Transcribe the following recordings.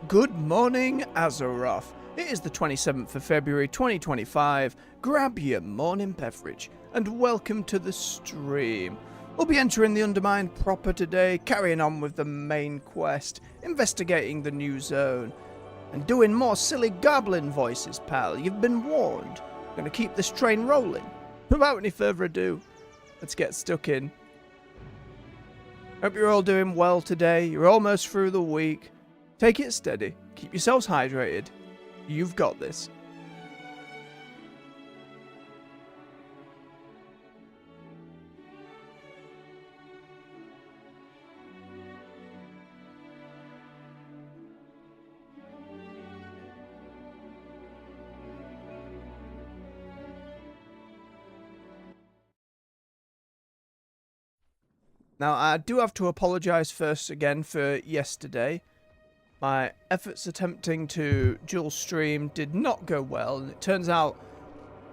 Good morning, Azeroth. It is the 27th of February 2025. Grab your morning beverage and welcome to the stream. We'll be entering the Undermine proper today, carrying on with the main quest, investigating the new zone, and doing more silly goblin voices, pal. You've been warned. Gonna keep this train rolling. Without any further ado, let's get stuck in. Hope you're all doing well today. You're almost through the week. Take it steady. Keep yourselves hydrated. You've got this. Now, I do have to apologise first again for yesterday. My efforts attempting to dual stream did not go well, and it turns out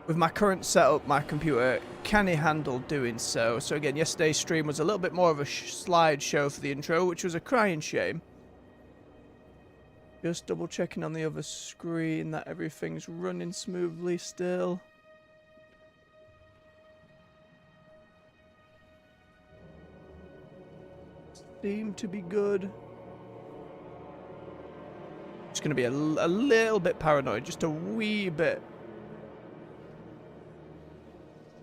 with my current setup, my computer can handle doing so. So again, yesterday's stream was a little bit more of a slideshow for the intro, which was a crying shame. Just double checking on the other screen that everything's running smoothly still. Seem to be good. Just going to be a little bit paranoid, just a wee bit.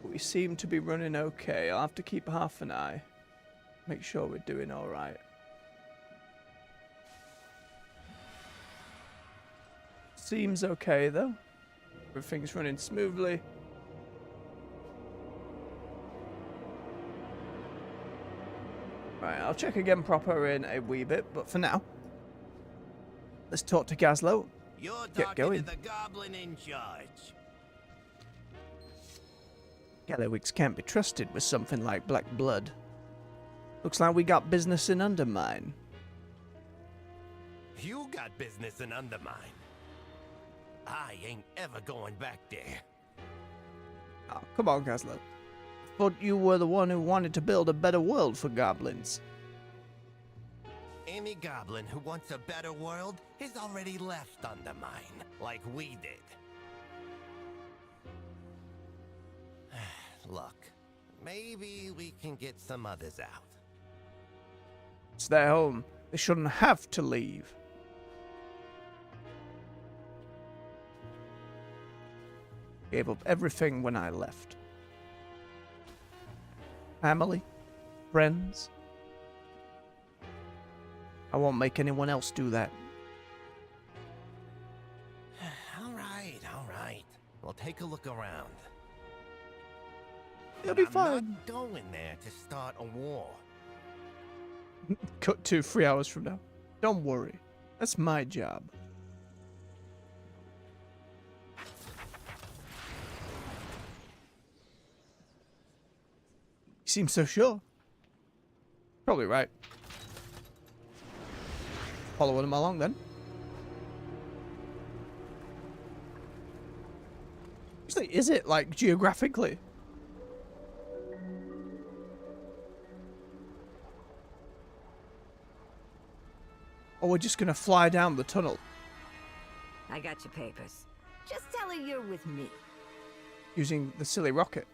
We seem to be running okay. I'll have to keep half an eye. Make sure we're doing alright. Seems okay though. Everything's running smoothly. Right, I'll check again proper in a wee bit, but for now, let's talk to Gazlo. You're Get going. to the goblin in charge. Gallowix can't be trusted with something like black blood. Looks like we got business in Undermine. You got business in Undermine. I ain't ever going back there. Oh, come on, Gazlo. Thought you were the one who wanted to build a better world for goblins. Any goblin who wants a better world has already left Undermine, like we did. Look, maybe we can get some others out. It's their home. They shouldn't have to leave. Gave up everything when I left. Family, friends. I won't make anyone else do that. All right. We'll take a look around. It'll be I'm fine. not going there to start a war. Cut to 3 hours from now. Don't worry. That's my job. You seem so sure. Probably right. Following him along then. Is it like geographically? Or we're just gonna fly down the tunnel? I got your papers. Just tell her you're with me. Using the silly rocket.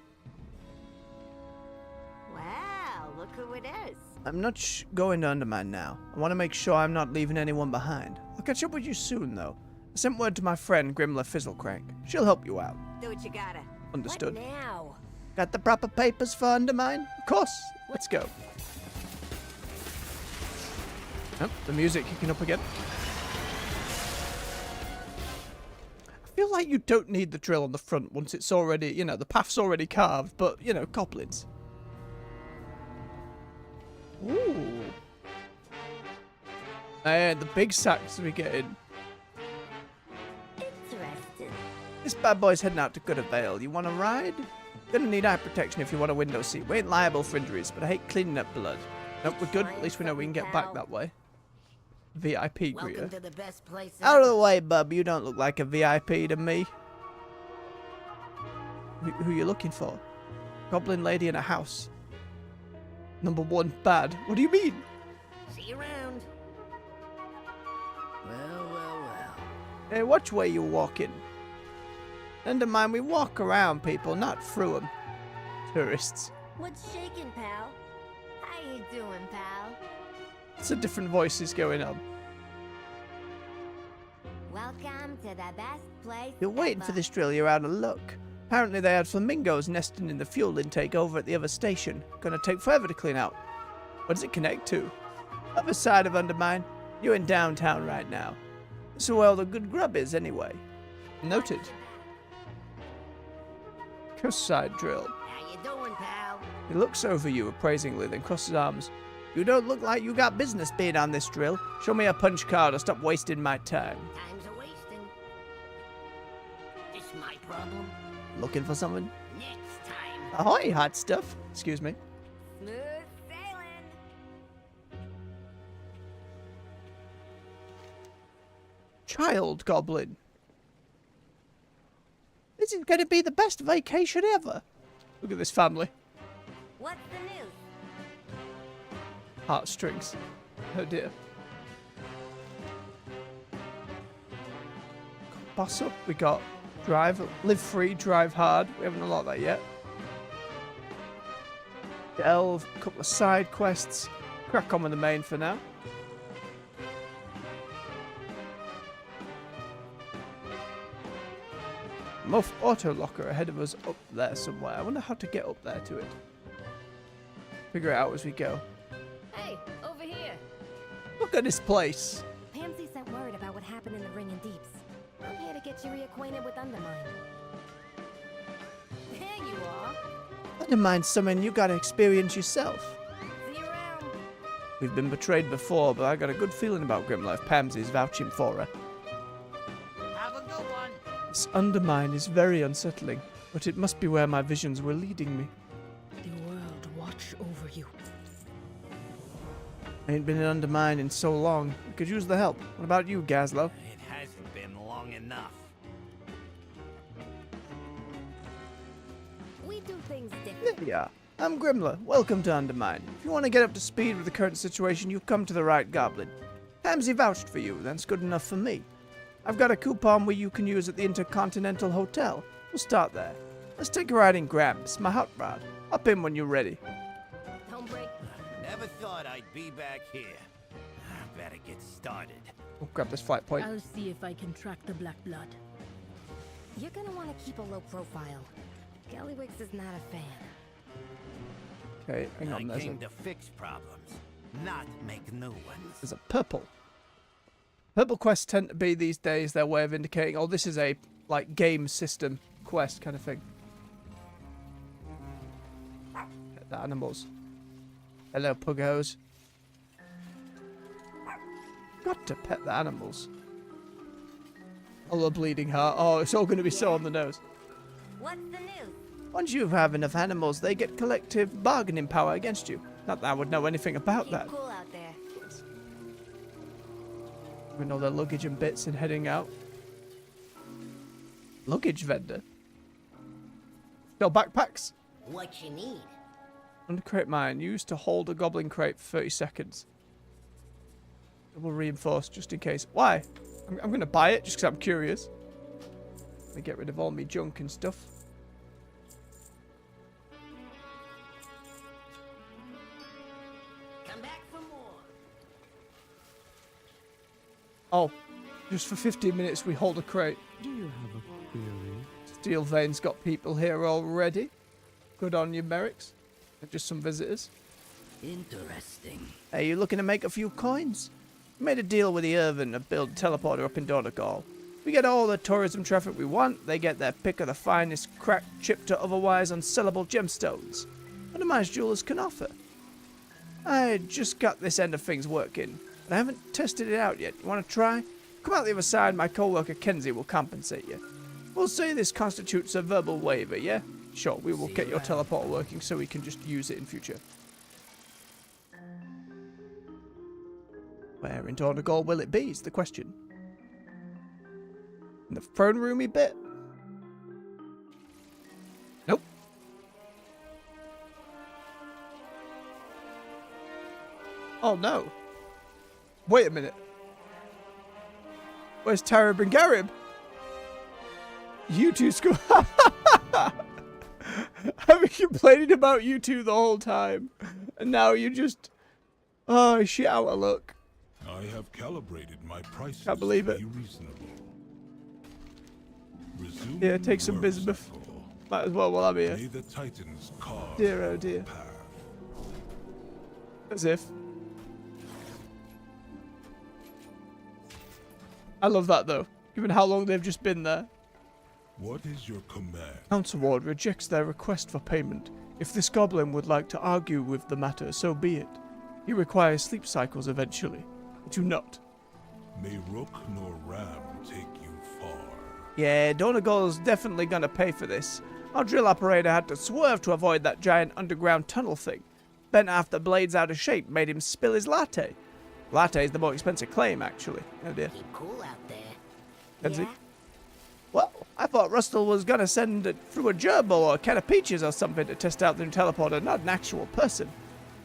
Wow, look who it is. I'm not going to Undermine now. I want to make sure I'm not leaving anyone behind. I'll catch up with you soon, though. I sent word to my friend Grimla Fizzlecrank. She'll help you out. Do what you gotta. Understood. What now? Got the proper papers for Undermine? Of course. Let's go. Oh, the music kicking up again. I feel like you don't need the drill on the front once it's already, you know, the path's already carved, but, you know, goblins. Ooh. And the big sacks we get in. Interesting. This bad boy's heading out to Good Vale. You want to ride? Gonna need eye protection if you want a window seat. We ain't liable for injuries, but I hate cleaning up blood. Nope, we're good. At least we know we can get back that way. VIP greeter. Welcome to the best place Out of the way, bub. You don't look like a VIP to me. Who you looking for? Goblin lady in a house. Number one bad. What do you mean? See you around. Well, Hey, watch where you're walking. Undermine, we walk around people, not through them. Tourists. What's shaking, pal? How you doing, pal? It's a different voices going on. Welcome to the best place You're waiting for ever. this drill, you're out of luck. Apparently they had flamingos nesting in the fuel intake over at the other station. Gonna take forever to clean out. What does it connect to? Other side of Undermine. You're in downtown right now. This is where all the good grub is anyway. Noted. Coastside drill. How you doing, pal? He looks over you appraisingly, then crosses arms. You don't look like you got business being on this drill. Show me a punch card or stop wasting my time. Time's a wasting. This my problem. Looking for someone? Next time. Ahoy, hot stuff. Excuse me. Smooth sailing. Child goblin. This is going to be the best vacation ever. Look at this family. What's the news? Heartstrings. Oh dear. Boss up. We got live free, drive hard. We haven't unlocked that yet. Delve, a couple of side quests. Crack on with the main for now. Muff auto locker ahead of us up there somewhere. I wonder how to get up there to it. Figure it out as we go. Hey, over here. Look at this place. Pansy sent word about what happened in the Ring and Deeps. I'm here to get you reacquainted with Undermine. There you are. Undermine's something you gotta experience yourself. See you around. We've been betrayed before, but I got a good feeling about Grimlife. Pamsy's vouching for her. Have a good one. This Undermine is very unsettling, but it must be where my visions were leading me. The world watch over you. I ain't been in Undermine in so long. I could use the help. What about you, Gazlo? It hasn't been long enough. We do things different. There you are. I'm Grimler. Welcome to Undermine. If you want to get up to speed with the current situation, you've come to the right goblin. Pamsy vouched for you. That's good enough for me. I've got a coupon where you can use at the Intercontinental Hotel. We'll start there. Let's take a ride in Grabs, my hot rod. Hop in when you're ready. Don't break. Never thought I'd be back here. Better get started. We'll grab this flight point. I'll see if I can track the Black Blood. You're gonna want to keep a low profile. Gallywix is not a fan. Okay, hang on. I There's came to fix problems, not make new ones. there's a purple. Purple quests tend to be these days their way of indicating, oh, this is a like game system quest kind of thing. Pet the animals. Hello, puggos. Got to pet the animals. Oh, a bleeding heart. Oh, it's all going to be so on the nose. What's the news? Once you have enough animals, they get collective bargaining power against you. Not that I would know anything about Keep that. cool out there. With all their luggage and bits and heading out. Luggage vendor. No backpacks. What you need? Undercrate mine. Used to hold a goblin crate for 30 seconds. Double reinforced just in case. Why? I'm going to buy it just because I'm curious. Let me get rid of all my junk and stuff. Come back for more. Oh, just for 15 minutes we hold a crate. Do you have a query? Steel Vein's got people here already. Good on you, Merricks. And just some visitors. Interesting. Hey, you looking to make a few coins? We made a deal with the Irvin to build a teleporter up in Dornagol. We get all the tourism traffic we want. They get their pick of the finest cracked, chipped to otherwise unsellable gemstones. Undermine's jewelers can offer. I just got this end of things working, but I haven't tested it out yet. You want to try? Come out the other side, my co-worker Kenzie will compensate you. We'll say this constitutes a verbal waiver, yeah? Sure, we will get your teleporter working so we can just use it in future. Where in Dornagol will it be is the question. In the throne roomy bit? Nope. Oh no. Wait a minute. Where's Tarib and Garib? You two school. I've been complaining about you two the whole time. And now you just... Oh, shower, look. I have calibrated my prices Can't believe to it. be reasonable. Resume Yeah, take some work bismuth. cycle. Might as well while I'm here. May the Titans carve Dear, oh your dear. path. As if. I love that though, given how long they've just been there. What is your command? Council Ward rejects their request for payment. If this goblin would like to argue with the matter, so be it. He requires sleep cycles eventually. Do not. May Rook nor Ram take you far. Yeah, Donegal's definitely gonna pay for this. Our drill operator had to swerve to avoid that giant underground tunnel thing. Bent half the blades out of shape, made him spill his latte. Latte's the more expensive claim, actually. Oh dear. Keep cool out there. Kenzie? Yeah? Well, I thought Rustle was gonna send it through a gerbil or a can of peaches or something to test out the new teleporter, not an actual person.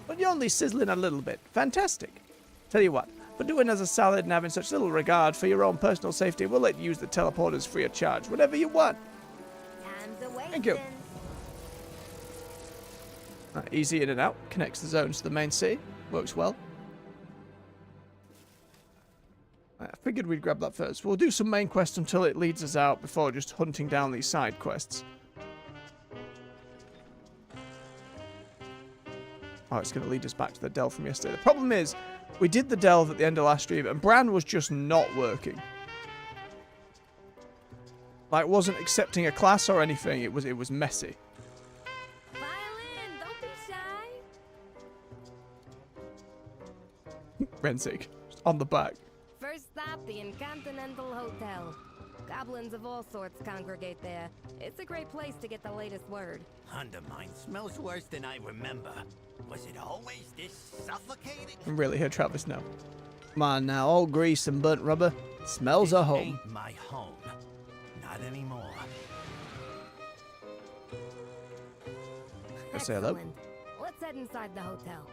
But you're only sizzling a little bit. Fantastic. Tell you what, for doing us a salad and having such little regard for your own personal safety, we'll let you use the teleporters free of charge, whatever you want. Time's a Thank you. wasting. Easy in and out, connects the zones to the main city, works well. I figured we'd grab that first. We'll do some main quests until it leads us out before just hunting down these side quests. Oh, it's going to lead us back to the delve from yesterday. The problem is, we did the delve at the end of last stream, and Bran was just not working. Like, wasn't accepting a class or anything. It was messy. Violin, don't be shy. Renzig, just on the back. First stop, the Incontinental Hotel. Goblins of all sorts congregate there. It's a great place to get the latest word. Undermine smells worse than I remember. Was it always this suffocating? I'm really here, Travis, now. Come on now, all grease and burnt rubber. Smells This a home. ain't my home. Not anymore. Let's say hello. Excellent. Let's head inside the hotel.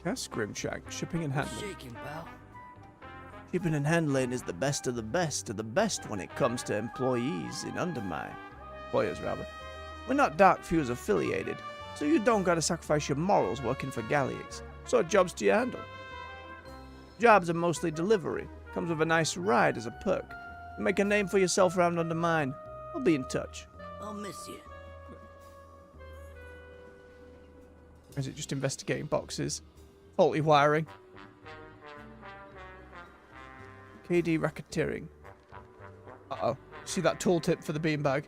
Yes, Grimshank, shipping and handling. Shaking, pal. Shipping and handling is the best of the best when it comes to employees in Undermine. Employers, rather. We're not Dark Fuse affiliated, so you don't gotta sacrifice your morals working for Galliax. So what jobs do you handle? Jobs are mostly delivery. Comes with a nice ride as a perk. You make a name for yourself around Undermine. I'll be in touch. I'll miss you. Or is it just investigating boxes? Faulty wiring. KD racketeering. Uh-oh. See that tooltip for the beanbag?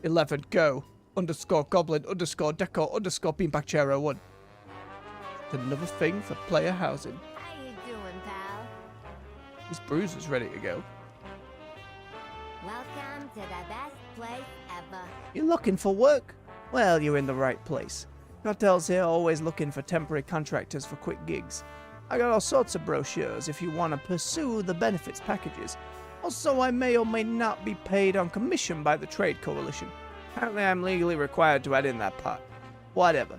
11, go. Underscore goblin, underscore decor, underscore beanbag chair 01. Just another thing for player housing. How you doing, pal? This bruiser's ready to go. Welcome to the best place ever. You looking for work? Well, you're in the right place. Cartels here are always looking for temporary contractors for quick gigs. I got all sorts of brochures if you want to pursue the benefits packages. Also, I may or may not be paid on commission by the Trade Coalition. Apparently, I'm legally required to add in that part. Whatever.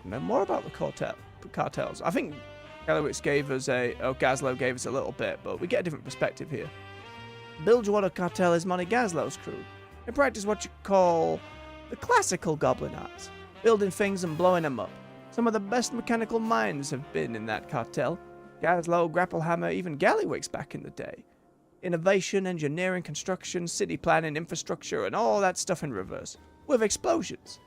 Know more about the cartels. I think Galliwix gave us Gazlo gave us a little bit, but we get a different perspective here. Bilgewater Cartel is Monty Gazlo's crew. They practice what you call the classical goblin arts, building things and blowing them up. Some of the best mechanical minds have been in that cartel. Gazlo, Grapplehammer, even Galliwix back in the day. Innovation, engineering, construction, city planning, infrastructure, and all that stuff in reverse, with explosions.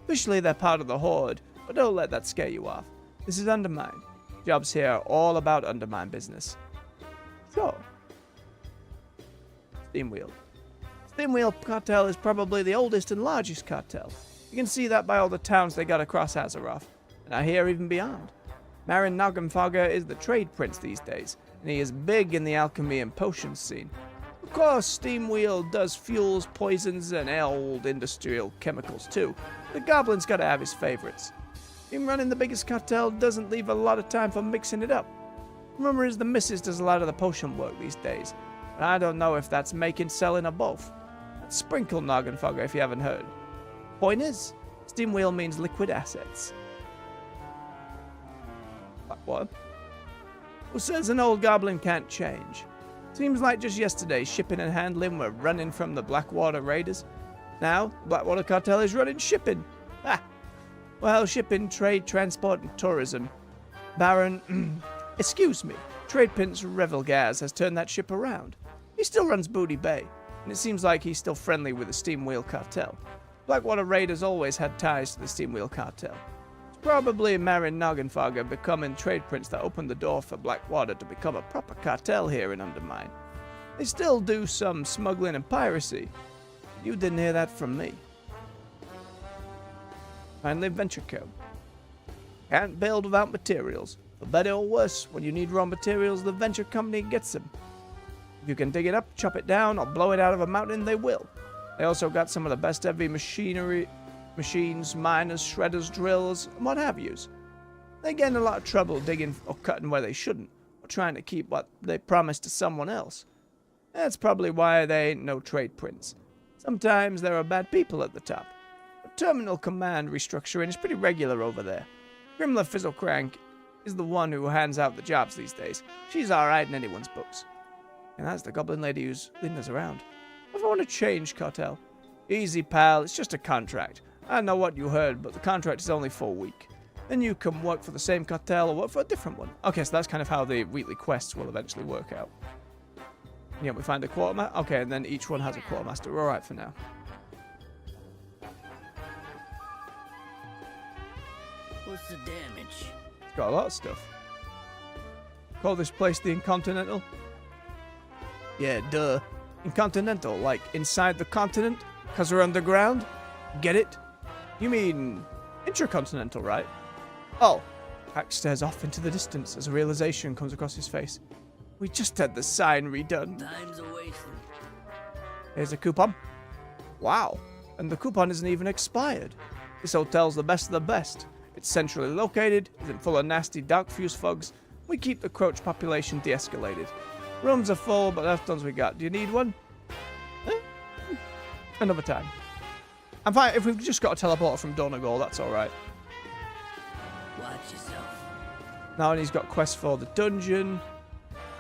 Officially, they're part of the Horde, but don't let that scare you off. This is Undermine. Jobs here are all about Undermine business. So, Steamwheel. Steamwheel Cartel is probably the oldest and largest cartel. You can see that by all the towns they got across Azeroth, and I hear even beyond. Marin Nagamfaga is the trade prince these days, and he is big in the alchemy and potions scene. Of course, Steamwheel does fuels, poisons, and old industrial chemicals too. The Goblin's gotta have his favorites. Him running the biggest cartel doesn't leave a lot of time for mixing it up. Rumor is the missus does a lot of the potion work these days. I don't know if that's making, selling, or both. That's sprinkle Noggenfogger if you haven't heard. Point is, steam wheel means liquid assets. What? Who says an old goblin can't change? Seems like just yesterday shipping and handling were running from the Blackwater raiders. Now, Blackwater cartel is running shipping. Ha! Well, shipping, trade, transport, and tourism. Baron, excuse me, Trade Prince Revelgaz has turned that ship around. He still runs Booty Bay, and it seems like he's still friendly with the Steam Wheel cartel. Blackwater raiders always had ties to the Steam Wheel cartel. It's probably Marin Noggenfogger becoming Trade Prince that opened the door for Blackwater to become a proper cartel here in Undermine. They still do some smuggling and piracy. You didn't hear that from me. Finally, Venture Co. Can't build without materials. For better or worse, when you need raw materials, the Venture Company gets them. If you can dig it up, chop it down, or blow it out of a mountain, they will. They also got some of the best heavy machines, miners, shredders, drills, and what have yous. They get in a lot of trouble digging or cutting where they shouldn't, or trying to keep what they promised to someone else. That's probably why they ain't no trade prince. Sometimes there are bad people at the top. But terminal command restructuring is pretty regular over there. Grimla Fizzlecrank is the one who hands out the jobs these days. She's alright in anyone's books. And that's the goblin lady who's leading us around. If I want to change, Cartel. Easy, pal. It's just a contract. I don't know what you heard, but the contract is only for a week. Then you can work for the same cartel or work for a different one. Okay, so that's kind of how the weekly quests will eventually work out. Yeah, we find a quartermaster. Okay, and then each one has a quartermaster. We're alright for now. What's the damage? It's got a lot of stuff. Call this place the Incontinental? Yeah, duh. Incontinental, like inside the continent? Because we're underground? Get it? You mean intracontinental, right? Oh. Hack stares off into the distance as a realization comes across his face. We just had the sign redone. Time's a wasting. Here's a coupon. Wow. And the coupon isn't even expired. This hotel's the best of the best. It's centrally located, isn't full of nasty dark fuse fogs. We keep the Croach population de-escalated. Rooms are full, but that's the ones we got. Do you need one? Another time. I'm fine. If we've just got a teleporter from Donegal, that's alright. Watch yourself. Now he's got quests for the dungeon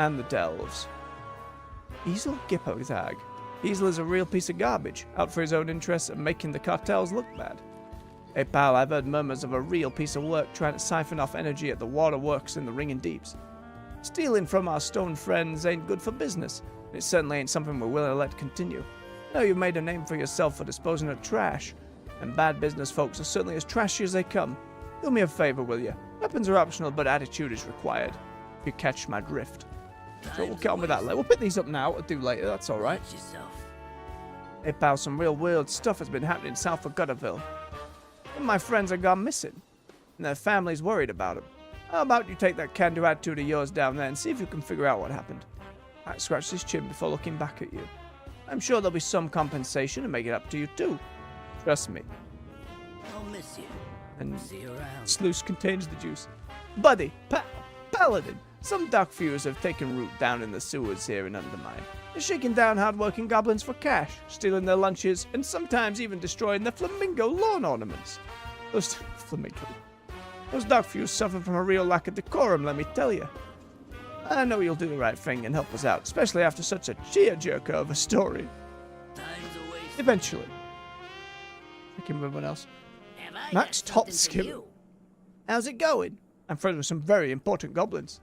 and the delves. Easel Gippotag. Easel is a real piece of garbage, out for his own interests and making the cartels look bad. Hey pal, I've heard murmurs of a real piece of work trying to siphon off energy at the waterworks in the Ringing Deeps. Stealing from our stone friends ain't good for business, and it certainly ain't something we're willing to let continue. I know you've made a name for yourself for disposing of trash, and bad business folks are certainly as trashy as they come. Do me a favor, will you? Weapons are optional, but attitude is required, if you catch my drift. So we'll get on with that later. We'll pick these up now or do later, that's alright. Watch yourself. Hey pal, some real weird stuff has been happening south of Gutterville. And my friends have gone missing, and their family's worried about them. How about you take that can-do attitude of yours down there and see if you can figure out what happened? Hack scratched his chin before looking back at you. I'm sure there'll be some compensation to make it up to you too. Trust me. I'll miss you. And See you around. sluice contains the juice. Buddy, pal, paladin. Some dark fuse have taken root down in the sewers here in Undermine. They're shaking down hard-working goblins for cash, stealing their lunches, and sometimes even destroying their flamingo lawn ornaments. Those dark fuse suffer from a real lack of decorum, let me tell you. I know you'll do the right thing and help us out, especially after such a tearjerker of a story. Time's a waste. Eventually. Checking with everyone else. Have I Max got Top something for Skimmer. you? How's it going? I'm friends with some very important goblins.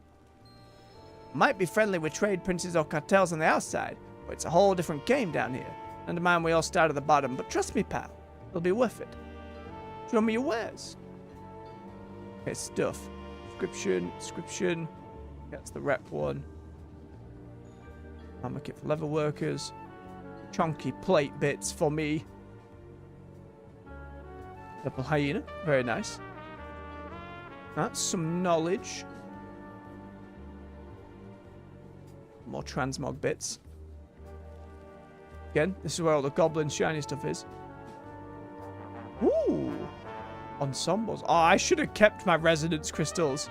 Might be friendly with trade princes or cartels on the outside, but it's a whole different game down here. Undermine, we all start at the bottom, but trust me, pal, it'll be worth it. Show me your wares. Okay, stuff. Description. That's the rep one. Armor kit for leather workers. Chunky plate bits for me. Double hyena, very nice. That's some knowledge. More transmog bits. Again, this is where all the goblin shiny stuff is. Ooh! Ensembles. Oh, I should have kept my resonance crystals.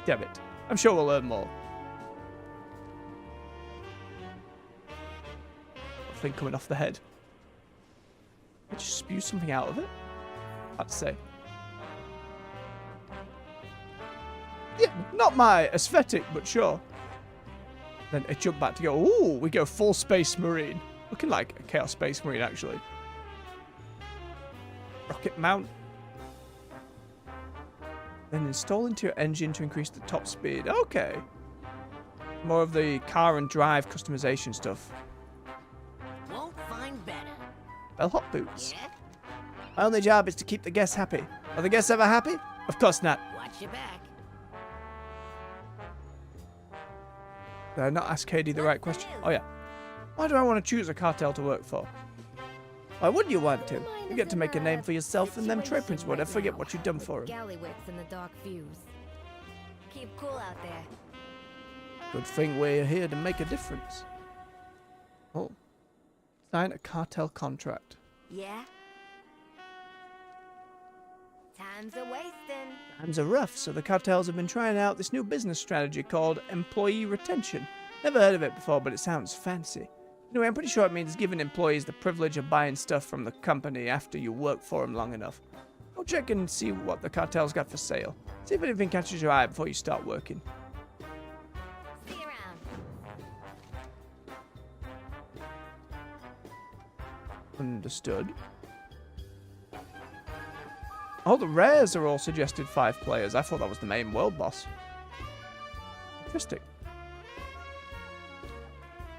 Damn it. I'm sure we'll learn more. thing coming off the head. I just spew something out of it? I'd say. Yeah, not my aesthetic, but sure. Then it jumped back to go, ooh, we go full Space Marine. Looking like a Chaos Space Marine, actually. Rocket mount. Then install into your engine to increase the top speed. Okay. More of the car and drive customization stuff. Won't find better. Bellhop boots. Yeah? My only job is to keep the guests happy. Are the guests ever happy? Of course not. Watch your back. Did I not ask Katie the right question? Oh, yeah. Why do I want to choose a cartel to work for? Why wouldn't you want to? You get to make a name for yourself and them trade prints would. I forget what you've done for them. Gallywicks and the Dark Fuse. Keep cool out there. Good thing we're here to make a difference. Oh. Sign a cartel contract. Yeah? Time's a wasting. Times are rough, so the cartels have been trying out this new business strategy called employee retention. Never heard of it before, but it sounds fancy. Anyway, I'm pretty sure it means giving employees the privilege of buying stuff from the company after you work for them long enough. Go check and see what the cartel's got for sale. See if anything catches your eye before you start working. See you around. Understood. Oh, the rares are all suggested 5 players. I thought that was the main world boss. Interesting.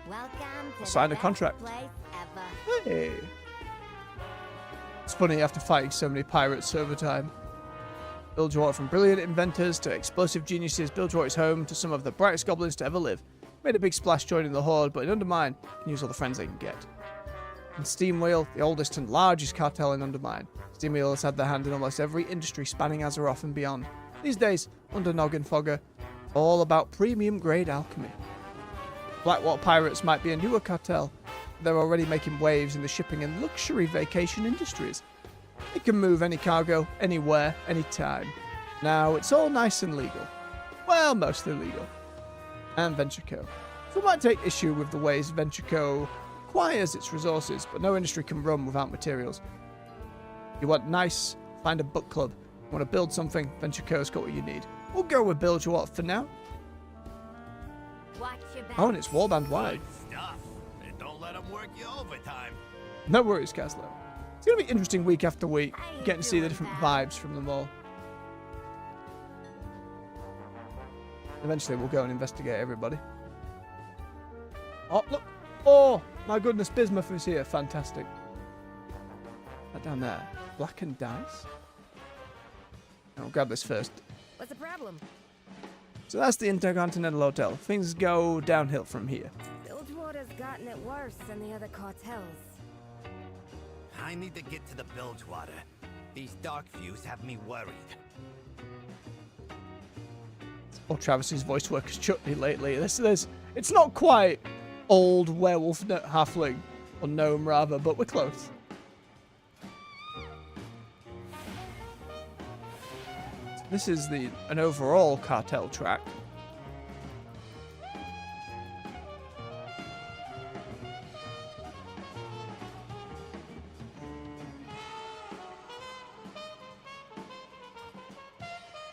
Welcome to Sign the a contract. best place ever. Hey. It's funny after fighting so many pirates over time. Bilgewater, from brilliant inventors to explosive geniuses, Bilgewater is home to some of the brightest goblins to ever live. Made a big splash joining the Horde, but in Undermine, you can use all the friends they can get. And Steamwheel, the oldest and largest cartel in Undermine. Steamwheel has had their hand in almost every industry spanning Azeroth and beyond. These days, under Noggin Fogger, all about premium grade alchemy. Blackwater Pirates might be a newer cartel. They're already making waves in the shipping and luxury vacation industries. They can move any cargo, anywhere, anytime. Now, it's all nice and legal. Well, mostly legal. And VentureCo. So we might take issue with the ways VentureCo acquires its resources, but no industry can run without materials. You want nice, find a book club. You want to build something, VentureCo's got what you need. We'll go with Bilgewater for now. Watch your back. Oh, and it's warband wide. Stuff. And don't let them work you overtime. No worries, Caslo. It's going to be an interesting week after week, getting to see the different vibes from them all. Eventually, we'll go and investigate everybody. Oh, look! Oh, my goodness, Bismuth is here. Fantastic. That down there. Blackened dice? I'll grab this first. What's the problem? So that's the Intercontinental Hotel. Things go downhill from here. Bilgewater's gotten it worse than the other cartels. I need to get to the Bilgewater. These Dark Fuse have me worried. Oh, Travis's voice work has chucked me lately. It's not quite old werewolf halfling, or gnome rather, but we're close. This is an overall cartel track.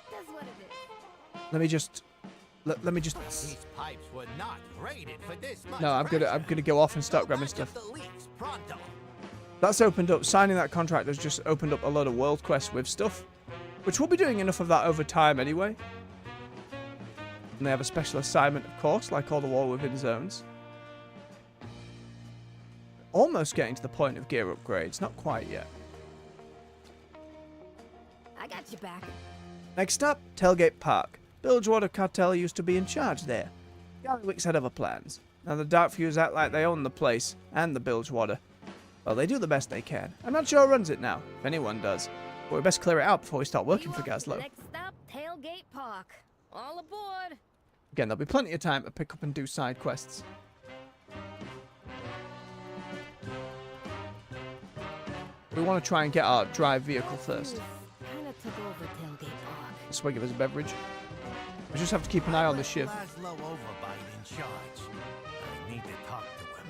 That's what it is. Let me just These pipes were not rated for this much. No, I'm gonna go off and start So grabbing patch up stuff. the leaks pronto. That's opened up. Signing that contract has just opened up a lot of world quests with stuff, which we'll be doing enough of that over time anyway. And they have a special assignment, of course, like all the war within zones. Almost getting to the point of gear upgrades, not quite yet. I got you back. Next up, Tailgate Park. Bilgewater Cartel used to be in charge there. Gallywicks had other plans. Now the Dark Fuse act like they own the place and the Bilgewater. Well, they do the best they can. I'm not sure who runs it now, if anyone does. But we best clear it out before we start working for Gazlo. Next stop, Tailgate Park. All aboard. Again, there'll be plenty of time to pick up and do side quests. We want to try and get our drive vehicle first. Kind of took over Tailgate Park. This way give us a beverage. We just have to keep an eye on the shiv. Laszlo Overbite in charge. I need to talk to him.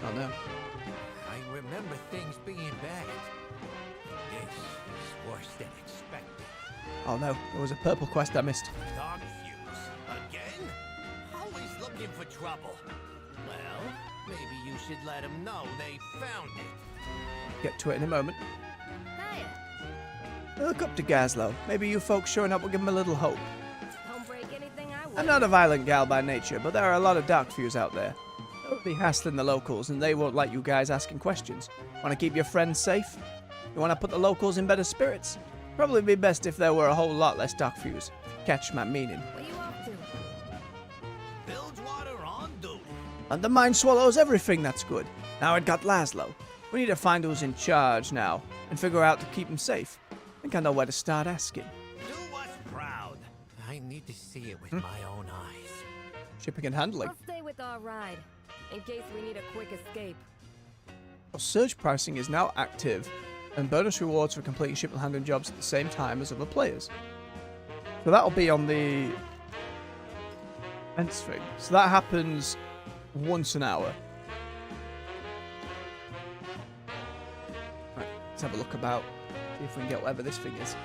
Oh no. I remember things being bad. This is worse than expected. Oh no, there was a purple quest I missed. Dark fuse. Again? Always looking for trouble. Well, maybe you should let them know they found it. Get to it in a moment. Hiya. Look up to Gazlowe. Maybe you folks showing up will give him a little hope. Don't break anything I would. I'm not a violent gal by nature, but there are a lot of dark fuse out there. They'll be hassling the locals, and they won't like you guys asking questions. Want to keep your friends safe? You want to put the locals in better spirits? Probably be best if there were a whole lot less dark fuse. If you catch my meaning. What are you up to? Bilgewater on duty. Undermine swallows everything, that's good. Now I've got Laszlo. We need to find who's in charge now, and figure out to keep him safe. I think I know where to start asking. Do us proud. I need to see it with my own eyes. Shipping and handling. I'll stay with our ride, in case we need a quick escape. Well, surge pricing is now active, and bonus rewards for completing ship and handling jobs at the same time as other players. So that'll be on the events thing. So that happens once an hour. Right, let's have a look about, see if we can get whatever this thing is.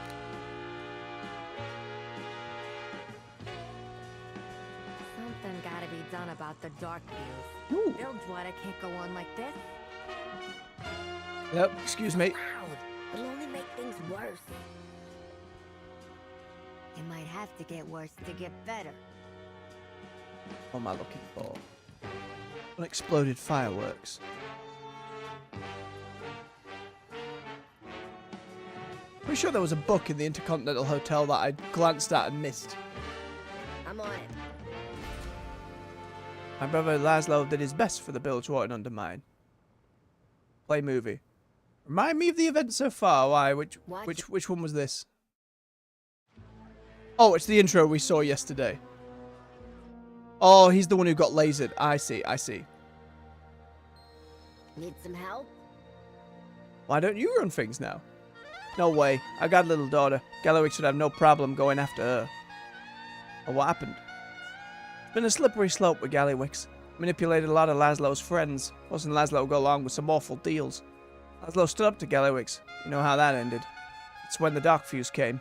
Something gotta be done about the dark fuse. Ooh. Bilgewater can't go on like this. Yep, excuse me. Loud. It'll only make things worse. It might have to get worse to get better. What am I looking for? Unexploded fireworks. Pretty sure there was a book in the Intercontinental Hotel that I glanced at and missed. I'm on it. My brother Laszlo did his best for the Bilgewater and Undermine. Play movie. Remind me of the event so far. Why? Which one was this? Oh, it's the intro we saw yesterday. Oh, he's the one who got lasered. I see, I see. Need some help? Why don't you run things now? No way. I got a little daughter. Gallowix should have no problem going after her. Oh, what happened? It's been a slippery slope with Gallywix. Manipulated a lot of Laszlo's friends, forcing Laszlo to go along with some awful deals. Laszlo stood up to Gallywix. You know how that ended. It's when the dark fuse came.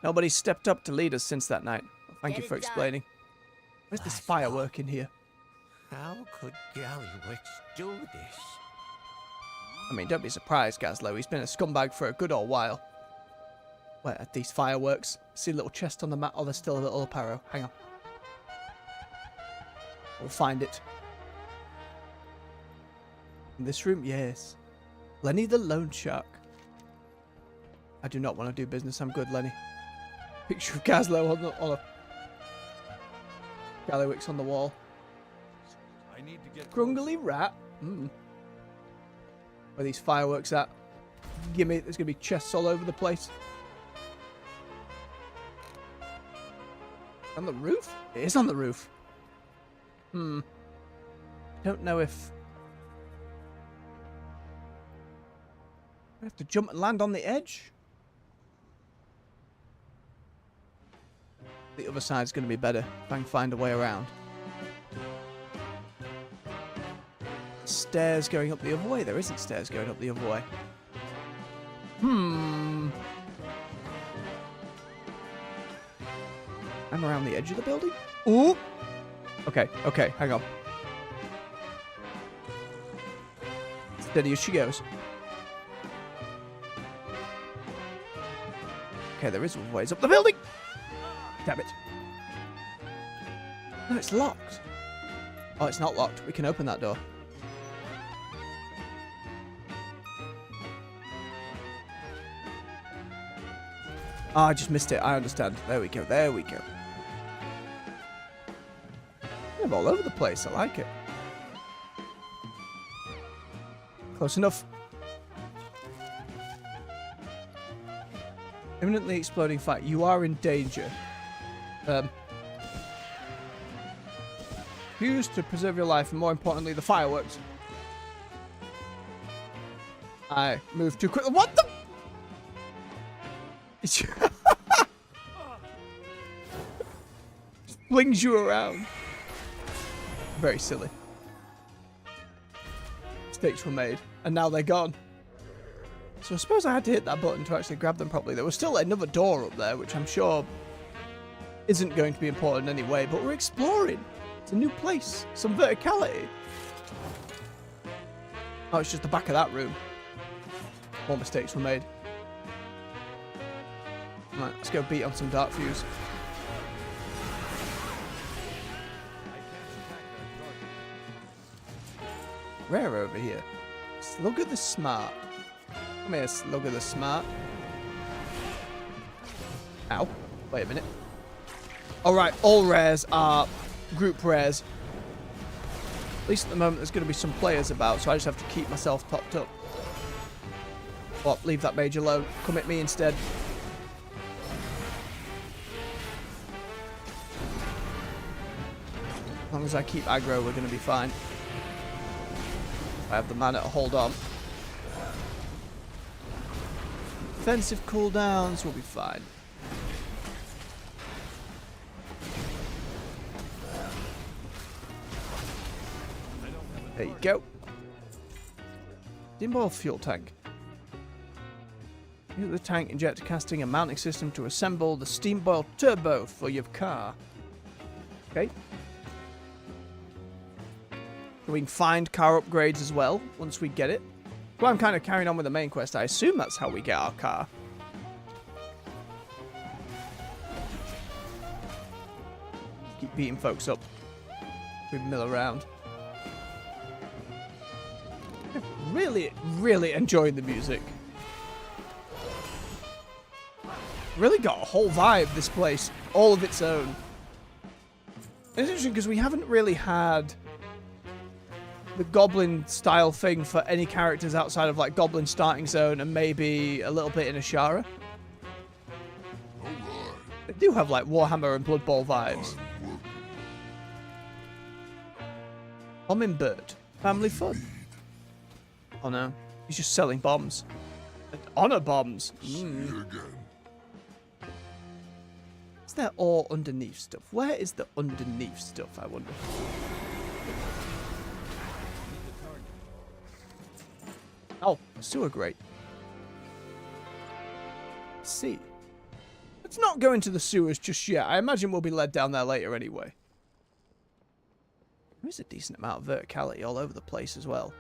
Nobody's stepped up to lead us since that night. Well, thank you for explaining. Where's this firework in here? How could Gallywix do this? I mean, don't be surprised, Gazlowe. He's been a scumbag for a good old while. Where are these fireworks? See a little chest on the mat? Oh, there's still a little up arrow. Hang on. We'll find it. In this room? Yes. Lenny the Loan Shark. I do not want to do business. I'm good, Lenny. Picture of Gazlowe on a Gallywix on the wall. I need to get Grungly rat. Where are these fireworks at? Gimme, there's gonna be chests all over the place. On the roof? It is on the roof. Don't know if I have to jump and land on the edge. The other side's gonna be better if I can find a way around. Stairs going up the other way? There isn't stairs going up the other way. I'm around the edge of the building? Ooh! Okay, okay, hang on. Steady as she goes. Okay, there is ways up the building! Damn it. No, it's locked. Oh, it's not locked. We can open that door. Oh, I just missed it. I understand. There we go. There we go. I'm all over the place. I like it. Close enough. Imminently exploding fight. You are in danger. Use to preserve your life, and more importantly, the fireworks. I moved too quick. What the? Flings you around. Very silly. mistakes were made, and now they're gone. So I suppose I had to hit that button to actually grab them properly. There was still another door up there, which I'm sure isn't going to be important anyway, but we're exploring. It's a new place. Some verticality. Oh, it's just the back of that room. More mistakes were made. Right, let's go beat on some dark fuse. Rare over here. Slugger the Smart. Come here, Slugger the Smart. Ow. Wait a minute. Alright, all rares are group rares. At least at the moment there's going to be some players about, so I just have to keep myself topped up. Well, leave that mage alone. Come at me instead. As long as I keep aggro, we're going to be fine. I have the mana to hold on. Defensive cooldowns will be fine. There you go. Steamboil fuel tank. Use the tank injector casting and mounting system to assemble the Steamboil turbo for your car. Okay. So we can find car upgrades as well once we get it. Well, I'm kind of carrying on with the main quest. I assume that's how we get our car. Keep beating folks up. We mill around. Really, really enjoying the music. Really got a whole vibe, this place. All of its own. It's interesting because we haven't really had the goblin style thing for any characters outside of like Goblin Starting Zone and maybe a little bit in Ashara. They do have like Warhammer and Blood Bowl vibes. Hummingbird. Family fun. Oh no, he's just selling bombs. And honor bombs. Is there all underneath stuff? Where is the underneath stuff, I wonder? Oh, sewer grate. Let's see. Let's not go into the sewers just yet. I imagine we'll be led down there later anyway. There's a decent amount of verticality all over the place as well.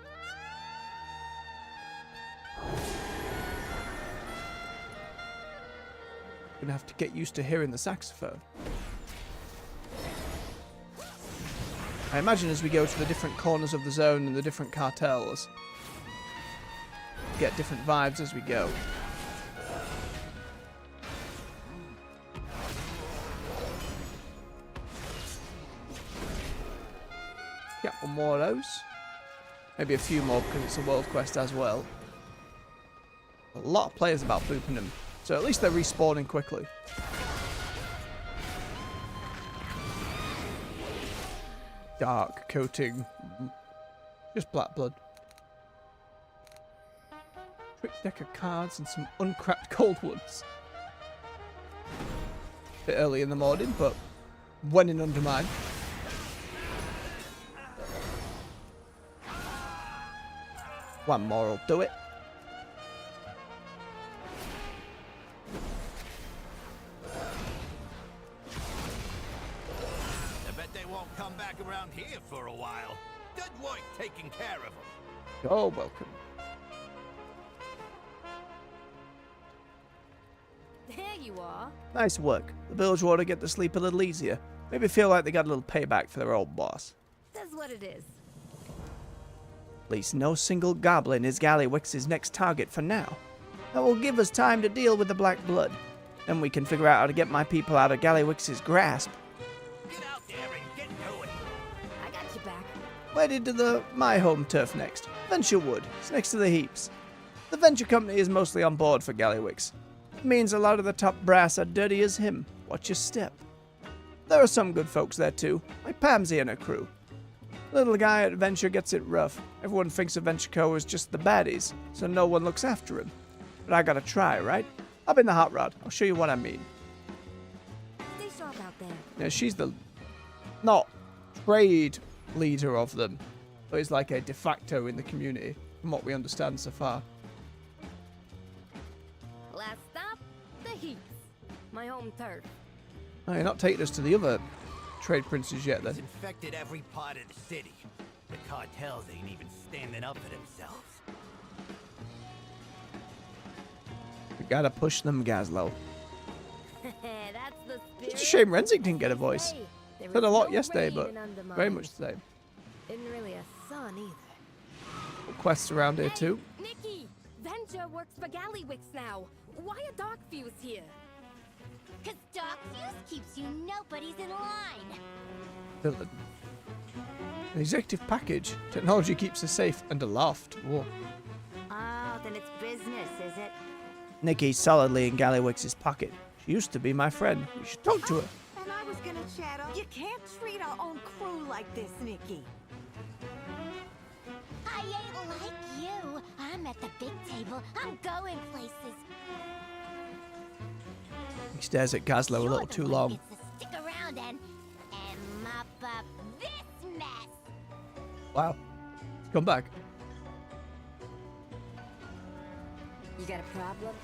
Gonna have to get used to hearing the saxophone. I imagine as we go to the different corners of the zone and the different cartels, get different vibes as we go. Get one more of those. Maybe a few more because it's a world quest as well. A lot of players about booping them, so at least they're respawning quickly. Dark coating. Just black blood. Trick deck of cards and some uncracked cold ones. Bit early in the morning, but when in Undermine. One more will do it. I bet they won't come back around here for a while. Good work taking care of them. You're welcome. There you are. Nice work. The village ought to get to sleep a little easier. Maybe feel like they got a little payback for their old boss. That's what it is. At least no single goblin is Gallywix's next target for now. That will give us time to deal with the Black Blood. Then we can figure out how to get my people out of Gallywix's grasp. Get out there and get to it. I got you back. Headed to my home turf next. Venture Wood. It's next to the heaps. The venture company is mostly on board for Gallywix. It means a lot of the top brass are dirty as him. Watch your step. There are some good folks there too, like Pamsy and her crew. Little guy at Venture gets it rough. Everyone thinks of Venture Co. as just the baddies, so no one looks after him. But I gotta try, right? Up in the hot rod. I'll show you what I mean. Stay sharp out there. Yeah, she's the not trade leader of them. But he's like a de facto in the community, from what we understand so far. Last stop, the Heaths. My home turf. Oh, you're not taking us to the other trade princes yet, then. It's infected every part of the city. The cartels ain't even standing up for themselves. We gotta push them, Gazlo. That's the spirit. It's a shame Renzik didn't get a voice. Hey, there Said a is lot no yesterday, rain but in Undermine. very much the same. Isn't really a sun either. Quests around here too. Nikki! Venture works for Gallywix now. Why a dark fuse here? Cause Doc Fuse keeps you nobody's in line. Villain. An executive package. Technology keeps us safe and aloft. Whoa. Oh, then it's business, is it? Nikki's solidly in Gallywix's pocket. She used to be my friend. We should talk to her. And I was gonna chat up. You can't treat our own crew like this, Nikki. I ain't like you. I'm at the big table. I'm going places. He stares at Gazlo a little You're the too one long. gets to stick around and mop up this mess. Wow. Come back. You got a problem?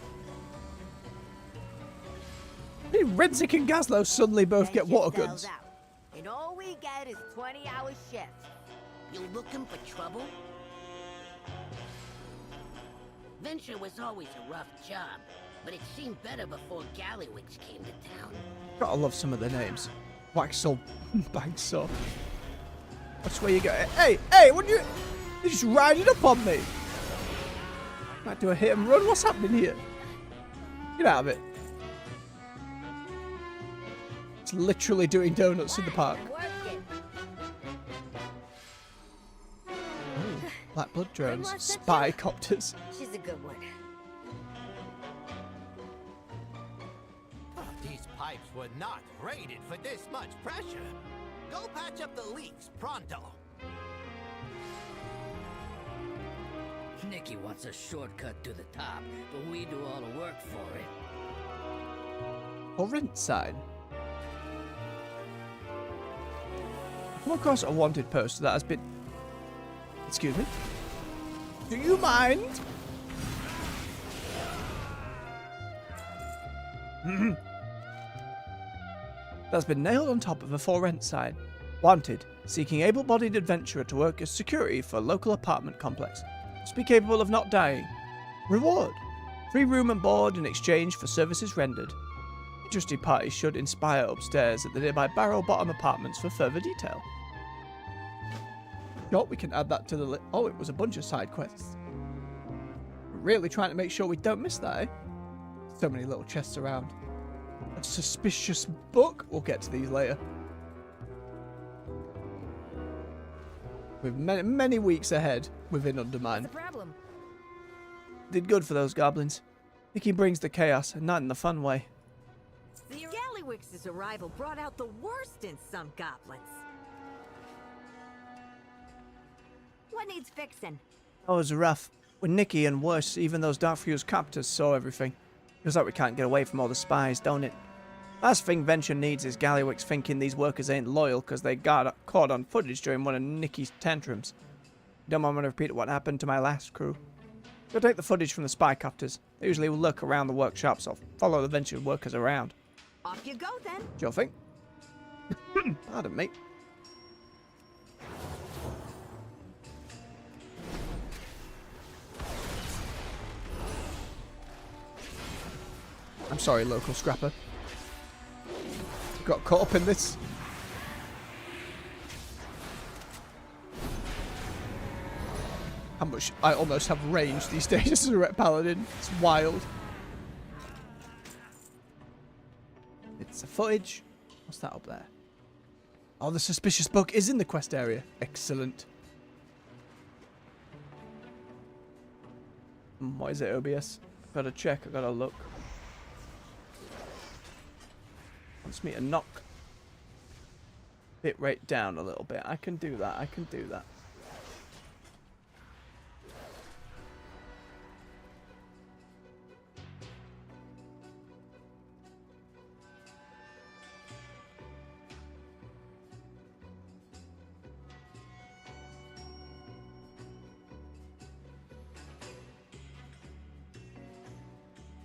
Hey, Renzik and Gazlo suddenly both get Venture water sells guns. out, and all we get is 20-hour shifts. You looking for trouble? Venture was always a rough job, but it seemed better before Gallywix came to town. Gotta love some of the names. Waxel, Bagsaw. That's where you go. Hey, hey, what you just riding up on me? Might do a hit and run. What's happening here? Get out of it. It's literally doing donuts in the park. Working. Black blood drones, Good luck, spy copters. She's a good one. These pipes were not rated for this much pressure. Go patch up the leaks, pronto. Nikki wants a shortcut to the top, but we do all the work for it. Or rent sign. Come across a wanted poster that has been. Excuse me. Do you mind? That's been nailed on top of a for rent sign. Wanted, seeking able-bodied adventurer to work as security for a local apartment complex. Must be capable of not dying. Reward: free room and board in exchange for services rendered. Interested parties should inspire upstairs at the nearby Barrow Bottom Apartments for further detail. Sure, we can add that to the list. Oh, it was a bunch of side quests. We're really trying to make sure we don't miss that, eh? So many little chests around. A suspicious book. We'll get to these later. With many weeks ahead within Undermine. What's the problem? Did good for those goblins. Nikki brings the chaos, and not in the fun way. Gallywix's arrival brought out the worst in some goblins. What needs fixing? Oh, it was rough. With Nikki and worse, even those Dark Fuse captors saw everything. Feels like we can't get away from all the spies, don't it? Last thing Venture needs is Gallywix thinking these workers ain't loyal because they got caught on footage during one of Nikki's tantrums. Don't mind when I repeat what happened to my last crew. Go take the footage from the spy copters. They usually will lurk around the workshops or follow the Venture workers around. Off you go then. Do you think? Pardon me. I'm sorry, local scrapper. Got caught up in this. How much I almost have range these days as a Ret Paladin. It's wild. It's a footage. What's that up there? Oh, the suspicious book is in the quest area. Excellent. What is it, OBS? I've got to check. I've got to look. Wants me to knock bit rate down a little bit. I can do that. I can do that.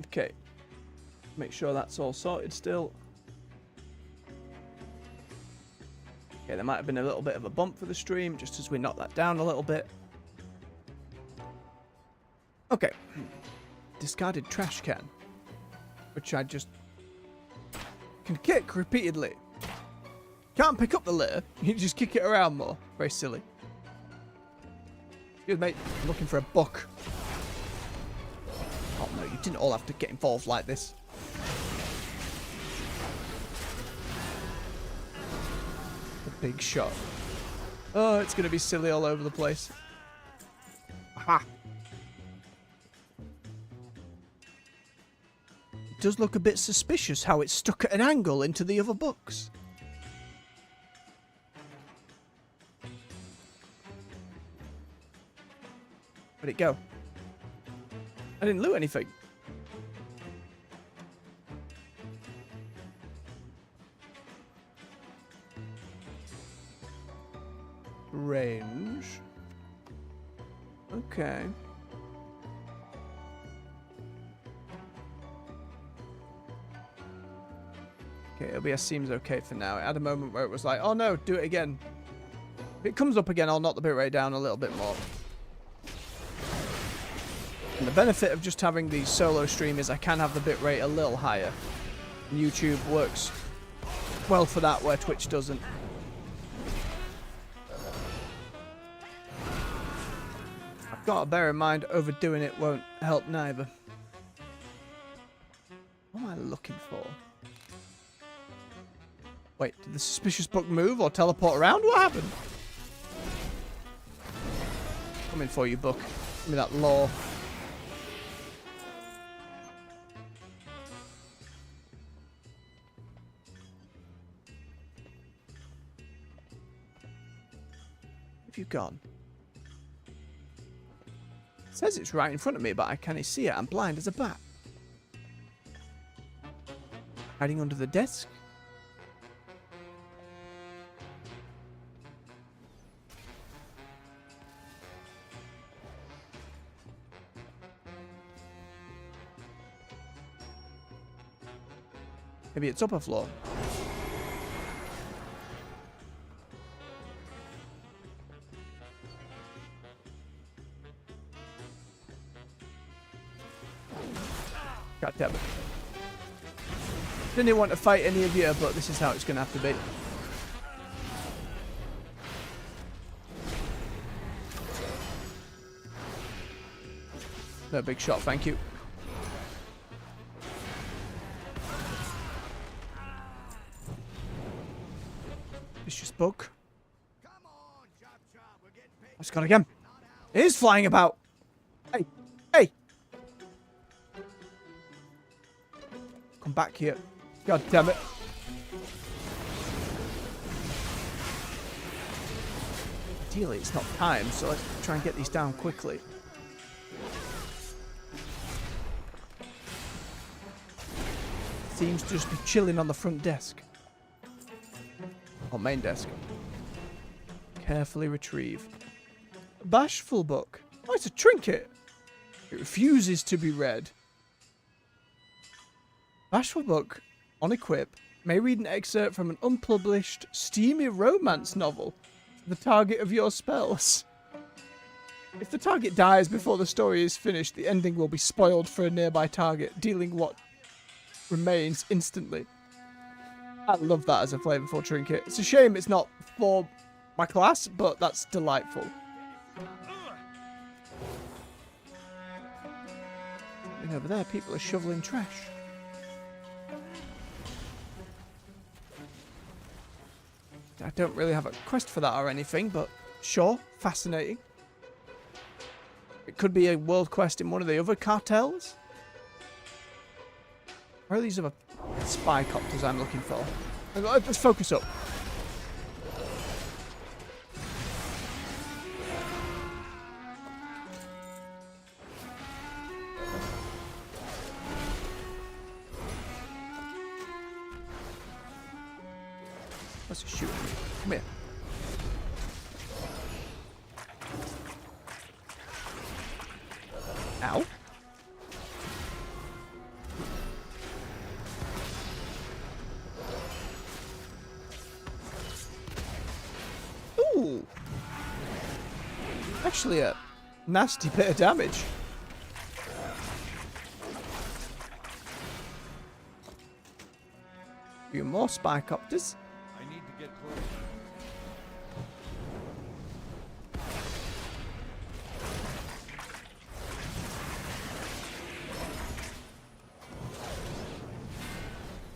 Okay. Make sure that's all sorted still. Okay, there might have been a little bit of a bump for the stream, just as we knock that down a little bit. Okay. Discarded trash can. Which I just can kick repeatedly. Can't pick up the litter. You just kick it around more. Very silly. Excuse me. I'm looking for a book. Oh no, you didn't all have to get involved like this. A big shot. Oh, it's going to be silly all over the place. Aha. It does look a bit suspicious how it's stuck at an angle into the other books. Where'd it go? I didn't loot anything. Range. Okay. Okay, OBS seems okay for now. It had a moment where it was like, oh no, do it again. If it comes up again, I'll knock the bitrate down a little bit more. And the benefit of just having the solo stream is I can have the bitrate a little higher. YouTube works well for that, where Twitch doesn't. I've got to bear in mind, overdoing it won't help neither. What am I looking for? Wait, did the suspicious book move or teleport around? What happened? Coming for you, book. Give me that lore. Have you gone? It says it's right in front of me, but I can't see it. I'm blind as a bat. Hiding under the desk? Maybe it's upper floor. God damn it. Didn't want to fight any of you, but this is how it's going to have to be. No big shot, thank you. Vicious bug. Let's go again. It is flying about. Hey, hey. Come back here. God damn it. Ideally, it's not time, so let's try and get these down quickly. Seems to just be chilling on the front desk. Or main desk. Carefully retrieve. A bashful book. Oh, it's a trinket. It refuses to be read. Bashful book, on equip, may read an excerpt from an unpublished, steamy romance novel. The target of your spells. If the target dies before the story is finished, the ending will be spoiled for a nearby target, dealing what remains instantly. I love that as a flavorful trinket. It's a shame it's not for my class, but that's delightful. And over there, people are shoveling trash. I don't really have a quest for that or anything, but sure, fascinating. It could be a world quest in one of the other cartels. Where are these other spy copters I'm looking for? Let's focus up. Let's shoot him. Come here. Ow. Actually, a nasty bit of damage. A few more spycopters. I need to get close.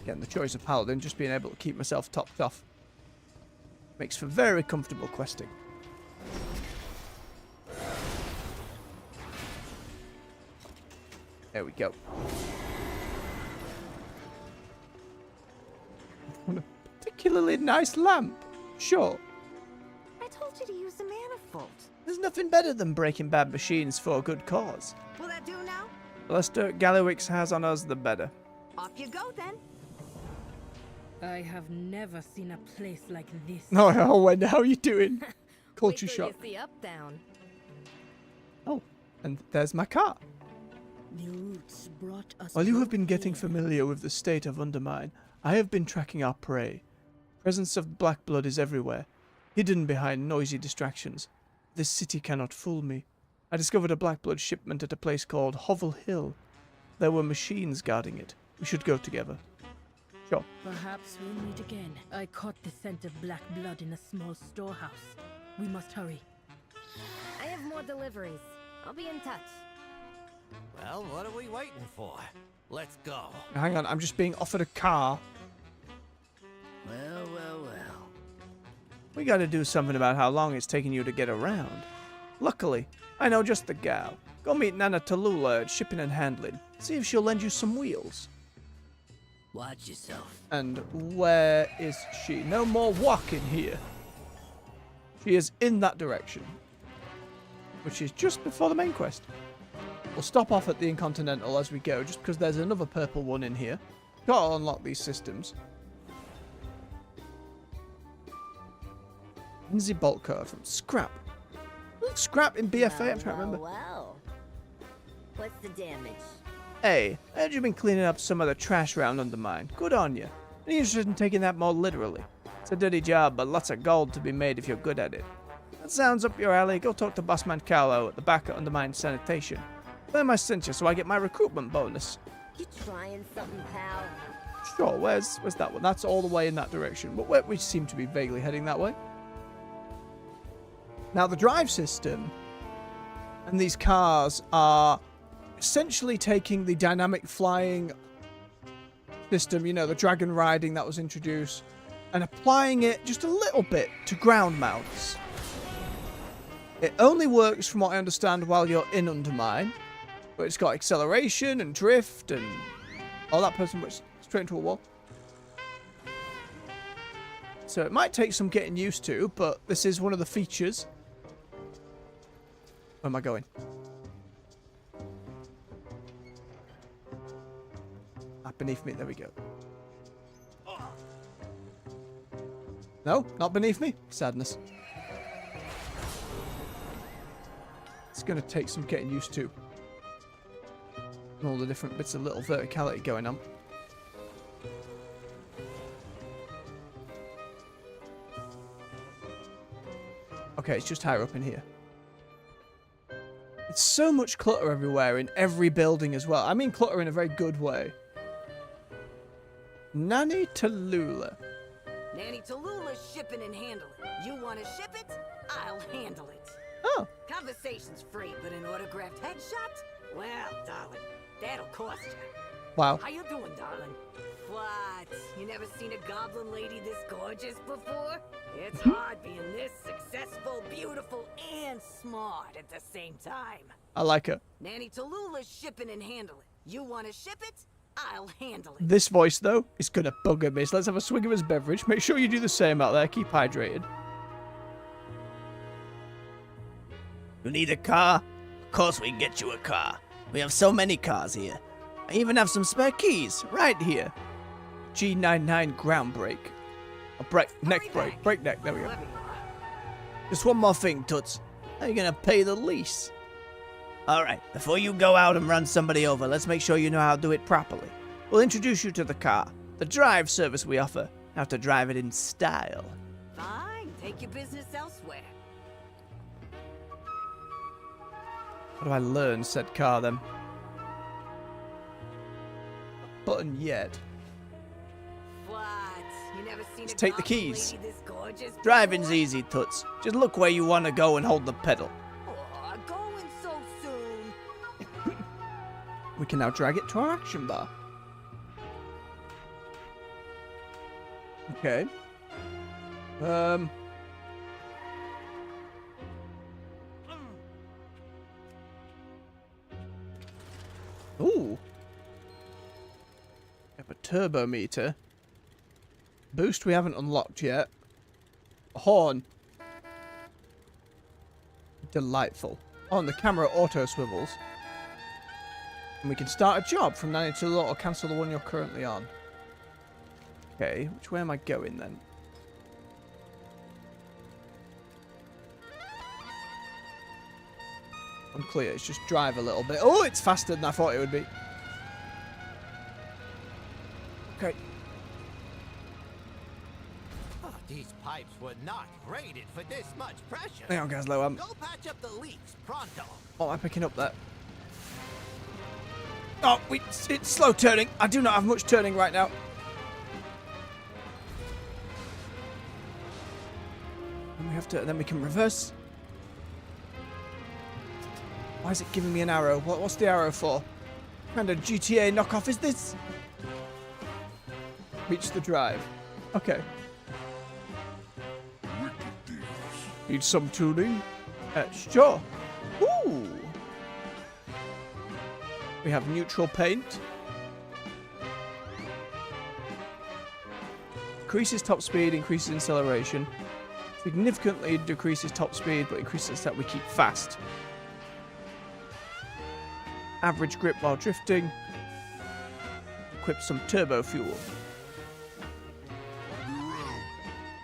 Again, the choice of paladin, just being able to keep myself topped off, makes for very comfortable questing. There we go. What a particularly nice lamp. Sure. I told you to use the manifold. There's nothing better than breaking bad machines for a good cause. Will that do now? The less dirt Gallywix has on us, the better. Off you go then. I have never seen a place like this. Oh, Wendy, how are you doing? Culture Wait till shock. you see up down. Oh, and there's my car. The roots brought us. While you have been both getting here. familiar with the state of Undermine, I have been tracking our prey. Presence of black blood is everywhere, hidden behind noisy distractions. This city cannot fool me. I discovered a black blood shipment at a place called Hovel Hill. There were machines guarding it. We should go together. Sure. Perhaps we'll meet again. I caught the scent of black blood in a small storehouse. We must hurry. I have more deliveries. I'll be in touch. Well, what are we waiting for? Let's go. Hang on, I'm just being offered a car. Well, well, well. We gotta do something about how long it's taking you to get around. Luckily, I know just the gal. Go meet Nana Tallulah at Shipping and Handling. See if she'll lend you some wheels. Watch yourself. And where is she? No more walking here. She is in that direction, which is just before the main quest. We'll stop off at the Incontinental as we go, just because there's another purple one in here. Gotta unlock these systems. Lindsay Boltcar from Scrap. Look, Scrap in BFA, I'm trying to remember. Well. What's the damage? Hey, I heard you've been cleaning up some of the trash around Undermine. Good on you. Are you interested in taking that more literally? It's a dirty job, but lots of gold to be made if you're good at it. That sounds up your alley. Go talk to Bossman Carlo at the back of Undermine Sanitation. Tell him I sent you so I get my recruitment bonus. You trying something, pal? Sure, where's that one? That's all the way in that direction, but we seem to be vaguely heading that way. Now, the drive system and these cars are essentially taking the dynamic flying system, you know, the dragon riding that was introduced, and applying it just a little bit to ground mounts. It only works, from what I understand, while you're in Undermine, but it's got acceleration and drift and... Oh, that person went straight into a wall. So it might take some getting used to, but this is one of the features. Where am I going? Up beneath me. There we go. No, not beneath me. Sadness. It's going to take some getting used to. And all the different bits of little verticality going on. Okay, it's just higher up in here. It's so much clutter everywhere in every building as well. I mean clutter in a very good way. Nani Tallulah. Nanny Tallulah's shipping and handling. You want to ship it? I'll handle it. Oh, Conversation's free, but an autographed headshot? Well, darling, that'll cost you. wow. How you doing, darling? What? You never seen a goblin lady this gorgeous before? It's hard being this successful, beautiful, and smart at the same time. I like her. Nanny Tallulah's shipping and handling. You want to ship it? I'll handle it. This voice, though, is going to bugger me. So let's have a swig of his beverage. Make sure you do the same out there. Keep hydrated. You need a car? Of course we can get you a car. We have so many cars here. I even have some spare keys right here. G99 ground brake. A neck brake. Brake neck. There we go. Whoever you are. Just one more thing, Toots. How are you gonna pay the lease? Alright, before you go out and run somebody over, let's make sure you know how to do it properly. We'll introduce you to the car. The drive service we offer. Have to drive it in style. Fine, take your business elsewhere. How do I learn said car then? Button yet. What? You never seen Let's a take the goblin keys. lady this gorgeous Driving's before? easy, Toots. Just look where you want to go and hold the pedal. Aw, going so soon. We can now drag it to our action bar. Okay. Ooh. We have a turbo meter. Boost we haven't unlocked yet. A horn. Delightful. Oh, and the camera auto swivels. And we can start a job from 90 to or cancel the one you're currently on. Okay, which way am I going then? Unclear, it's just drive a little bit. Oh, it's faster than I thought it would be. Okay. Oh, these pipes were not rated for this much pressure. Hang on, Gazlo. Go patch up the leaks pronto. What am I picking up there? Oh, it's slow turning. I do not have much turning right now. And we have to, then we can reverse. Why is it giving me an arrow? What's the arrow for? What kind of GTA knockoff is this? Reach the drive. Okay. Need some tuning? Sure. Ooh. We have neutral paint. Increases top speed, increases acceleration. Significantly decreases top speed, but increases that we keep fast. Average grip while drifting. Equip some turbo fuel.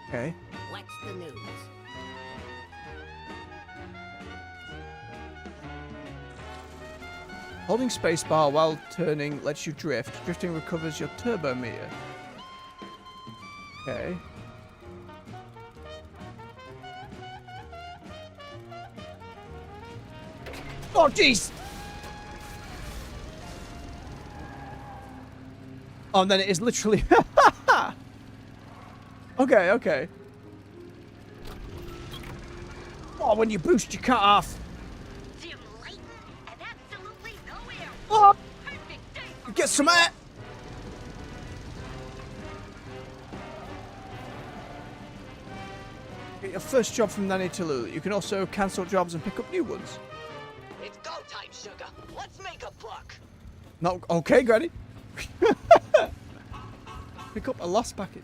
Okay. What's the news? Holding spacebar while turning lets you drift. Drifting recovers your turbo meter. Okay. Oh, jeez! Oh, and then it is literally... Okay, okay. Oh, when you boost, you cut off. Oh! Get some air! Get your first job from Nanny to Lulu. You can also cancel jobs and pick up new ones. It's go time, sugar. Let's make a buck. No, okay, Granny. Pick up a lost package.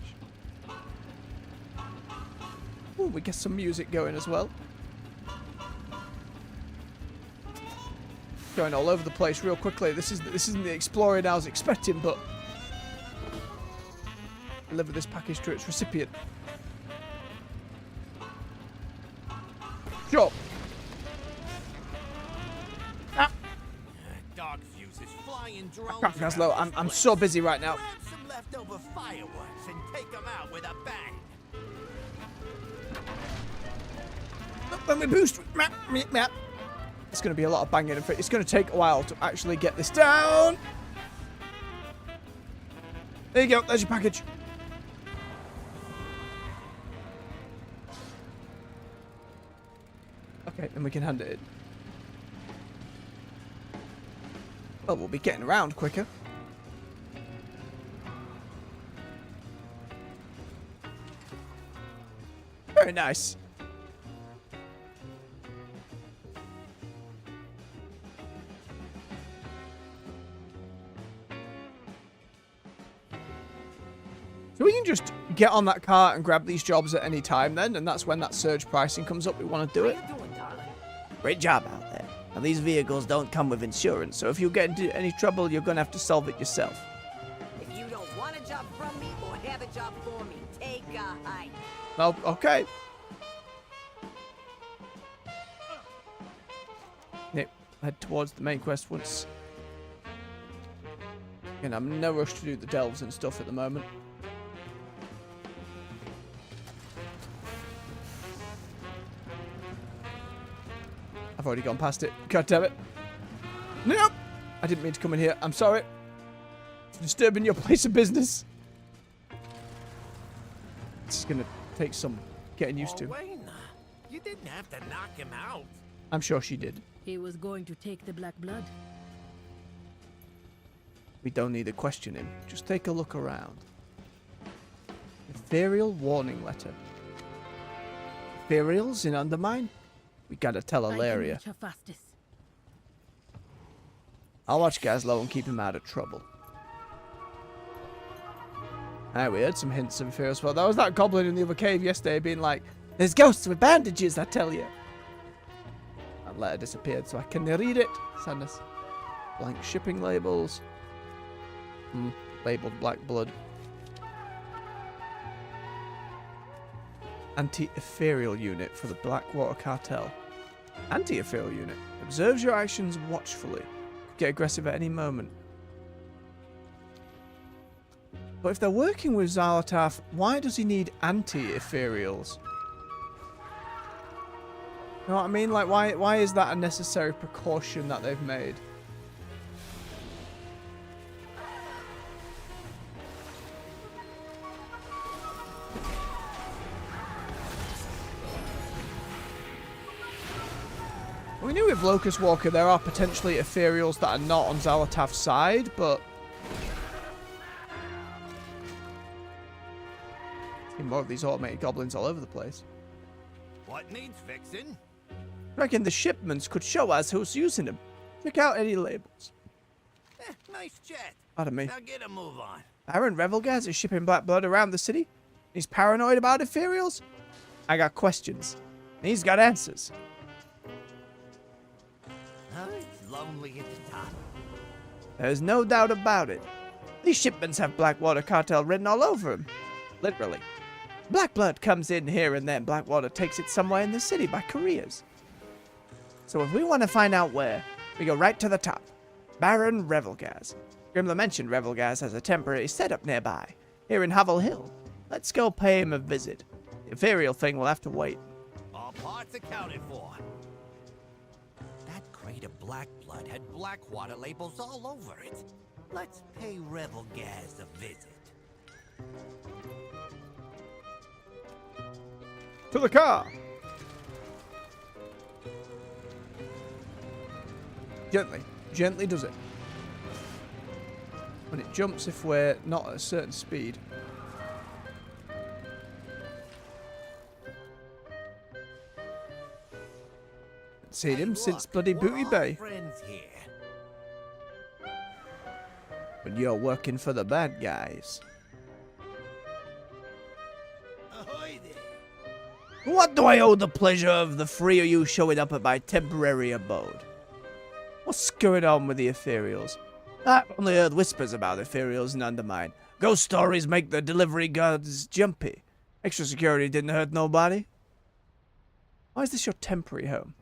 Oh, we get some music going as well. Going all over the place real quickly. This isn't the exploring I was expecting, but deliver this package to its recipient. Sure. Ah. Dog fuses, flying drones. Crap, Gazlo, I'm so busy right now. Grab some leftover fireworks and take them out with a bang. When we boost, it's going to be a lot of banging. It's going to take a while to actually get this down. There you go. There's your package. Okay, then we can hand it in. Well, we'll be getting around quicker. Very nice. So we can just get on that car and grab these jobs at any time then, and that's when that surge pricing comes up. We want to do it. What are you doing, darling? Great job out there. Now, these vehicles don't come with insurance, so if you get into any trouble, you're going to have to solve it yourself. If you don't want a job from me or have a job for me, take a hike. Oh, okay. Yep, head towards the main quest once. Again, I'm in no rush to do the delves and stuff at the moment. I've already gone past it. God damn it. Nope. I didn't mean to come in here. I'm sorry. For disturbing your place of business. It's going to take some getting used to. Wayne, you didn't have to knock him out. I'm sure she did. He was going to take the black blood. We don't need to question him. Just take a look around. Ethereal warning letter. Ethereals in Undermine? We gotta tell Alaria. reach her fastest. I'll watch Gazlowe and keep him out of trouble. Alright, we heard some hints of Ethereals. Well, that was that goblin in the other cave yesterday being like, there's ghosts with bandages, I tell you. That letter disappeared so I can read it. Sadness. Blank shipping labels. Labeled black blood. Anti-ethereal unit for the Blackwater Cartel. Anti-ethereal unit. Observes your actions watchfully. Could get aggressive at any moment. But if they're working with Xal'atath, why does he need anti-ethereals? You know what I mean? Like, why is that a necessary precaution that they've made? We knew with Locust Walker there are potentially ethereals that are not on Xal'atath's side, but... see more of these automated goblins all over the place. What needs fixing? Reckon the shipments could show us who's using them. Pick out any labels. Nice chat. Pardon me. Now get a move on. Baron Revelgaz is shipping black blood around the city. He's paranoid about ethereals. I got questions. And he's got answers. It's lonely at the top. There's no doubt about it. These shipments have Blackwater Cartel written all over them. Literally. Black blood comes in here and then Blackwater takes it somewhere in the city by couriers. So if we want to find out where, we go right to the top. Baron Revelgaz. Grimla mentioned Revelgaz has a temporary setup nearby, here in Havel Hill. Let's go pay him a visit. The ethereal thing will have to wait. All parts accounted for. That crate of black blood had Blackwater labels all over it. Let's pay Revelgaz a visit. To the car! Gently. Gently does it. When it jumps if we're not at a certain speed. Seen him since bloody Booty Bay. Friends here. But you're working for the bad guys. Ahoy there. What do I owe the pleasure of the three of you showing up at my temporary abode? What's going on with the ethereals? I've only heard whispers about ethereals in Undermine. Ghost stories make the delivery guards jumpy. Extra security didn't hurt nobody. Why is this your temporary home?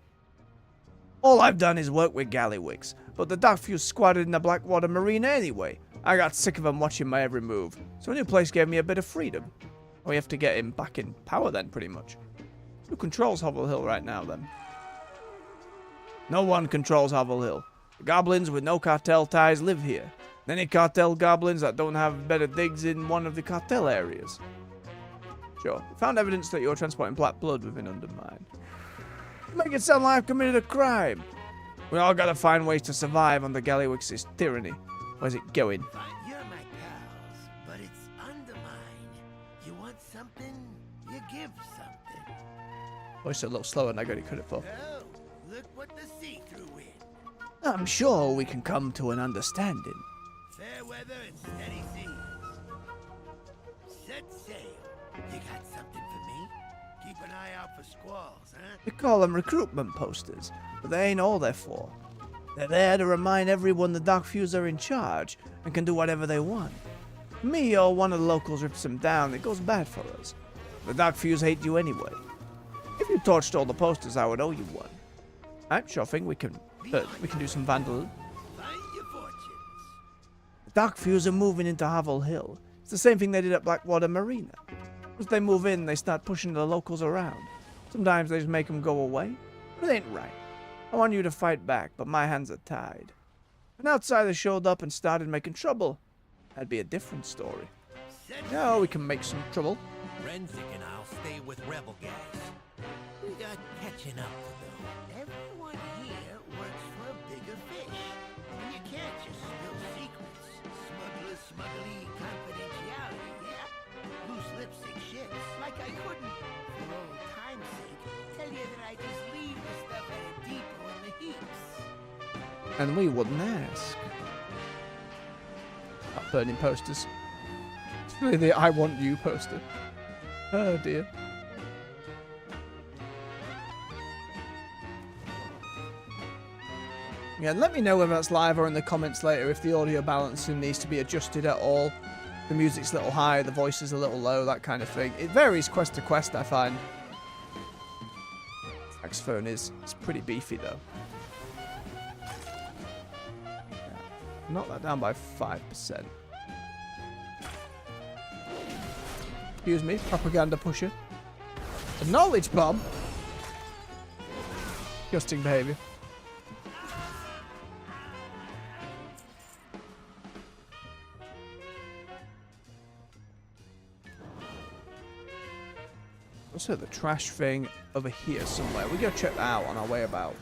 All I've done is work with Gallywix, but the Darkfuse squatted in the Blackwater Marina anyway. I got sick of them watching my every move, so a new place gave me a bit of freedom. We have to get him back in power then, pretty much. Who controls Havel Hill right now, then? No one controls Havel Hill. The goblins with no cartel ties live here. Any cartel goblins that don't have better digs in one of the cartel areas. Sure, we found evidence that you're transporting black blood within Undermine. You make it sound like I've committed a crime. We all gotta find ways to survive under Gallywix's tyranny. Where's it going? You're my pals, but it's Undermine. You want something, you give something. Voice a little slower than I got it credit for. Oh, look what the see-through is. I'm sure we can come to an understanding. Fair weather and steady seas. Set sail. You got something for me? Keep an eye out for squalls, huh? We call them recruitment posters, but they ain't all they're for. They're there to remind everyone the Darkfuse are in charge and can do whatever they want. Me or one of the locals rips them down, it goes bad for us. The Darkfuse hate you anyway. If you torched all the posters, I would owe you one. I'm sure thing we can do some vandalism. Find your fortunes. The Darkfuse are moving into Havel Hill. It's the same thing they did at Blackwater Marina. Once they move in, they start pushing the locals around. Sometimes they just make them go away, but it ain't right. I want you to fight back, but my hands are tied. If an outsider showed up and started making trouble, that'd be a different story. No, we can make some trouble. Renzik and I'll stay with rebel guys. We got catching up to do. Everyone here works for a bigger fish. And you can't just spill secrets. Smuggly confidentiality, yeah? Loose lipstick shit. Like I couldn't, for old time's sake, tell you that I just leave the stuff at a depot in the heaps. And we wouldn't ask. Not burning posters. It's really the I want you poster. Oh dear. Yeah, and let me know whether that's live or in the comments later if the audio balancing needs to be adjusted at all. The music's a little high, the voice is a little low, that kind of thing. It varies quest to quest, I find. Saxophone is pretty beefy though. Knock that down by 5%. Excuse me, propaganda pusher. A knowledge bomb? Disgusting behaviour. Also the trash thing over here somewhere. We gotta check that out on our way about.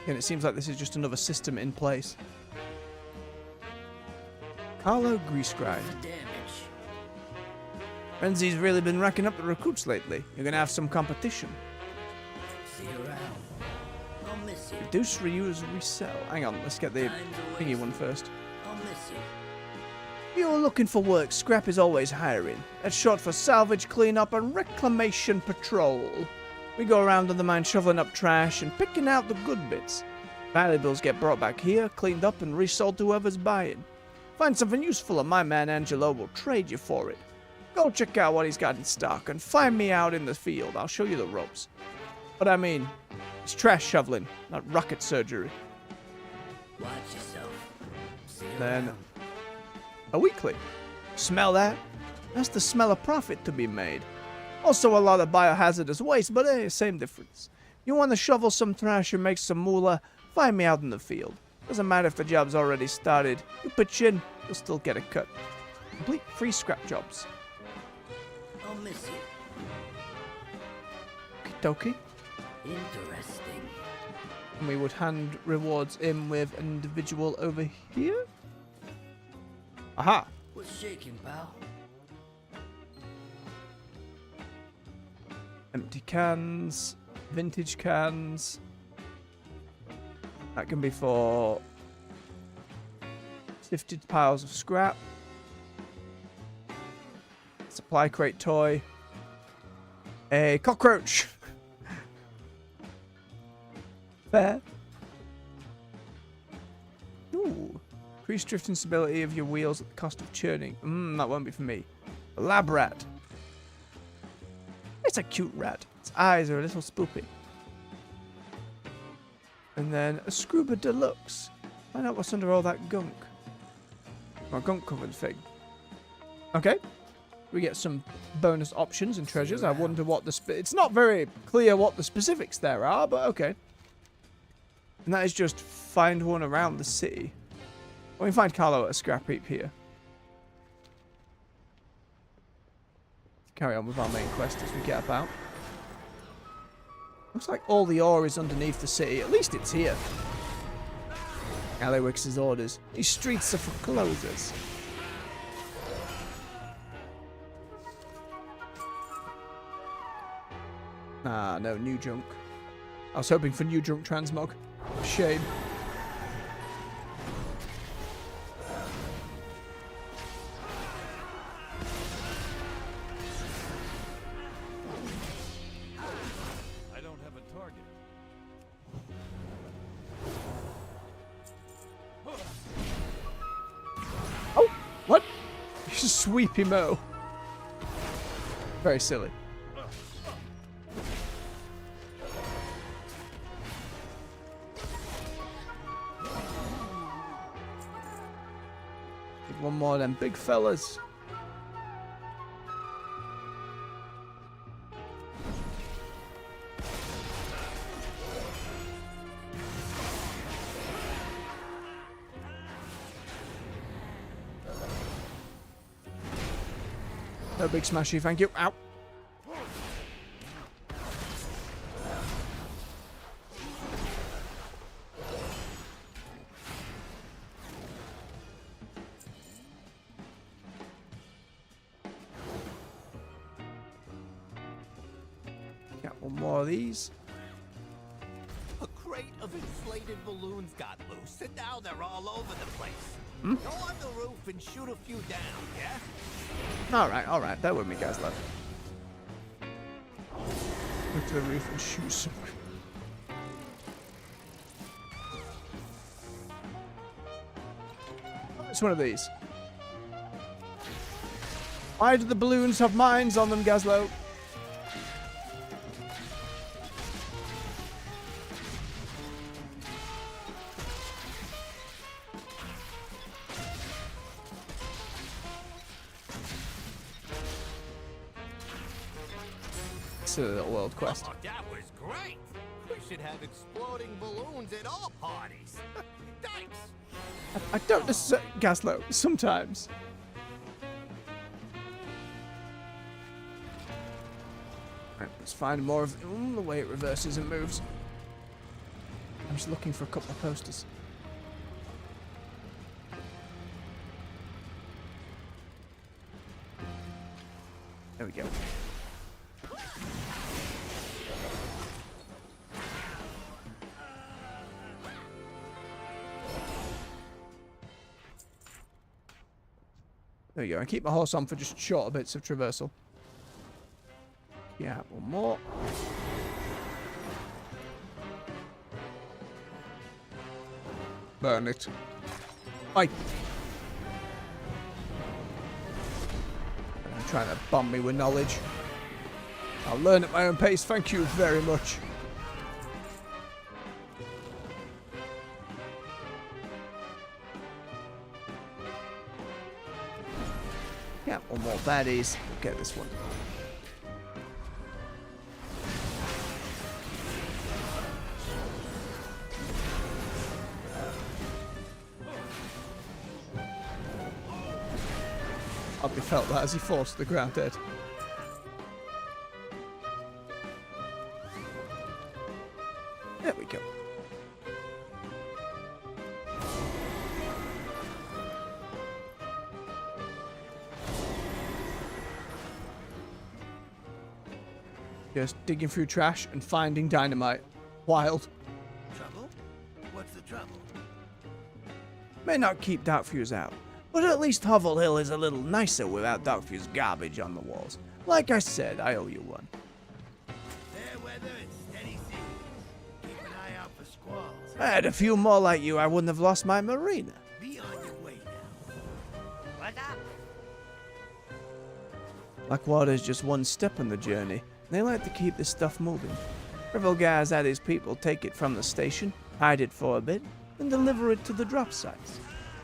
And it seems like this is just another system in place. Carlo Grease Grind. Renzi's really been racking up the recruits lately. You're gonna have some competition. See you around. I'll miss you. Reduce, reuse, resell. Hang on, let's get the thingy one first. I'll miss you. You're looking for work, scrap is always hiring. That's short for salvage, cleanup, and reclamation patrol. We go around on the mine shoveling up trash and picking out the good bits. Valuables get brought back here, cleaned up, and resold to whoever's buying. Find something useful and my man Angelo will trade you for it. Go check out what he's got in stock and find me out in the field. I'll show you the ropes. But I mean, it's trash shoveling, not rocket surgery. Watch yourself. See you Then around. a weekly. Smell that? That's the smell of profit to be made. Also a lot of biohazardous waste, but same difference. You want to shovel some trash and make some moolah, find me out in the field. Doesn't matter if the job's already started. You pitch in, you'll still get a cut. Complete free scrap jobs. I'll miss you. Okie dokie. Interesting. And we would hand rewards in with an individual over here. Aha! What's shaking, pal? Empty cans, vintage cans. That can be for sifted piles of scrap. Supply crate toy. A cockroach. Fair. Ooh. Increase drifting stability of your wheels at the cost of churning. That won't be for me. A lab rat. It's a cute rat. Its eyes are a little spoopy. And then a scuba deluxe. Find out what's under all that gunk. Or gunk covered thing. Okay. We get some bonus options and treasures. I wonder what it's not very clear what the specifics there are, but okay. And that is just find one around the city. We can find Carlo at a scrap heap here. Carry on with our main quest as we get about. Looks like all the ore is underneath the city. At least it's here. Galliwix's orders. These streets are for closers. Ah, no, new junk. I was hoping for new junk transmog. Shame. I don't have a target. Oh, what? You sweepy mo. Very silly. One more of them big fellas. A big smashy, thank you. Ow. Got one more of these. A crate of inflated balloons got loose, and now they're all over the place. Go on the roof and shoot a few down, yeah? Alright. Bear with me, guys, love. Go to the roof and shoot some. It's one of these. Why do the balloons have mines on them, Gazlo? It's a little world quest. Oh, that was great. We should have exploding balloons at all parties. Thanks. I don't necessarily... Gazlo, sometimes. Right, let's find more of the way it reverses and moves. I'm just looking for a couple of posters. There we go. There we go. I keep my horse on for just shorter bits of traversal. Yeah, one more. Burn it. Oi! I'm trying to bomb me with knowledge. I'll learn at my own pace. Thank you very much. Yeah, one more baddies. We'll get this one. Probably felt that as he falls to the ground dead. There we go. Just digging through trash and finding dynamite. Wild. Trouble? What's the trouble? May not keep Darkfuse out, but at least Hovel Hill is a little nicer without Darkfuse garbage on the walls. Like I said, I owe you one. Fair weather and steady seas. Keep an eye out for squalls. I had a few more like you, I wouldn't have lost my marina. Be on your way now. What's up? Blackwater's just one step on the journey. They like to keep this stuff moving. Revelgar's had his people take it from the station, hide it for a bit, and deliver it to the drop sites.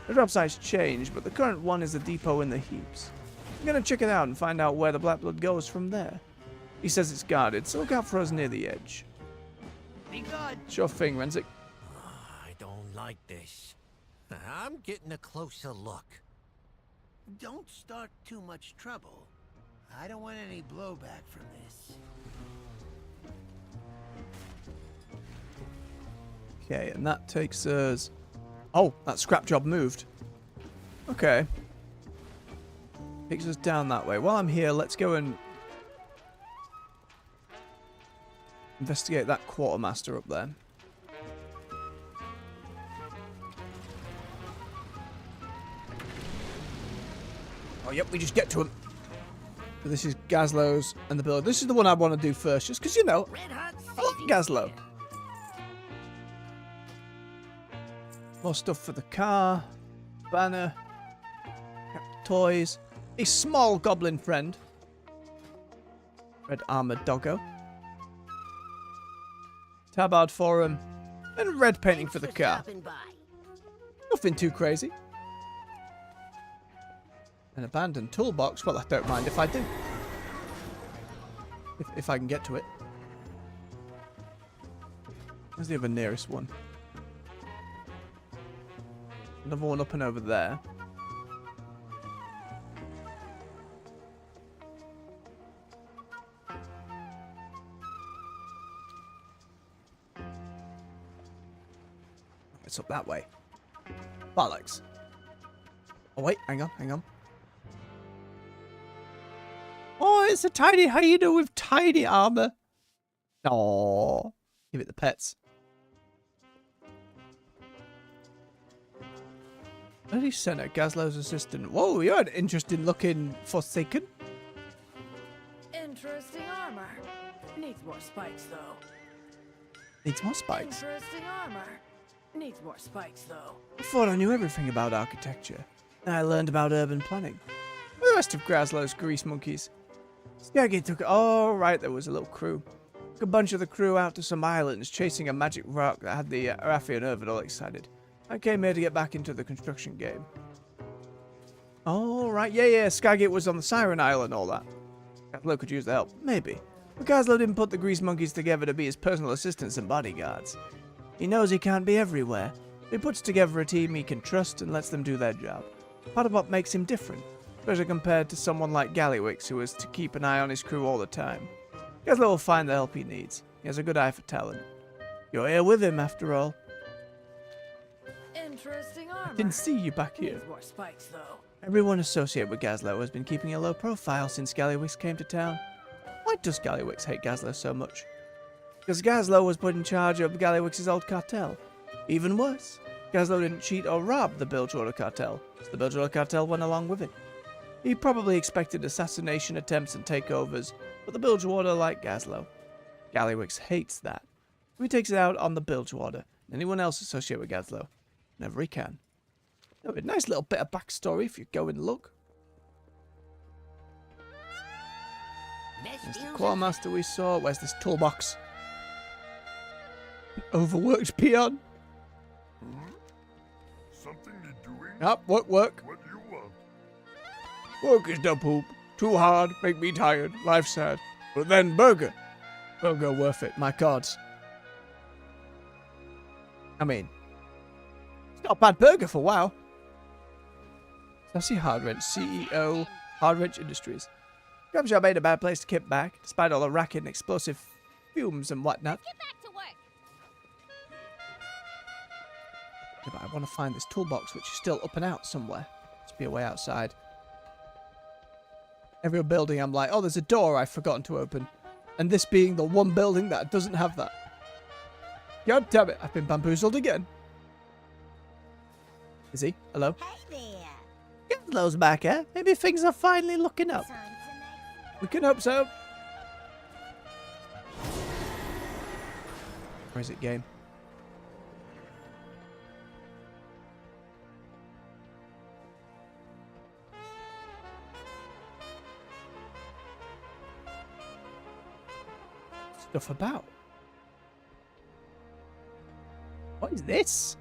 The drop sites change, but the current one is a depot in the heaps. I'm gonna check it out and find out where the Blackblood goes from there. He says it's guarded, so look out for us near the edge. Be good. Sure thing, Renzik. I don't like this. I'm getting a closer look. Don't start too much trouble. I don't want any blowback from this. Okay, and that takes us... Oh, that scrap job moved. Okay. Takes us down that way. While I'm here, let's go and investigate that quartermaster up there. Oh, yep, we just get to him. So this is Gazlo's and the build. This is the one I want to do first, just because, you know, I love Gazlo. More stuff for the car. Banner. Toys. A small goblin friend. Red armored doggo. Tabard for him. And red painting for the car. Nothing too crazy. An abandoned toolbox. Well, I don't mind if I do. If I can get to it. Where's the other nearest one? Another one up and over there. It's up that way. Bollocks. Oh, wait. Hang on. Oh, it's a tiny hyena with tiny armor. Oh, give it the pets. Bloody Senna, Gazlo's assistant. Whoa, you're an interesting looking Forsaken. Interesting armor. Needs more spikes, though. Needs more spikes. Interesting armor. Needs more spikes, though. I thought I knew everything about architecture. And I learned about urban planning. Where are the rest of Gazlo's grease monkeys? Skaggy took... Oh, right, there was a little crew. Took a bunch of the crew out to some islands, chasing a magic rock that had the Raffi and Irvin all excited. I came here to get back into the construction game. Oh, right, yeah, Skaggy was on the Siren Isle and all that. Gazlo could use the help, maybe. But Gazlo didn't put the grease monkeys together to be his personal assistants and bodyguards. He knows he can't be everywhere. He puts together a team he can trust and lets them do their job. Part of what makes him different, especially compared to someone like Gallywix, who has to keep an eye on his crew all the time. Gazlo will find the help he needs. He has a good eye for talent. You're here with him, after all. Interesting armor. I didn't see you back here. Needs more spikes, though. Everyone associated with Gazlo has been keeping a low profile since Gallywix came to town. Why does Gallywix hate Gazlo so much? Because Gazlo was put in charge of Gallywix's old cartel. Even worse, Gazlo didn't cheat or rob the Bilgewater cartel, so the Bilgewater cartel went along with it. He probably expected assassination attempts and takeovers, but the Bilgewater like Gazlo. Gallywix hates that, so he takes it out on the Bilgewater and anyone else associated with Gazlo, whenever he can. Oh, a nice little bit of backstory if you go and look. There's the Quartermaster we saw. Where's this toolbox? Overworked peon. Something you doing? Up, work. What do you want? Work is no poop. Too hard, make me tired. Life sad. But then burger. Burger worth it, my cards. I mean, it's not a bad burger for WoW. Sassy Hardwrench, CEO, Hardwrench Industries. Grabshop ain't a bad place to keep back, despite all the racket and explosive fumes and whatnot. Get back to work. Yeah, but I want to find this toolbox, which is still up and out somewhere. Must be a way outside. Every building I'm like, oh, there's a door I've forgotten to open. And this being the one building that doesn't have that. God damn it, I've been bamboozled again. Is he? Hello? Hey there. Gazlo's back, eh? Maybe things are finally looking up. We can hope so. Where is it, game? Stuff about. What is this?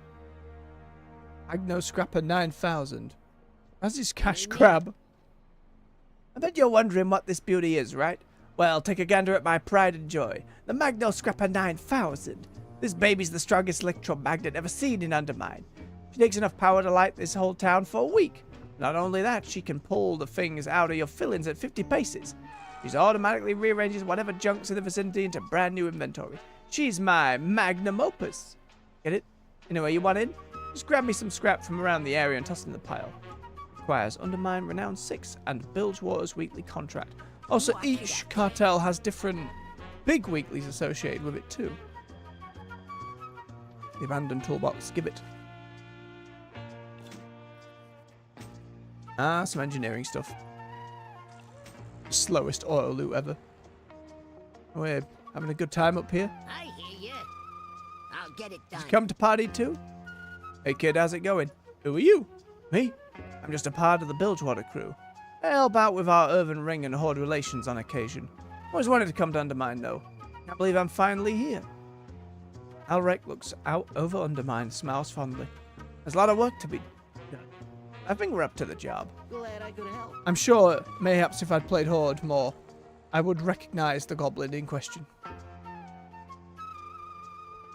Agno Scrapper 9000. That's his cash grab. I bet you're wondering what this beauty is, right? Well, take a gander at my pride and joy. The Magno Scrapper 9000. This baby's the strongest electromagnet ever seen in Undermine. She takes enough power to light this whole town for a week. Not only that, she can pull the things out of your fillings at 50 paces. She automatically rearranges whatever junk's in the vicinity into brand new inventory. She's my magnum opus. Get it? Anyway, you want in? Just grab me some scrap from around the area and toss it in the pile. Requires Undermine Renown 6 and Bilgewater's weekly contract. Also, each cartel has different big weeklies associated with it too. The abandoned toolbox, give it. Ah, some engineering stuff. Slowest oil loot ever. We're having a good time up here. I hear you. I'll get it done. Did you come to party too? Hey kid, how's it going? Who are you? Me? I'm just a part of the Bilgewater crew. I help out with our Irvin Ring and Horde relations on occasion. Always wanted to come to Undermine though. Can't believe I'm finally here. Alrek looks out over Undermine, smiles fondly. There's a lot of work to be done. I think we're up to the job. Glad I could help. I'm sure, mayhaps if I'd played Horde more, I would recognize the goblin in question.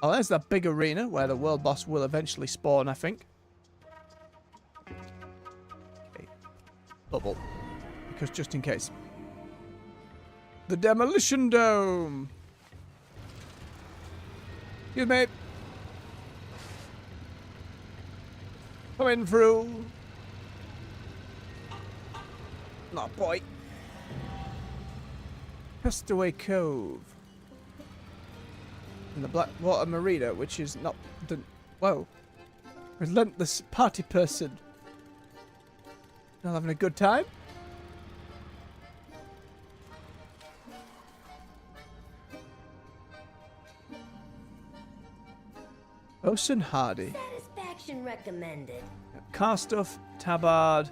Oh, there's that big arena where the world boss will eventually spawn, I think. Okay. Bubble. Because just in case. The Demolition Dome! Excuse me. Coming through. Oh boy. Castaway Cove. And the Blackwater Marina, which is not the... Whoa. Relentless party person. Not having a good time? Ocean Hardy. Satisfaction recommended. Car stuff, tabard,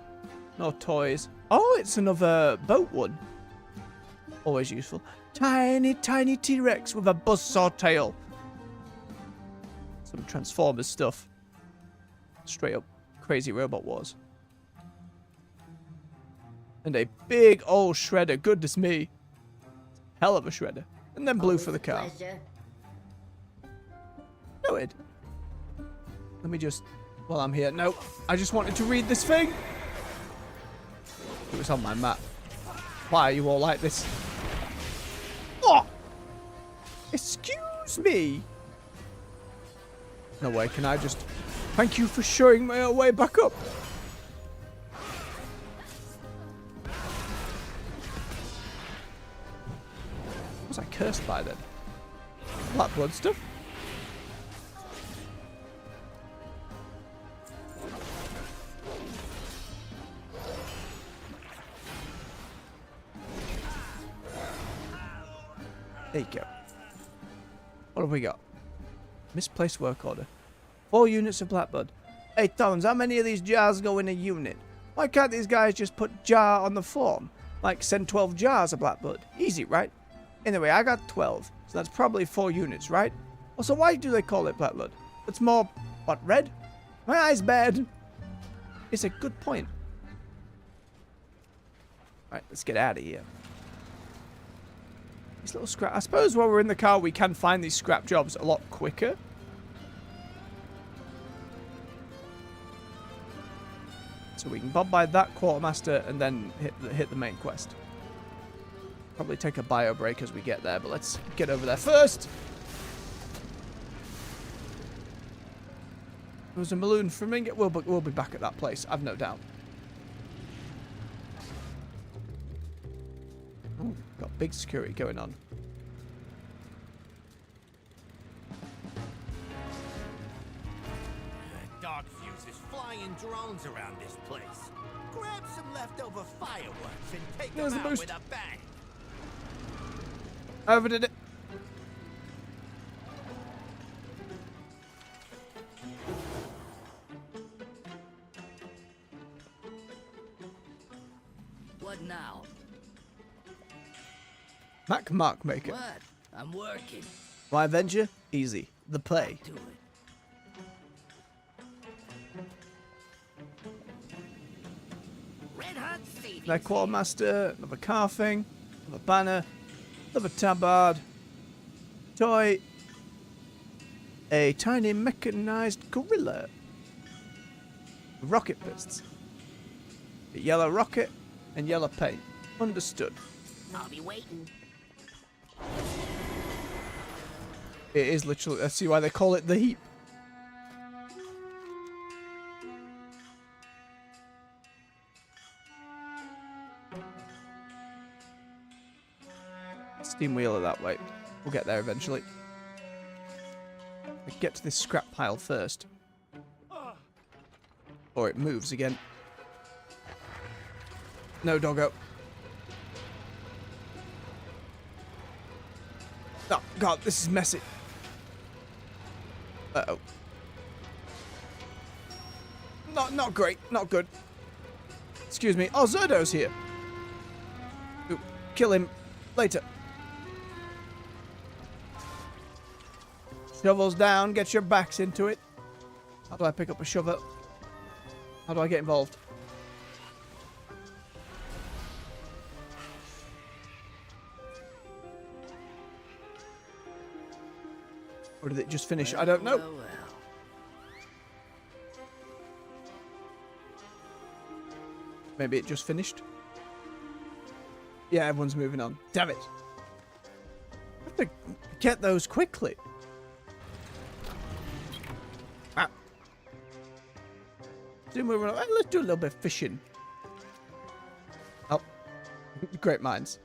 no toys. Oh, it's another boat one. Always useful. Tiny, tiny T-Rex with a buzzsaw tail. Some Transformers stuff. Straight up crazy Robot Wars. And a big old shredder. Goodness me. Hell of a shredder. And then blue for the car. Noted. Let me just... While I'm here. No. I just wanted to read this thing. It was on my map. Why are you all like this? Oh! Excuse me. No way. Can I just... Thank you for showing my way back up. Was I cursed by then? Black blood stuff? There you go. What have we got? Misplaced work order. 4 units of blackblood. Hey, Thorns, how many of these jars go in a unit? Why can't these guys just put jar on the form? Like, send 12 jars of blackblood. Easy, right? Anyway, I got 12. So that's probably 4 units, right? Also, why do they call it blackblood? It's more, what, red? My eye's bad. It's a good point. Alright, let's get out of here. These little scrap... I suppose while we're in the car, we can find these scrap jobs a lot quicker. So we can bob by that quartermaster and then hit the main quest. Probably take a bio break as we get there, but let's get over there first. There was a balloon flamingo. We'll be back at that place, I've no doubt. Oh, got big security going on. Dark fuses flying drones around this place. Grab some leftover fireworks and take There's them the out boost. with a bang. Overdid it. What now? Mark Maker. What? I'm working. Why venture? Easy. The play. Do it. Red Hot Sadie. Another quartermaster, another car thing, another banner, another tabard, toy, a tiny mechanized gorilla, rocket fists, a yellow rocket, and yellow paint. Understood. I'll be waiting. It is literally, I see why they call it the heap. Steam wheeler that way. We'll get there eventually. We get to this scrap pile first. Or it moves again. No, doggo. Oh, God, this is messy. Uh-oh. Not great. Not good. Excuse me. Oh, Zerdo's here. Ooh, kill him later. Shovels down. Get your backs into it. How do I pick up a shovel? How do I get involved? Or did it just finish? I don't know. Well, well. Maybe it just finished. Yeah, everyone's moving on. Damn it. I have to get those quickly. Ah. Let's do a little bit of fishing. Oh, great minds.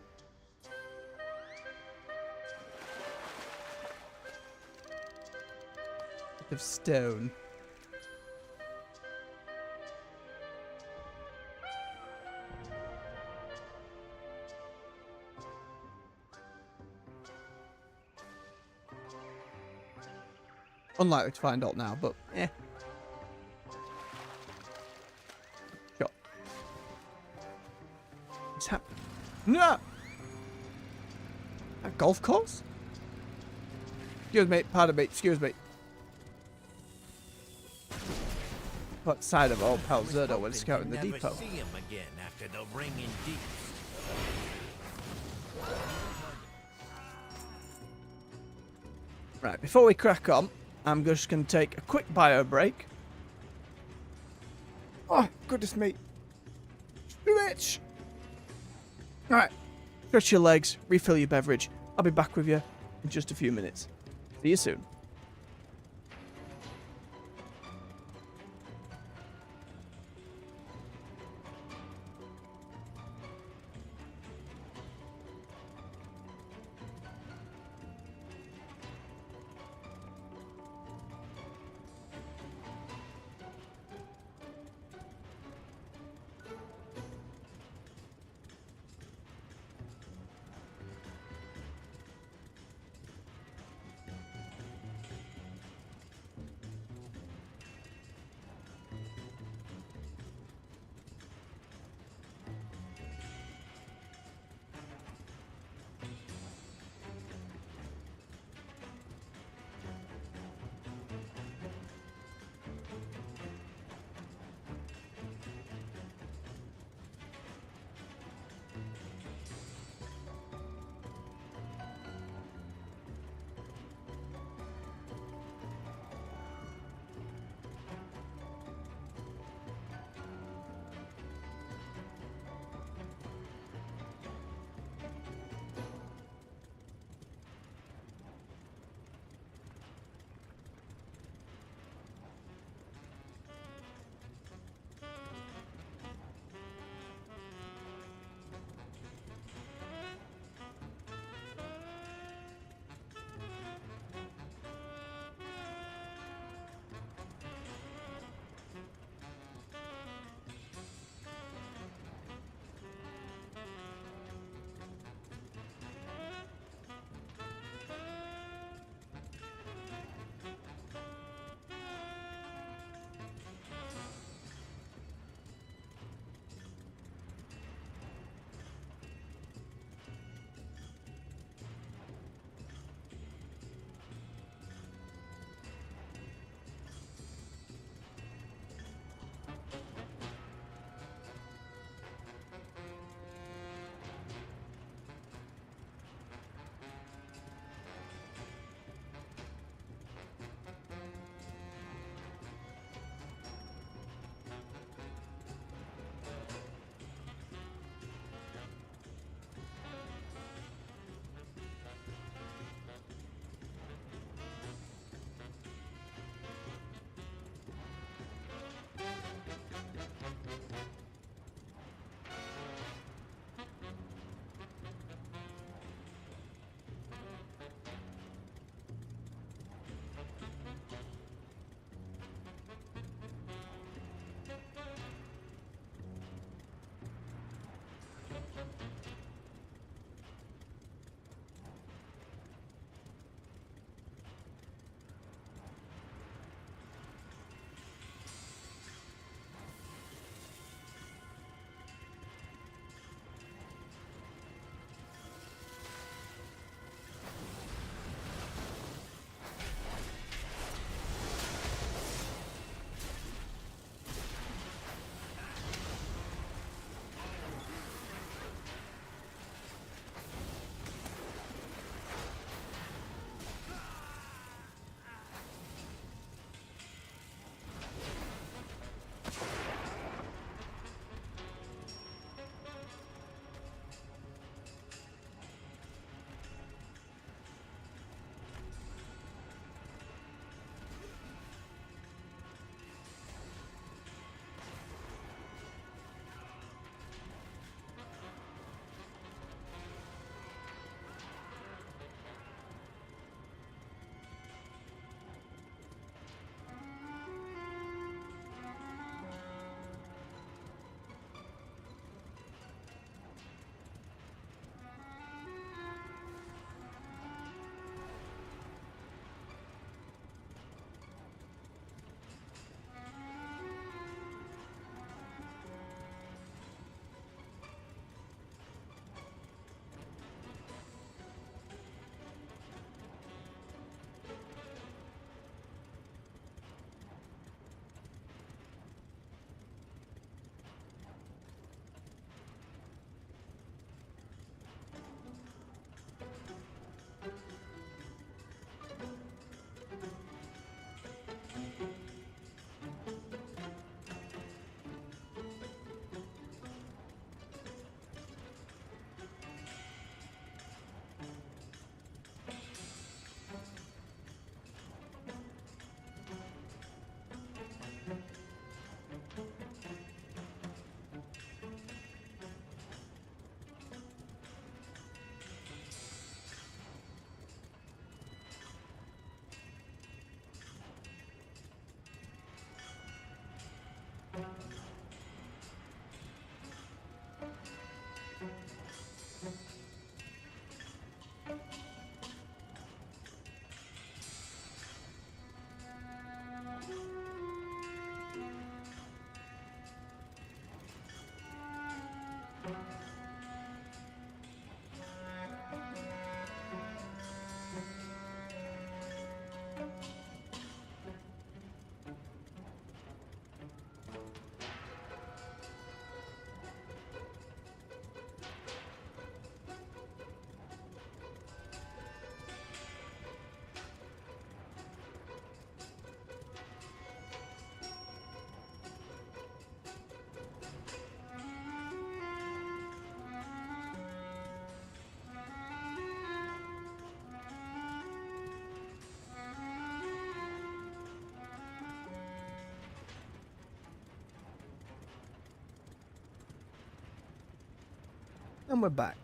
Bit of stone. Unlikely to find out now, but eh. Sure. What's happening? No! A golf course? Excuse me, pardon me, excuse me. What side of old pal Zerdo when scouting the depot? Never see him again after the ring in deep. Right, before we crack on, I'm just going to take a quick bio break. Oh, goodness me. Bitch! Alright, stretch your legs, refill your beverage. I'll be back with you in just a few minutes. See you soon. And we're back.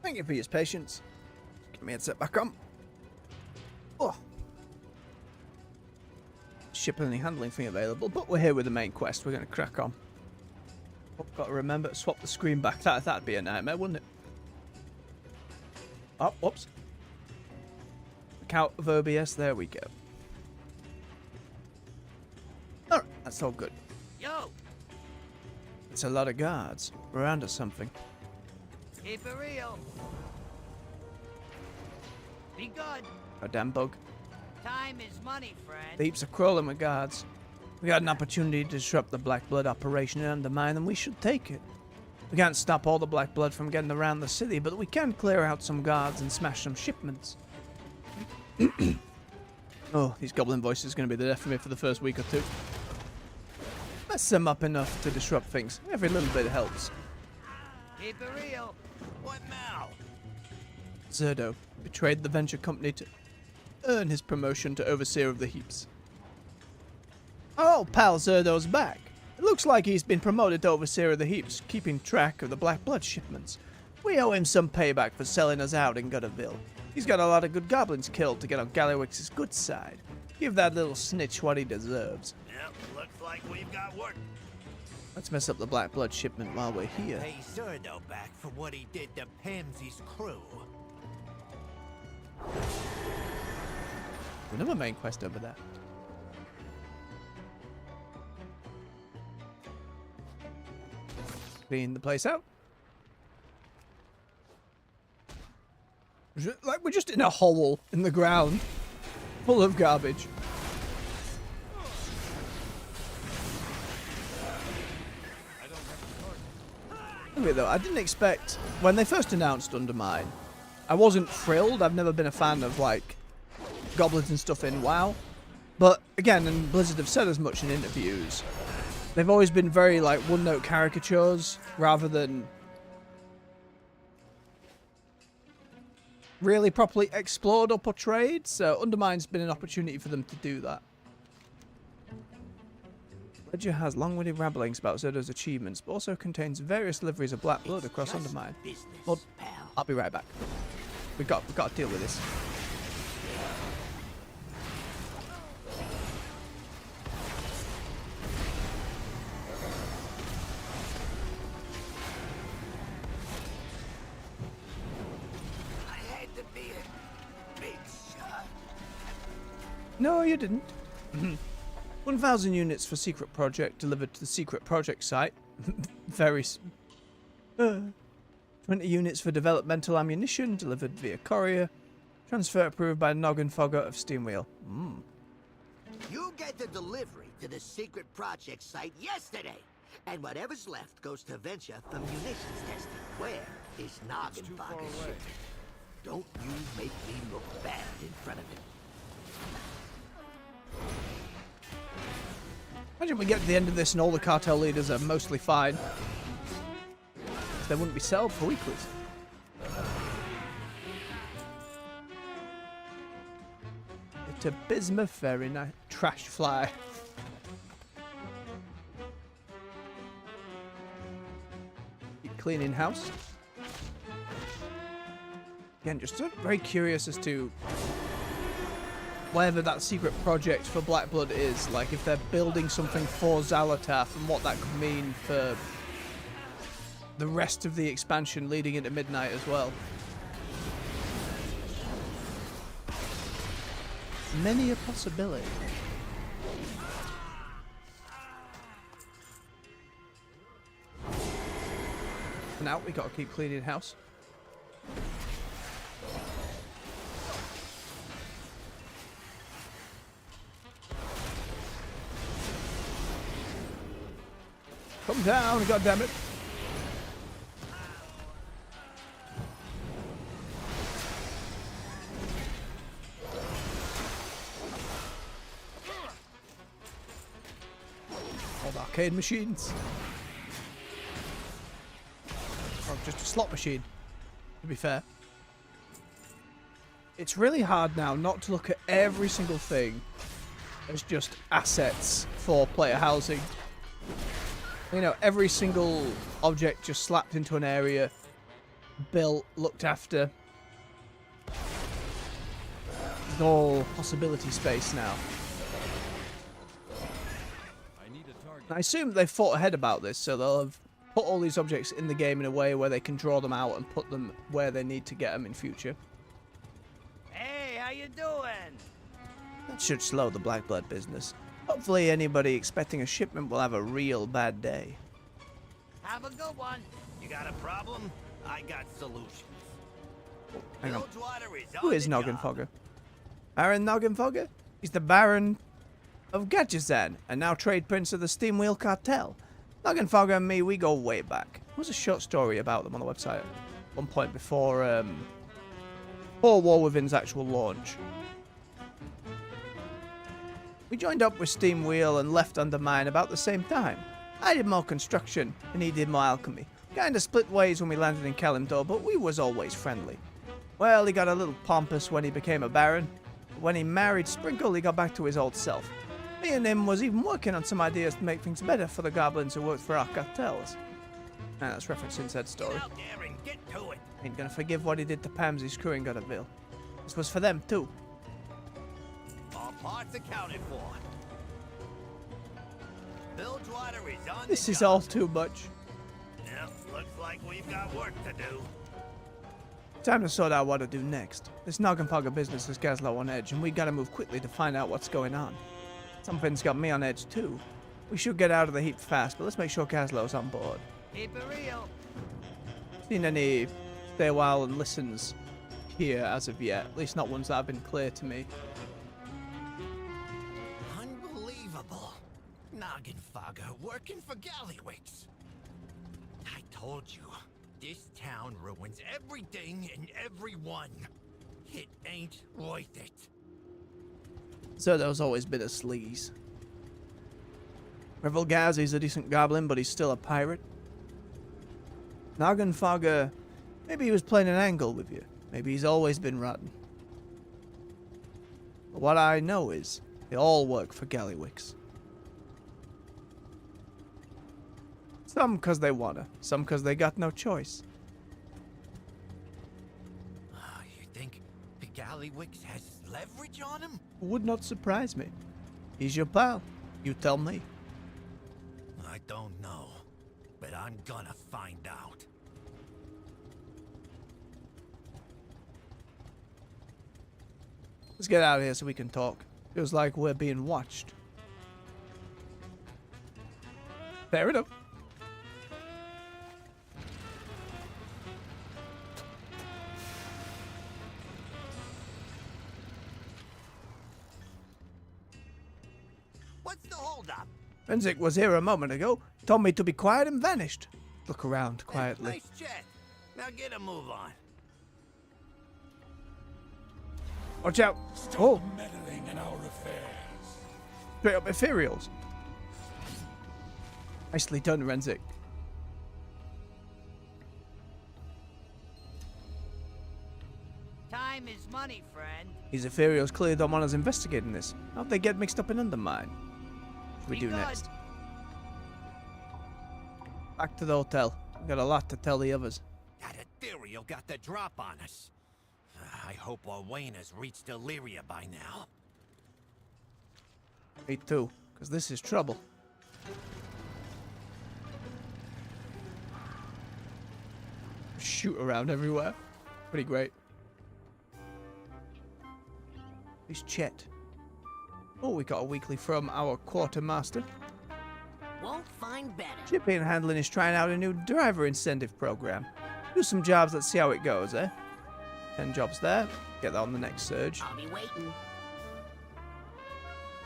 Thank you for your patience. Get me headset back on. Oh. Shipping and handling thing available, but we're here with the main quest. We're going to crack on. Oh, got to remember to swap the screen back. That'd be a nightmare, wouldn't it? Oh, whoops. Count of OBS. There we go. Alright, that's all good. Yo, It's a lot of guards. We're onto something. keep it real. Be good. A damn bug. Time is money, friend. The heaps are crawling with guards. We got an opportunity to disrupt the Black Blood operation and Undermine, and we should take it. We can't stop all the Black Blood from getting around the city, but we can clear out some guards and smash some shipments. Oh, these goblin voices are going to be the death of me for the first week or two. Mess them up enough to disrupt things. Every little bit helps. Keep it real. What now? Zerdo betrayed the venture company to earn his promotion to Overseer of the Heaps. Our old pal Zerdo's back. It looks like he's been promoted to Overseer of the Heaps, keeping track of the Black Blood shipments. We owe him some payback for selling us out in Gutterville. He's got a lot of good goblins killed to get on Gallywix's good side. Give that little snitch what he deserves. Yep, looks like we've got work. Let's mess up the Black Blood shipment while we're here. Pay Zerdo back for what he did to Pamsy's crew. Another main quest over there. Clean the place out. Like we're just in a hole in the ground, full of garbage. Anyway, though, I didn't expect when they first announced Undermine. I wasn't thrilled. I've never been a fan of like goblins and stuff in WoW, but again, and Blizzard have said as much in interviews. They've always been very like one-note caricatures rather than really properly explored or portrayed, so Undermine's been an opportunity for them to do that. Ledger has long-winded ramblings about Zerdo's achievements, but also contains various liveries of Black Blood across Undermine. Well, I'll be right back. We've got to deal with this. No, you didn't. 1,000 units for secret project delivered to the secret project site. 20 units for developmental ammunition delivered via courier. Transfer approved by Noggin Fogger of Steamwheel. You get the delivery to the secret project site yesterday. And whatever's left goes to Venture for munitions testing. Where is Noggin Fogger's ship? Don't you make me look bad in front of him. Imagine we get to the end of this and all the cartel leaders are mostly fine. They wouldn't be sold for weeklies. It's a Bismuth, very nice. Trash fly. Keep cleaning house. Again, just very curious as to whatever that secret project for Black Blood is, like if they're building something for Xalotaf and what that could mean for the rest of the expansion leading into Midnight as well. Many a possibility. For now, we gotta keep cleaning house. Come down, goddammit. All the arcade machines. Or just a slot machine, to be fair. It's really hard now not to look at every single thing as just assets for player housing. You know, every single object just slapped into an area built, looked after. It's all possibility space now. I assume they've thought ahead about this, so they'll have put all these objects in the game in a way where they can draw them out and put them where they need to get them in future. Hey, how you doing? That should slow the black blood business. Hopefully anybody expecting a shipment will have a real bad day. Have a good one. You got a problem? I got solutions. Hang on. Bilgewater is Who on is the job. Noggenfogger? Baron Noggenfogger? He's the Baron of Gajazan, and now trade prince of the Steamwheel Cartel. Noggenfogger and me, we go way back. There was a short story about them on the website at one point before War Within's actual launch. We joined up with Steamwheel and left Undermine about the same time. I did more construction, and he did more alchemy. Kinda split ways when we landed in Kalimdor, but we was always friendly. Well, he got a little pompous when he became a baron. But when he married Sprinkle, he got back to his old self. Me and him was even working on some ideas to make things better for the goblins who worked for our cartels. And that's referencing said story. Get out there and get to it. Ain't gonna forgive what he did to Pamsy screwing Gutterville. This was for them, too. All parts accounted for. Bilgewater is on This the is job. all too much. Yep, looks like we've got work to do. Time to sort out what to do next. This Noggenfogger business has Gazlow on edge, and we gotta move quickly to find out what's going on. Something's got me on edge, too. We should get out of the heap fast, but let's make sure Gazlow's on board. Keep it real. Seen any stay a while and listens here as of yet? At least not ones that have been clear to me. Unbelievable. Noggenfogger working for Gallywix. I told you, this town ruins everything and everyone. It ain't worth it. So there's always been a sleaze. Revelgazi's a decent goblin, but he's still a pirate. Noggenfogger, maybe he was playing an angle with you. Maybe he's always been rotten. But what I know is, they all work for Gallywix. Some because they wanna, some because they got no choice. You think the Gallywix has leverage on him? Would not surprise me. He's your pal. You tell me. I don't know, but I'm gonna find out. Let's get out of here so we can talk. Feels like we're being watched. Fair enough. What's the holdup? Renzik was here a moment ago. Told me to be quiet and vanished. Look around quietly. Nice jet. Now get a move on. Watch out. Oh, Meddling in our affairs. straight up ethereals. Nicely done, Renzik. Time is money, friend. These ethereals clearly don't want us investigating this. How'd they get mixed up in Undermine? What should we do next? Back to the hotel. We got a lot to tell the others. That ethereal got the drop on us. I hope Orwaina's reached Illyria by now. Me too, because this is trouble. Shoot around everywhere. Pretty great. Who's Chet? Oh, we got a weekly from our quartermaster. Won't find better. Shipping and Handling is trying out a new driver incentive program. Do some jobs, let's see how it goes, eh? 10 jobs there. Get that on the next surge. I'll be waiting.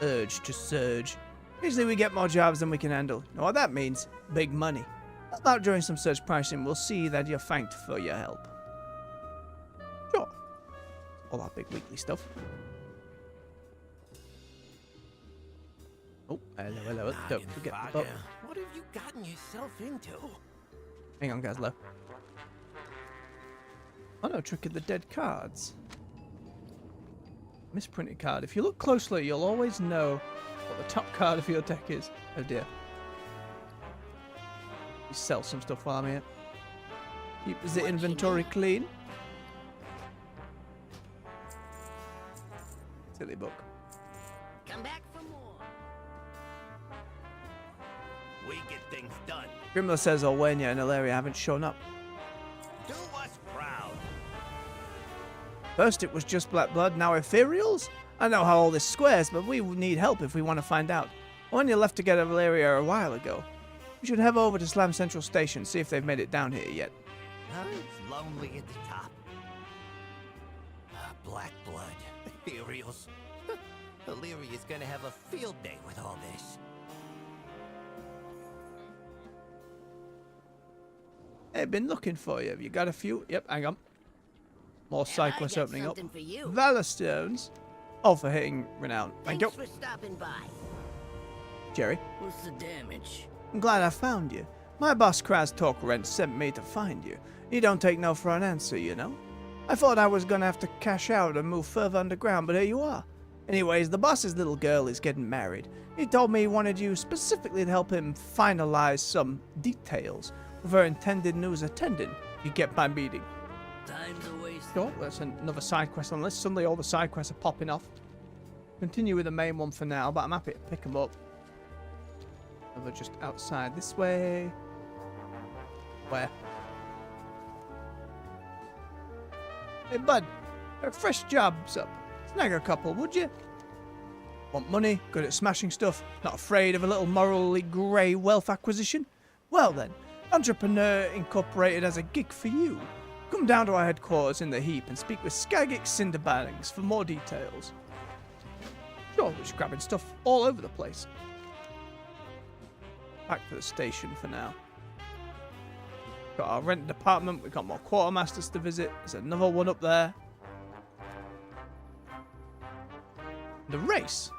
Urge to surge. Usually we get more jobs than we can handle. You know what that means? Big money. How about during some surge pricing, we'll see that you're thanked for your help. Sure. All that big weekly stuff. Oh, hello. Don't forget the boat. What have you gotten yourself into? Hang on, Gazlo. Oh no, trick of the dead cards. Misprinted card. If you look closely, you'll always know what the top card of your deck is. Oh dear. You sell some stuff while I'm here. Keeps the inventory clean. Silly book. Come back for more. We get things done. Grimler says Olwenya and Ilaria haven't shown up. Do us proud. First it was just Black Blood, now Ethereals? I know how all this squares, but we need help if we want to find out. Olwenya left to get Ilaria a while ago. We should head over to Slam Central Station, see if they've made it down here yet. It's lonely at the top. Black blood. Ethereals. Illyria's gonna have a field day with all this. Hey, been looking for you. Have you got a few? Yep, hang on. More side quests opening up. For you. Valor Stones. Oh, for hitting Renown. Thank you. Thanks for stopping by. Jerry. What's the damage? I'm glad I found you. My boss, Kraz Torquerent, sent me to find you. You don't take no for an answer, you know. I thought I was gonna have to cash out and move further underground, but here you are. Anyways, the boss's little girl is getting married. He told me he wanted you specifically to help him finalize some details with her intended news attendant. You get my meeting. Time's a waste. Oh, that's another side quest on the list. Suddenly all the side quests are popping off. Continue with the main one for now, but I'm happy to pick them up. They're just outside this way. Where? Hey, bud. A fresh job's up. Snag a couple, would you? Want money? Good at smashing stuff? Not afraid of a little morally grey wealth acquisition? Well then, Entrepreneur Incorporated has a gig for you. Come down to our headquarters in the Heap and speak with Skagix Cinderbangs for more details. Sure, we're just grabbing stuff all over the place. Back to the station for now. Got our rent department, we've got more quartermasters to visit. There's another one up there. The race.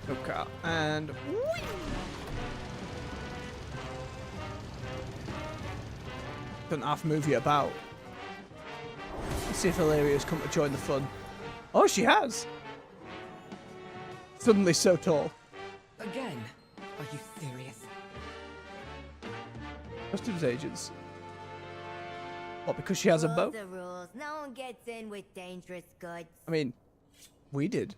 Okay, and whee! Doesn't half move you about. Let's see if Illyria's come to join the fun. Oh, she has. Suddenly so tall. Again? Are you serious? Customs agents. What, because she has a bow? The rules. No one gets in with dangerous goods. I mean, we did.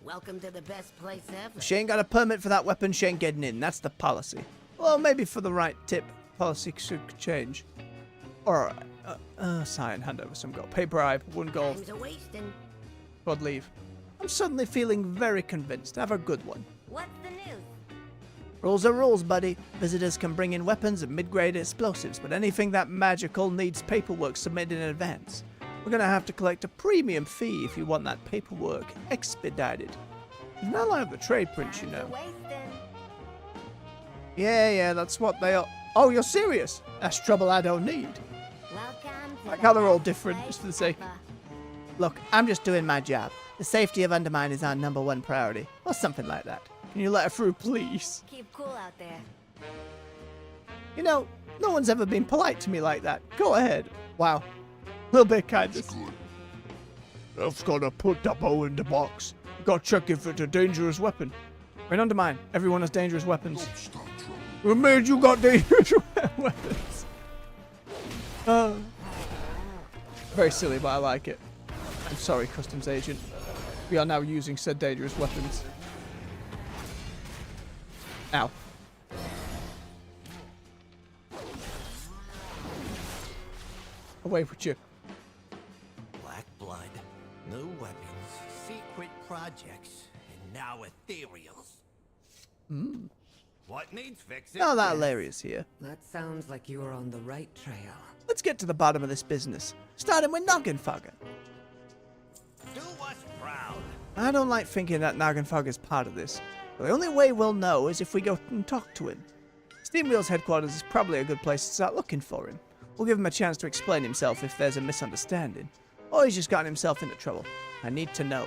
Welcome to the best place ever. If she ain't got a permit for that weapon, she ain't getting in. That's the policy. Well, maybe for the right tip, policy should change. Alright. Sign, hand over some gold. Pay bribe, 1 gold. Time's a wasting. God leave. I'm suddenly feeling very convinced. Have a good one. What's the news? Rules are rules, buddy. Visitors can bring in weapons and mid-grade explosives, but anything that magical needs paperwork submitted in advance. We're gonna have to collect a premium fee if you want that paperwork expedited. It's not like the trade prints, you know. Yeah, that's what they are. Oh, you're serious? That's trouble I don't need. Welcome to Like how they're all different, just for the sake. ever. Look, I'm just doing my job. The safety of Undermine is our #1 priority, or something like that. Can you let her through, please? Keep cool out there. You know, no one's ever been polite to me like that. Go ahead. Wow. A little bit of kindness. Elf's gotta put that bow in the box. You gotta check if it's a dangerous weapon. Right, Undermine. Everyone has dangerous weapons. Who made you got dangerous weapons? Very silly, but I like it. I'm sorry, customs agent. We are now using said dangerous weapons. Ow. Away with you. Black blood, new weapons, secret projects, and now ethereals. What needs fixing? Now that Illyria's here, That sounds like you are on the right trail. let's get to the bottom of this business. Starting with Noggenfogger. Do us proud. I don't like thinking that Noggenfogger's part of this, but the only way we'll know is if we go and talk to him. Steamwheel's headquarters is probably a good place to start looking for him. We'll give him a chance to explain himself if there's a misunderstanding. Or he's just gotten himself into trouble. I need to know.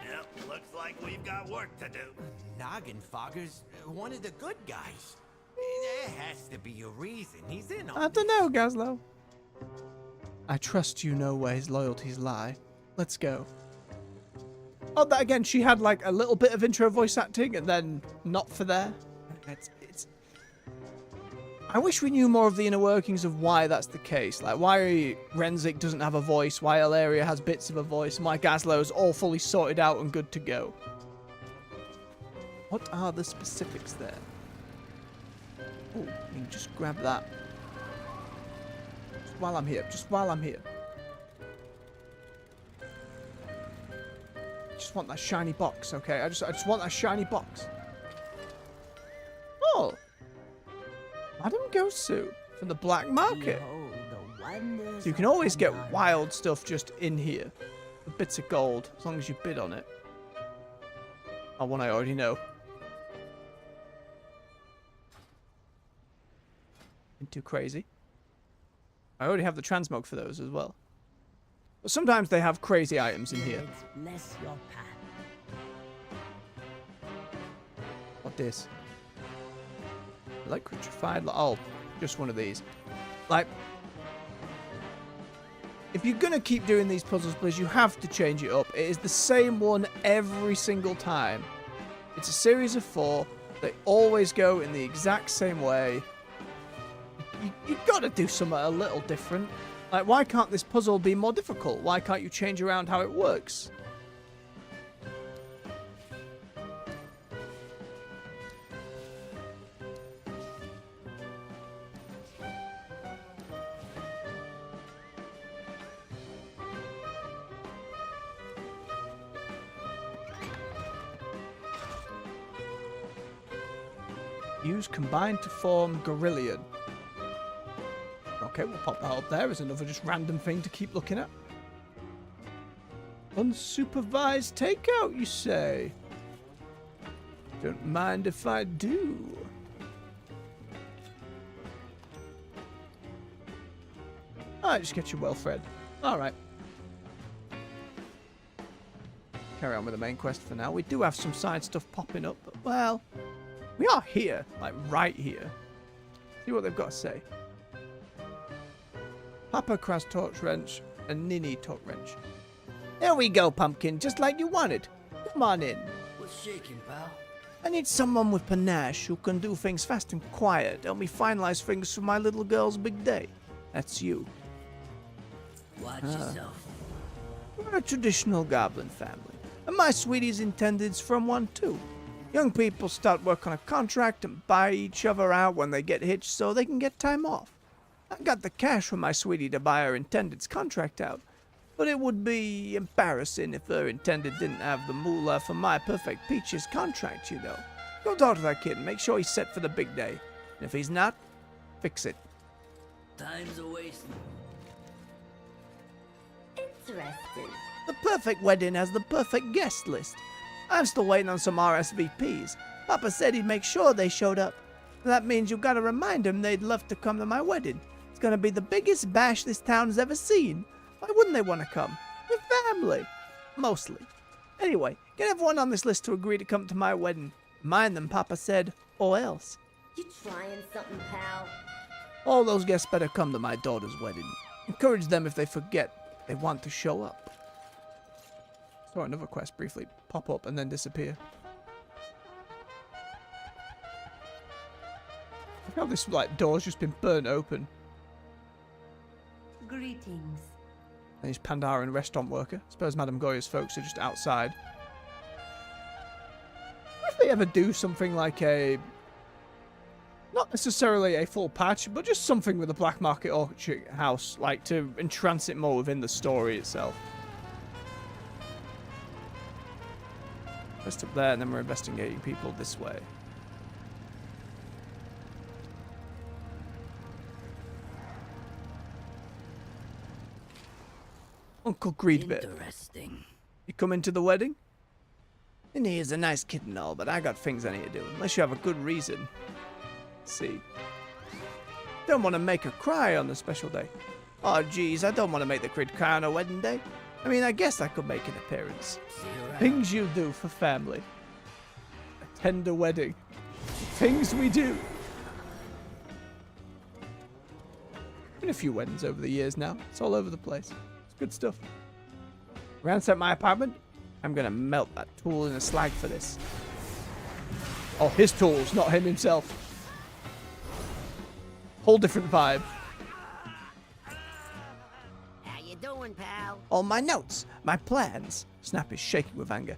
Yep, looks like we've got work to do. Noggenfogger's one of the good guys. There has to be a reason he's in on I don't know, Gazlo. I trust you know where his loyalties lie. Let's go. Oh, that again, she had like a little bit of intro voice acting and then not for there. It's... I wish we knew more of the inner workings of why that's the case. Like, why Renzik doesn't have a voice, why Ilaria has bits of a voice, and why Gazlo's all fully sorted out and good to go. What are the specifics there? Oh, you can just grab that. Just while I'm here. Just while I'm here. Just want that shiny box, okay? I just want that shiny box. Oh! Madam Gosu from the black market. So you can always get wild stuff just in here. The bits of gold, as long as you bid on it. Oh, one I already know. Ain't too crazy. I already have the transmog for those as well. But sometimes they have crazy items in here. Bless your path. What this? Electrified. Oh, just one of these. Like, if you're gonna keep doing these puzzles, please, you have to change it up. It is the same one every single time. It's a series of 4. They always go in the exact same way. You've got to do something a little different. Like, why can't this puzzle be more difficult? Why can't you change around how it works? Use combine to form Gorillion. Okay, we'll pop that up there as another just random thing to keep looking at. Unsupervised takeout, you say? Don't mind if I do. I just get you well fed. Alright. Carry on with the main quest for now. We do have some side stuff popping up, but well, we are here, like right here. See what they've got to say. Papa Crass Torch Wrench and Nini Torch Wrench. There we go, Pumpkin, just like you wanted. Come on in. What's shaking, pal? I need someone with panache who can do things fast and quiet. Help me finalize things for my little girl's big day. That's you. Watch yourself. We're a traditional goblin family, and my sweetie's intended's from one too. Young people start work on a contract and buy each other out when they get hitched so they can get time off. I got the cash for my sweetie to buy her intended's contract out, but it would be embarrassing if her intended didn't have the moolah for my perfect peach's contract, you know. Go talk to that kid and make sure he's set for the big day. And if he's not, fix it. Time's a wasting. Interesting. The perfect wedding has the perfect guest list. I'm still waiting on some RSVPs. Papa said he'd make sure they showed up. That means you gotta remind him they'd love to come to my wedding. It's gonna be the biggest bash this town's ever seen. Why wouldn't they want to come? With family. Mostly. Anyway, get everyone on this list to agree to come to my wedding. Mind them, Papa said, or else. You trying something, pal? All those guests better come to my daughter's wedding. Encourage them if they forget they want to show up. Saw another quest briefly pop up and then disappear. Look how this door's just been burnt open. Greetings. And he's Pandara and restaurant worker. I suppose Madame Goya's folks are just outside. What if they ever do something like a... not necessarily a full patch, but just something with a black market orchard house, like to entrance it more within the story itself. Just up there, and then we're investigating people this way. Uncle Greedbit. Interesting. You coming to the wedding? And he is a nice kid and all, but I got things I need to do, unless you have a good reason. Let's see. Don't want to make her cry on the special day. Oh, geez, I don't want to make the kid cry on her wedding day. I mean, I guess I could make an appearance. Things you do for family. Attend a wedding. Things we do. Been a few weddings over the years now. It's all over the place. It's good stuff. Ransack my apartment. I'm gonna melt that tool in a slag for this. Oh, his tools, not him himself. Whole different vibe. How you doing, pal? All my notes, my plans. Snap is shaking with anger.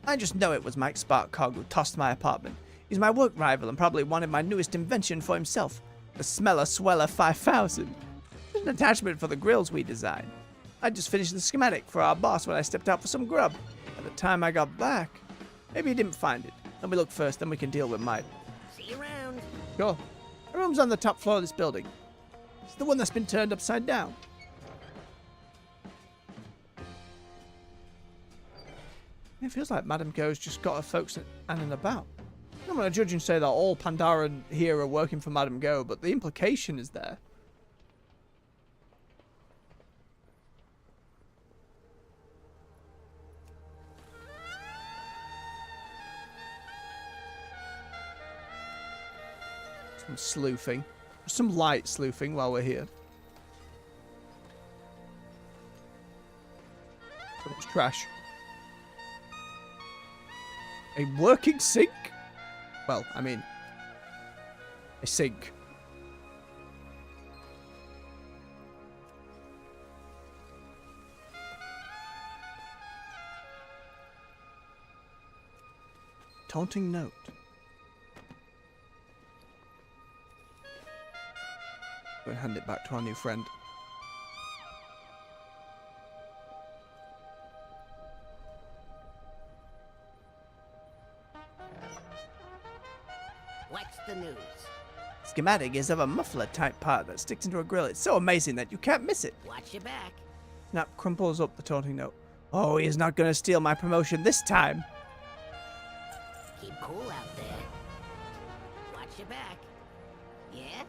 I just know it was Mike Sparkcog who tossed my apartment. He's my work rival and probably wanted my newest invention for himself. The Smeller Sweller 5000. It's an attachment for the grills we designed. I just finished the schematic for our boss when I stepped out for some grub. By the time I got back, maybe he didn't find it. Let me look first, then we can deal with Mike. See you around. Sure. My room's on the top floor of this building. It's the one that's been turned upside down. It feels like Madame Go's just got her folks in and about. I'm going to judge and say that all Pandaren here are working for Madame Go, but the implication is there. Some sleuthing. Some light sleuthing while we're here. So much trash. A working sink? Well, I mean, a sink. Taunting note. Go and hand it back to our new friend. What's the news? Schematic is of a muffler type part that sticks into a grill. It's so amazing that you can't miss it. Watch your back. Snap crumples up the taunting note. Oh, he's not going to steal my promotion this time. Keep cool out there. Watch your back. Yeah?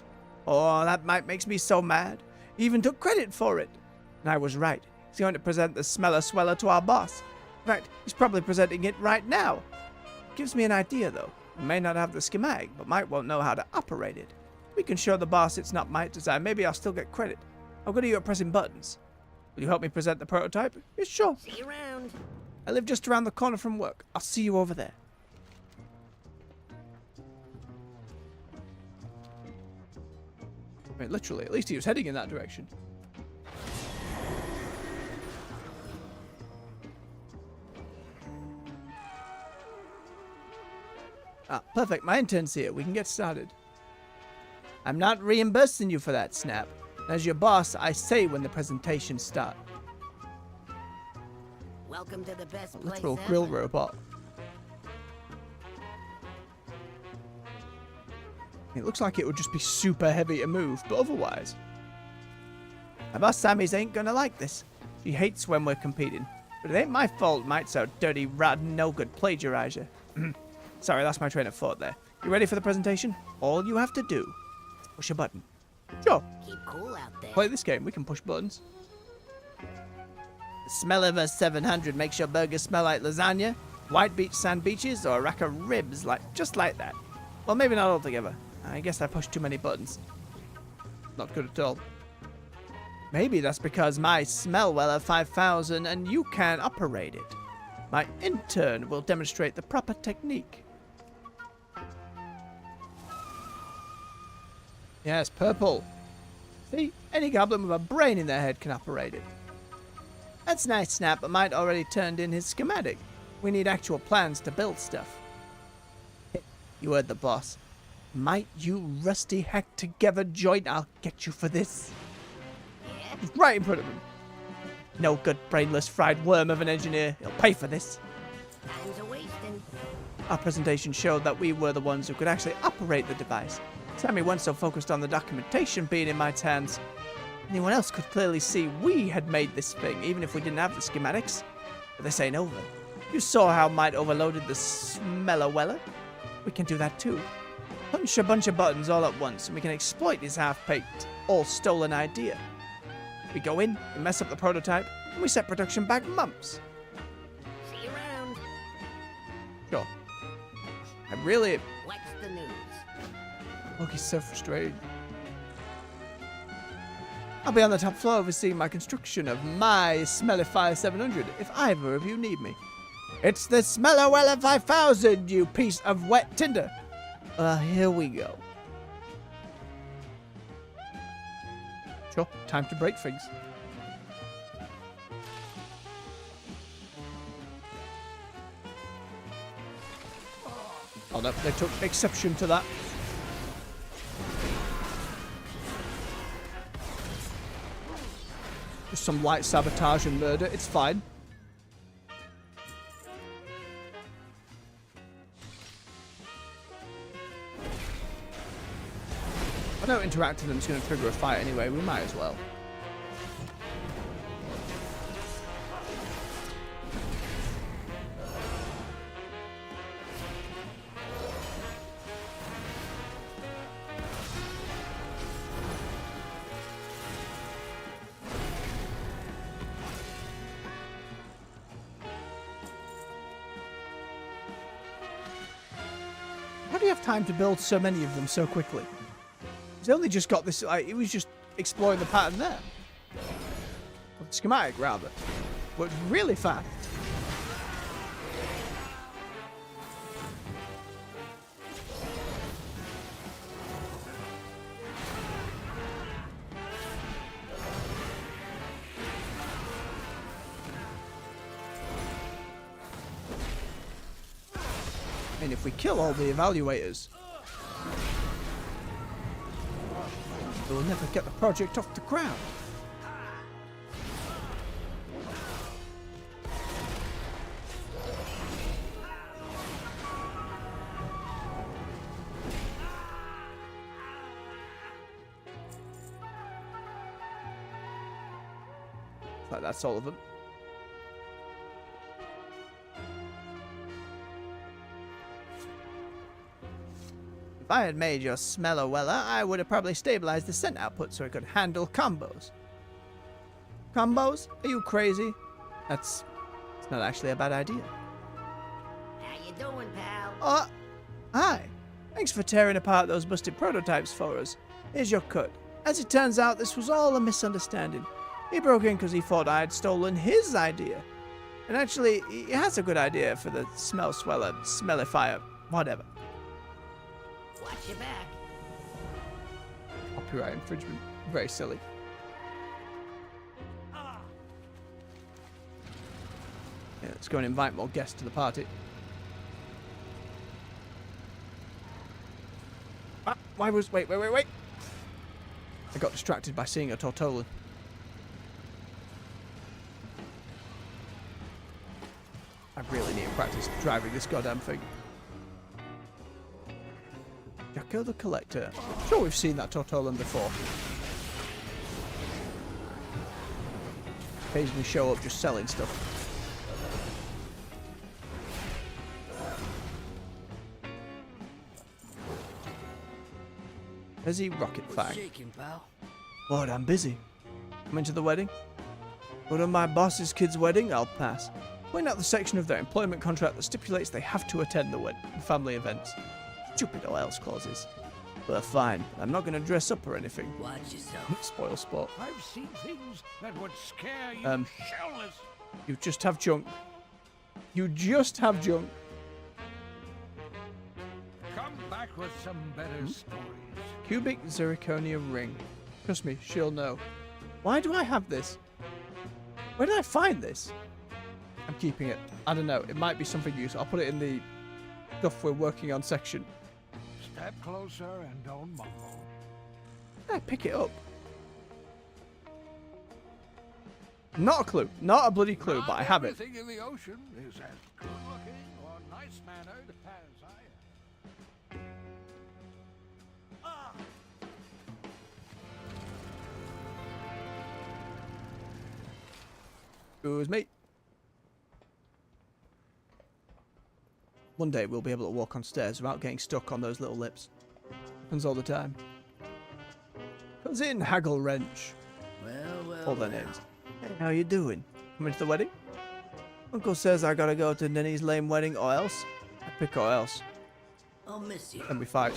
Oh, that Mike makes me so mad. He even took credit for it. And I was right. He's going to present the Smeller Sweller to our boss. In fact, he's probably presenting it right now. Gives me an idea, though. We may not have the schematic, but Mike won't know how to operate it. We can show the boss it's not Mike's design. Maybe I'll still get credit. I'm good at you at pressing buttons. Will you help me present the prototype? Yeah, sure. See you around. I live just around the corner from work. I'll see you over there. I mean, literally, at least he was heading in that direction. Ah, perfect. My intern's here. We can get started. I'm not reimbursing you for that, Snap. As your boss, I say when the presentations start. Welcome to the best place Literal ever. grill robot. It looks like it would just be super heavy to move, but otherwise. My boss Sammy's ain't gonna like this. She hates when we're competing. But it ain't my fault Mike's so dirty, rotten, no good plagiarizer. Sorry, that's my train of thought there. You ready for the presentation? All you have to do is push a button. Sure. Keep cool out there. Play this game. We can push buttons. The smell of a 700 makes your burger smell like lasagna, white beach sand beaches, or a rack of ribs, just like that. Well, maybe not altogether. I guess I pushed too many buttons. Not good at all. Maybe that's because my Smellweller 5000 and you can't operate it. My intern will demonstrate the proper technique. Yes, purple. See, any goblin with a brain in their head can operate it. That's nice, Snap, but Mike already turned in his schematic. We need actual plans to build stuff. You heard the boss. Might you rusty hack together joint, I'll get you for this. Yeah? Right in front of him. No good brainless fried worm of an engineer. He'll pay for this. Time's a wasting. Our presentation showed that we were the ones who could actually operate the device. Sammy wasn't so focused on the documentation being in Mike's hands. Anyone else could clearly see we had made this thing, even if we didn't have the schematics. But this ain't over. You saw how Mike overloaded the Smellerweller. We can do that too. Punch a bunch of buttons all at once, and we can exploit his half-baked, all-stolen idea. We go in, we mess up the prototype, and we set production back months. See you around. Sure. I really... What's the news? Oh, he's so frustrated. I'll be on the top floor overseeing my construction of my Smellify 700 if either of you need me. It's the Smellowella 5000, you piece of wet tinder. Here we go. Sure, time to break things. Oh no, they took exception to that. Just some light sabotage and murder, it's fine. I know interacting with them is going to trigger a fight anyway, we might as well. How do you have time to build so many of them so quickly? He's only just got this, like, he was just exploring the pattern there. Or the schematic, rather. But really fast. I mean, if we kill all the evaluators, we'll never get the project off the ground. Like that's all of them. If I had made your Smellowella, I would have probably stabilized the scent output so it could handle combos. Combos? Are you crazy? It's not actually a bad idea. How you doing, pal? Hi. Thanks for tearing apart those busted prototypes for us. Here's your cut. As it turns out, this was all a misunderstanding. He broke in because he thought I had stolen his idea. And actually, he has a good idea for the smell sweller, smellifier, whatever. Watch your back. Copyright infringement. Very silly. Yeah, let's go and invite more guests to the party. Ah, why was... Wait. I got distracted by seeing a Tortolan. I really need to practice driving this goddamn thing. Jacko the Collector. I'm sure we've seen that Tortolan before. Occasionally show up just selling stuff. Busy Rocket Fang. Lord, I'm busy. Coming to the wedding? Go to my boss's kid's wedding? I'll pass. Point out the section of their employment contract that stipulates they have to attend the family events. Stupid or else clauses. But fine, I'm not going to dress up or anything. Watch yourself. Spoil sport. I've seen things that would scare you shellless. You just have junk. You just have junk. Come back with some better stories. Cubic zirconia ring. Trust me, she'll know. Why do I have this? Where did I find this? I'm keeping it. I don't know. It might be something useful. I'll put it in the stuff we're working on section. Step closer and don't mumble. I pick it up. Not a clue. Not a bloody clue, but I have it. Everything in the ocean is as good looking or nice mannered as I am. Excuse me. One day we'll be able to walk on stairs without getting stuck on those little lips. Happens all the time. Comes in Haggle Wrench. All their names. Hey, how you doing? Coming to the wedding? Uncle says I gotta go to Ninny's lame wedding or else. I pick or else. I'll miss you. And we fight.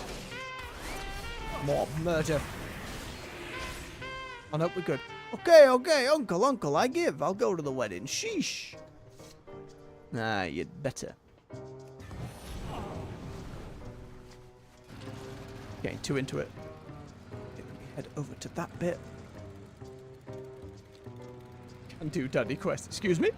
More murder. Oh no, we're good. Okay, Uncle, I give. I'll go to the wedding. Sheesh. Ah, you'd better. Getting too into it. Okay, let me head over to that bit. Can do daddy quest. Excuse me?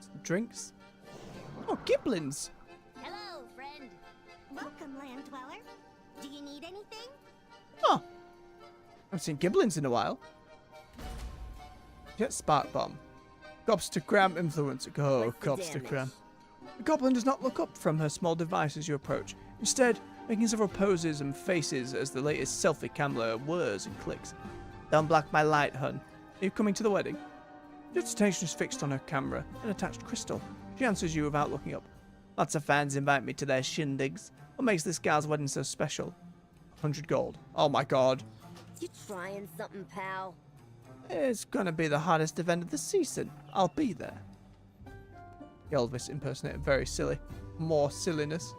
Some drinks. Oh, giblins! Hello, friend. Welcome, land dweller. Do you need anything? Oh, I haven't seen giblins in a while. Jet spark bomb. Gobstagram influence. Oh, Gobstagram. The goblin does not look up from her small device as you approach, instead making several poses and faces as the latest selfie camera whirs and clicks. Don't block my light, hun. Are you coming to the wedding? Jet's attention is fixed on her camera, an attached crystal. She answers you without looking up. Lots of fans invite me to their shindigs. What makes this gal's wedding so special? 100 gold. Oh my god. You trying something, pal? It's gonna be the hardest event of the season. I'll be there. The Elvis impersonator, very silly. More silliness.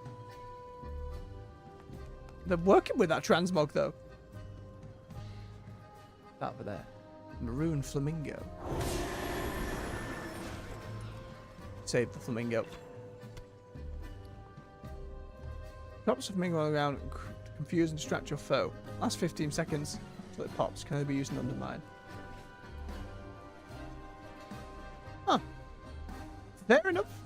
They're working with that transmog though. That over there. Maroon flamingo. Save the flamingo. Drops of flamingo on the ground and confuse and distract your foe. Last 15 seconds until it pops. Can they be used in Undermine? Huh. Fair enough.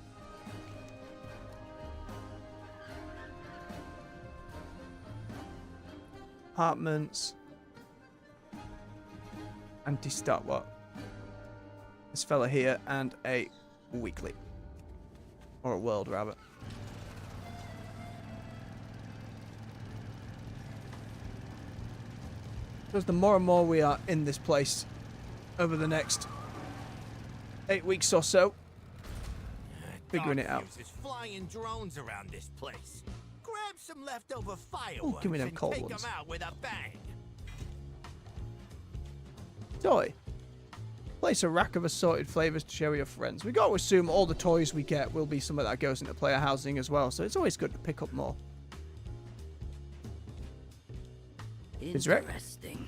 Apartments. Anti-start what? This fella here and a weekly. Or a world rabbit. Because the more and more we are in this place over the next 8 weeks or so, figuring it out. There's flying drones around this place. Grab some leftover fireworks give me them and cold take ones. them out with a bang. Toy. Place a rack of assorted flavors to share with your friends. We got to assume all the toys we get will be something that goes into player housing as well, so it's always good to pick up more. Interesting.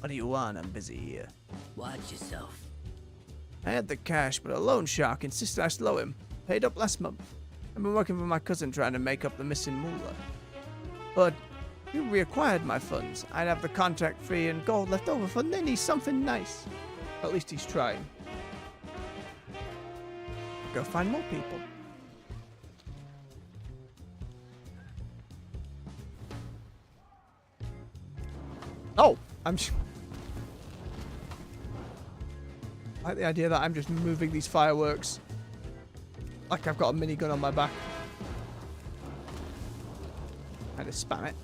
What do you want? I'm busy here. Watch yourself. I had the cash, but a loan shark insisted I slow him. Paid up last month. I've been working with my cousin trying to make up the missing moolah. But if you reacquired my funds, I'd have the contract fee and gold left over for Ninny something nice. At least he's trying. Go find more people. Oh, I like the idea that I'm just moving these fireworks like I've got a minigun on my back. Kind of spam it.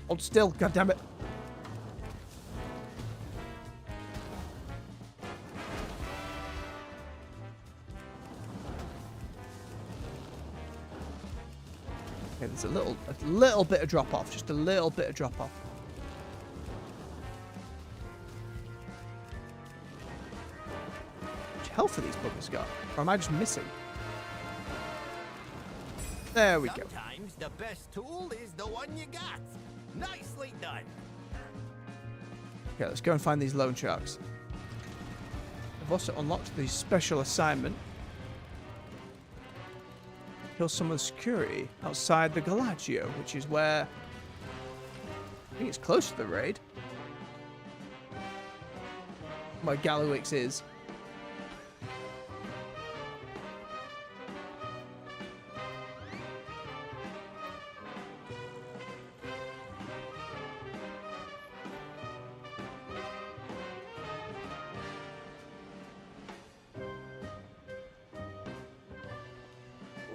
Hold still, goddammit. Okay, there's a little bit of drop off, just a little bit of drop off. How much health are these buggers got? Or am I just missing? There we go. Sometimes the best tool is the one you got. Nicely done. Okay, let's go and find these loan sharks. I've also unlocked the special assignment. Kill some of the security outside the Galaccio, which is where I think it's close to the raid. Where Gallywix is.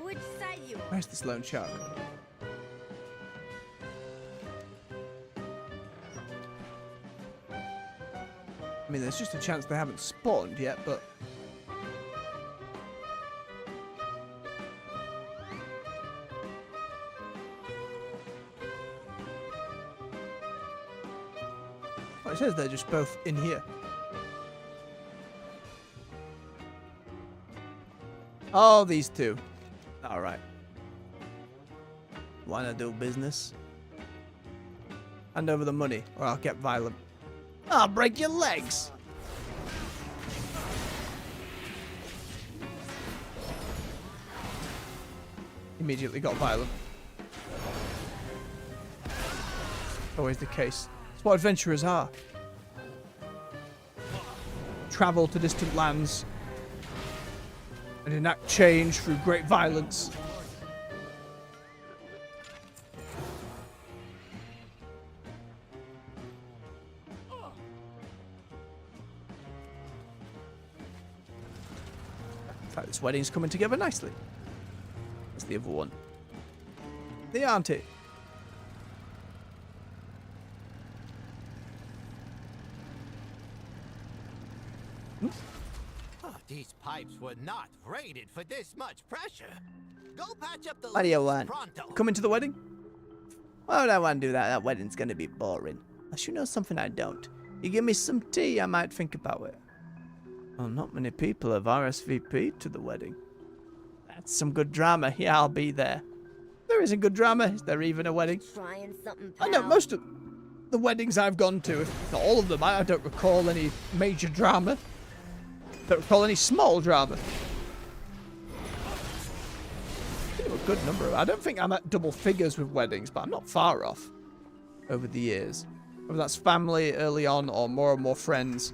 Which side you? Where's this lone shark? I mean, there's just a chance they haven't spawned yet, but... Oh, it says they're just both in here. Oh, these two. Alright. Wanna do business? Hand over the money, or I'll get violent. I'll break your legs! Immediately got violent. Always the case. It's what adventurers are. Travel to distant lands and enact change through great violence. In fact, this wedding's coming together nicely. That's the other one. The auntie. Oh, these pipes were not rated for this much pressure. Go patch up the What do you leaks want? pronto. Coming to the wedding? Why would I want to do that? That wedding's gonna be boring. Unless you know something I don't. You give me some tea, I might think about it. Well, not many people have RSVP'd to the wedding. That's some good drama. Yeah, I'll be there. There isn't good drama. Is there even a wedding? Trying something, I know pal? most of the weddings I've gone to, if not all of them, I don't recall any major drama. Don't recall any small drama. A good number. I don't think I'm at double figures with weddings, but I'm not far off over the years. Whether that's family early on or more friends,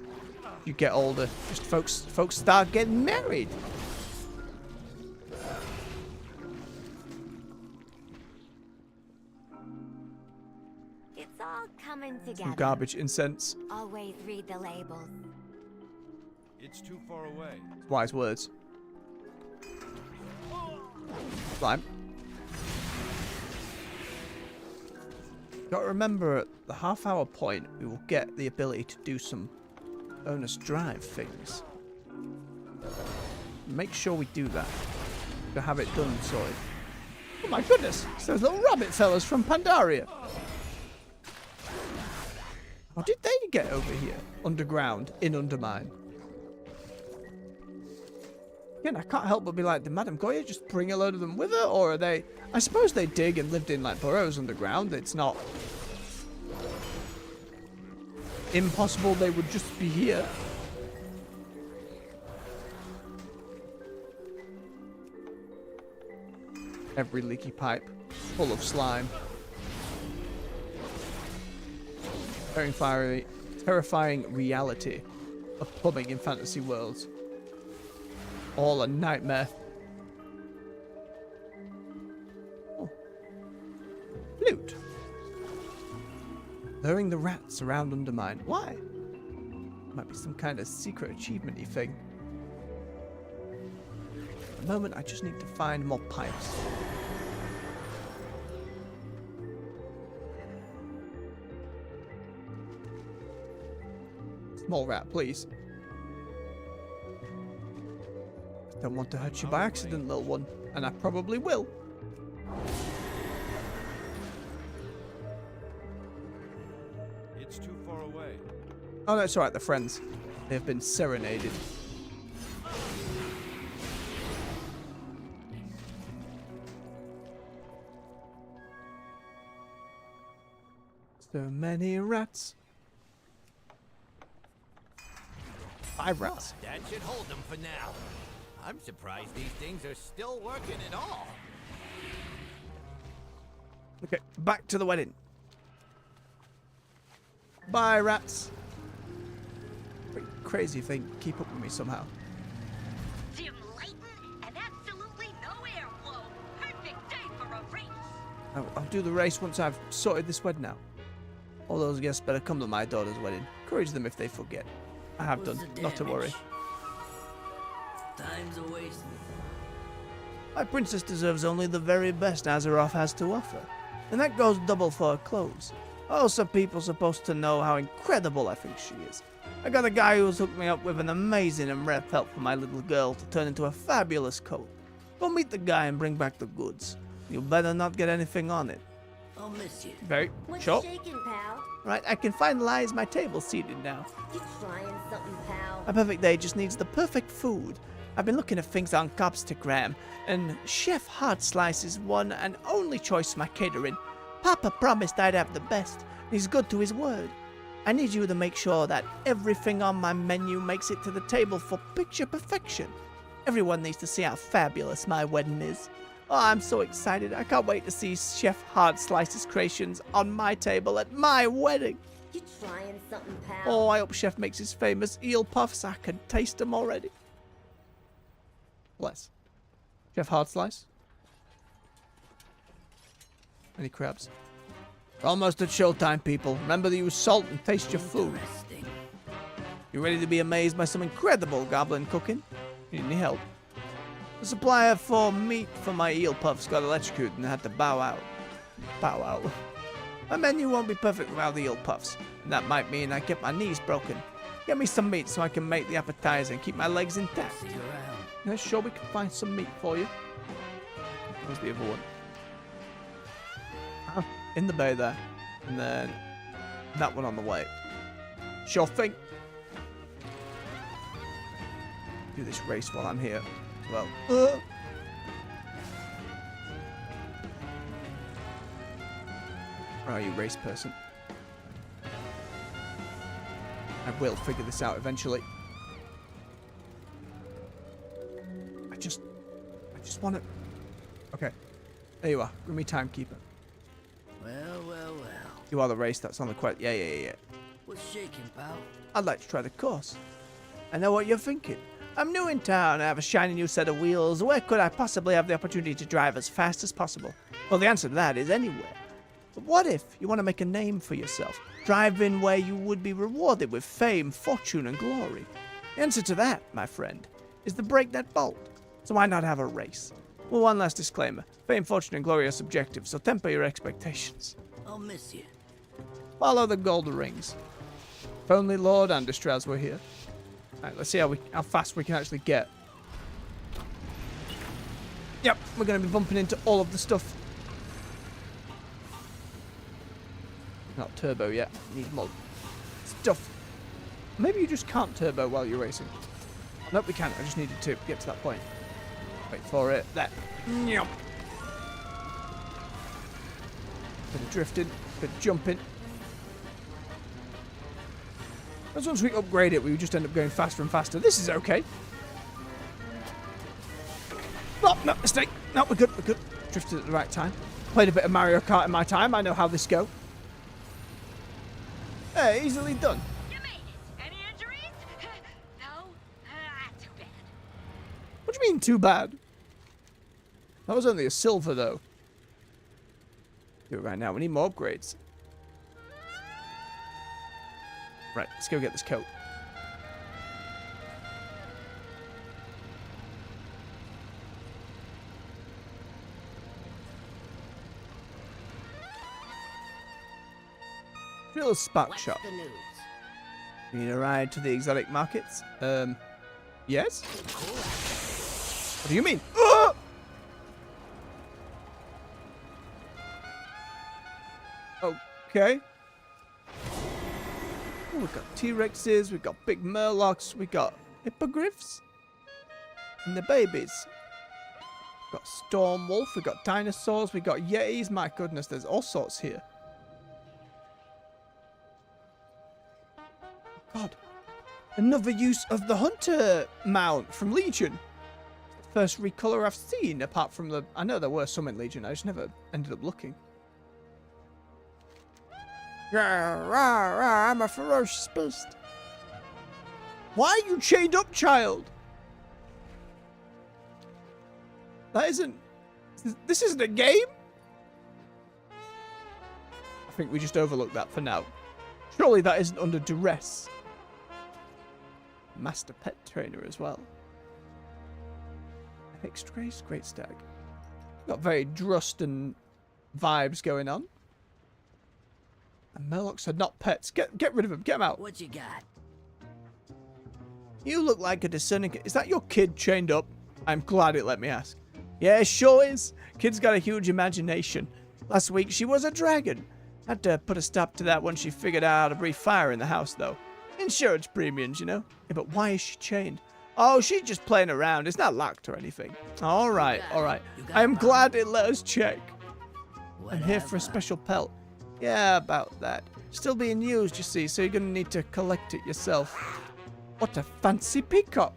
you get older. Just folks start getting married. It's all coming Some together. garbage incense. Always read the labels. It's too far away. Wise words. Slime. Gotta remember at the half-hour point, we will get the ability to do some bonus drive things. Make sure we do that. To have it done, sorry. Oh my goodness! It's those little rabbit fellas from Pandaria. How did they get over here? Underground, in Undermine. Again, I can't help but be like, did Madame Goya just bring a load of them with her? Or are they... I suppose they dig and lived in, like, burrows underground. It's not... impossible they would just be here. Every leaky pipe full of slime. Terrifying reality of plumbing in fantasy worlds. All a nightmare. Oh. Flute. Luring the rats around Undermine. Why? Might be some kind of secret achievement-y thing. At the moment, I just need to find more pipes. Small rat, please. Don't want to hurt you by accident, little one. And I probably will. It's too far away. Oh, that's alright, they're friends. They have been serenaded. So many rats. 5 rats. That should hold them for now. I'm surprised these things are still working at all. Okay, back to the wedding. Bye, rats. Crazy thing, keep up with me somehow. Dim lighting and absolutely no airflow. Perfect day for a race. I'll do the race once I've sorted this wedding out. All those guests better come to my daughter's wedding. Encourage them if they forget. I have done, not to worry. Time's a wasting. My princess deserves only the very best Azeroth has to offer. And that goes double for her clothes. Also, people supposed to know how incredible I think she is. I got a guy who's hooked me up with an amazing and rare pelt for my little girl to turn into a fabulous coat. Go meet the guy and bring back the goods. You better not get anything on it. I'll miss you. Very What's sure. shaking, pal? Right, I can finalize my table seating now. You trying something, pal? My perfect day just needs the perfect food. I've been looking at things on Cobstagram, and Chef Hard Slice is one and only choice for my catering. Papa promised I'd have the best, and he's good to his word. I need you to make sure that everything on my menu makes it to the table for picture perfection. Everyone needs to see how fabulous my wedding is. Oh, I'm so excited. I can't wait to see Chef Hard Slice's creations on my table at my wedding. You trying something, pal? Oh, I hope Chef makes his famous eel puffs. I can taste them already. Bless. Chef Hard Slice. Any crabs? Almost at showtime, people. Remember to use salt and taste your food. You ready to be amazed by some incredible goblin cooking? You need any help? The supplier for meat for my eel puffs got electrocuted and had to bow out. Bow out. My menu won't be perfect without the eel puffs, and that might mean I get my knees broken. Get me some meat so I can make the appetizer and keep my legs intact. Yeah, sure, we can find some meat for you. Where's the other one? In the bay there. And then that one on the way. Sure thing. Do this race while I'm here as well. Where are you, race person? I will figure this out eventually. I just want to... Okay. There you are. Give me timekeeper. Well. You are the race that's on the quest. Yeah. What's shaking, pal? I'd like to try the course. I know what you're thinking. I'm new in town. I have a shiny new set of wheels. Where could I possibly have the opportunity to drive as fast as possible? Well, the answer to that is anywhere. But what if you want to make a name for yourself? Drive in where you would be rewarded with fame, fortune, and glory. The answer to that, my friend, is the breakneck bolt. So why not have a race? Well, one last disclaimer. Fame, fortune, and glory are subjective, so temper your expectations. I'll miss you. Follow the golden rings. If only Lord Andestraz were here. Alright, let's see how fast we can actually get. Yep, we're going to be bumping into all of the stuff. Not turbo yet. Need more stuff. Maybe you just can't turbo while you're racing. Nope, we can't. I just needed to get to that point. Wait for it. There. Bit of drifting. Bit of jumping. As once we upgrade it, we just end up going faster and faster. This is okay. Oh, no, mistake. No, we're good. Drifted at the right time. Played a bit of Mario Kart in my time. I know how this goes. Hey, easily done. You made it. Any injuries? No? Too bad. What do you mean, too bad? That was only a silver, though. Do it right now. We need more upgrades. Right, let's go get this coat. Real Spark Shop. The news? You need a ride to the exotic markets? Yes? What do you mean? Okay. Oh, we've got T-Rexes, we've got big Murlocs, we've got Hippogriffs. And the babies. We've got Storm Wolf, we've got dinosaurs, we've got Yetis. My goodness, there's all sorts here. God. Another use of the Hunter mount from Legion. First recolor I've seen, apart from the... I know there were some in Legion, I just never ended up looking. I'm a ferocious beast. Why are you chained up, child? That isn't... This isn't a game? I think we just overlooked that for now. Surely that isn't under duress. Master pet trainer as well. Hexed Grace, Great Stag. Got very Drustan vibes going on. And Murlocs are not pets. Get rid of them. Get them out. What you got? You look like a discerning... Is that your kid chained up? I'm glad it let me ask. Yeah, sure is. Kid's got a huge imagination. Last week she was a dragon. Had to put a stop to that once she figured out how to breathe fire in the house, though. Insurance premiums, you know? Yeah, but why is she chained? Oh, she's just playing around. It's not locked or anything. All right, all right. I am glad it let us check. I'm here for a special pelt. Yeah, about that. Still being used, you see, so you're going to need to collect it yourself. What a fancy peacock.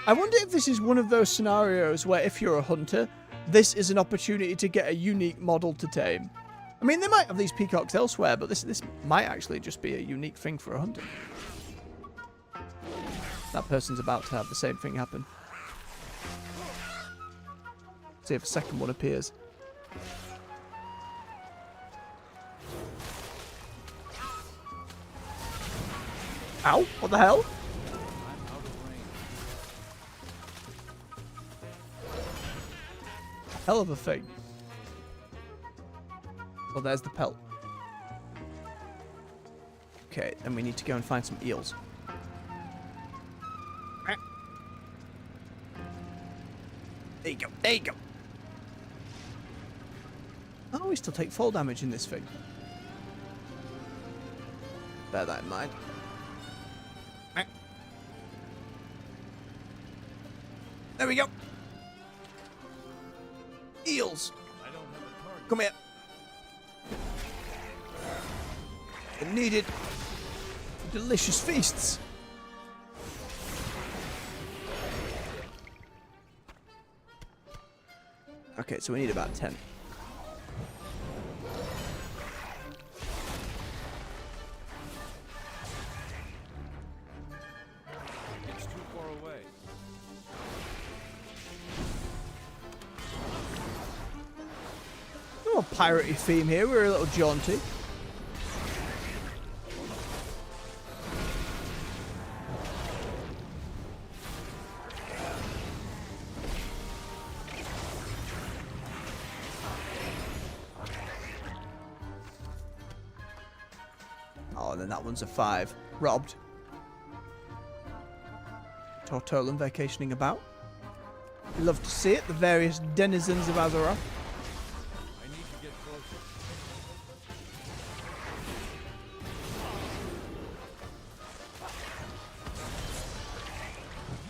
I wonder if this is one of those scenarios where if you're a hunter, this is an opportunity to get a unique model to tame. I mean, they might have these peacocks elsewhere, but this might actually just be a unique thing for a hunter. That person's about to have the same thing happen. See if a second one appears. Ow, what the hell? Hell of a thing. Well, there's the pelt. Okay, then we need to go and find some eels. There you go, there you go. Oh, we still take fall damage in this thing. Bear that in mind. There we go. Eels. Come here. They're needed for delicious feasts. Okay, so we need about 10. It's too far away. Oh, a piratey theme here. We're a little jaunty. Oh, and then that one's a 5. Robbed. Tortolan vacationing about. We love to see it. The various denizens of Azeroth. I need to get closer.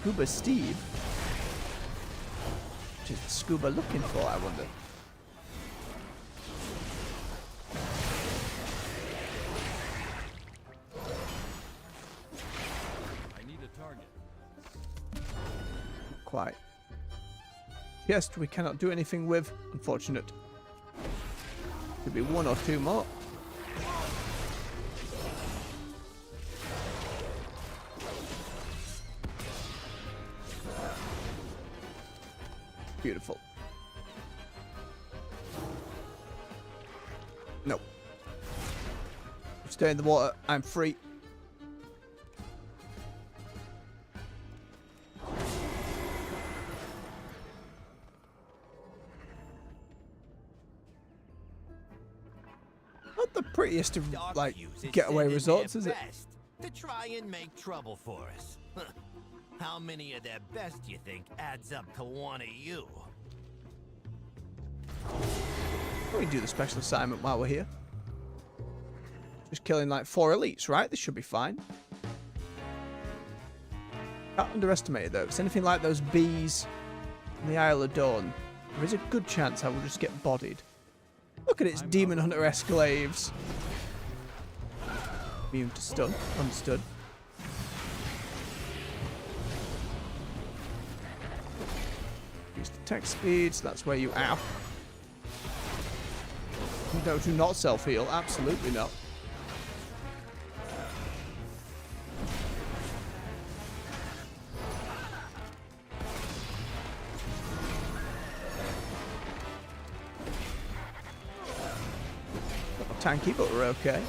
Scuba Steve? What is the scuba looking for, I wonder? I need a target. Quite. Chest we cannot do anything with. Unfortunate. Could be 1 or 2 more. Beautiful. No. Stay in the water. I'm free. Not the prettiest of, like, getaway resorts, is it? To try and make trouble for us. How many of their best you think adds up to one of you? We can do the special assignment while we're here. Just killing like 4 elites, right? This should be fine. Can't underestimate it though. If it's anything like those bees in the Isle of Dawn, there is a good chance I will just get bodied. Look at its demon hunter-esque glaives. Immune to stun. Understood. Use the attack speed, so that's where you... Ow. No, do not self-heal. Absolutely not. Tanky, but we're okay.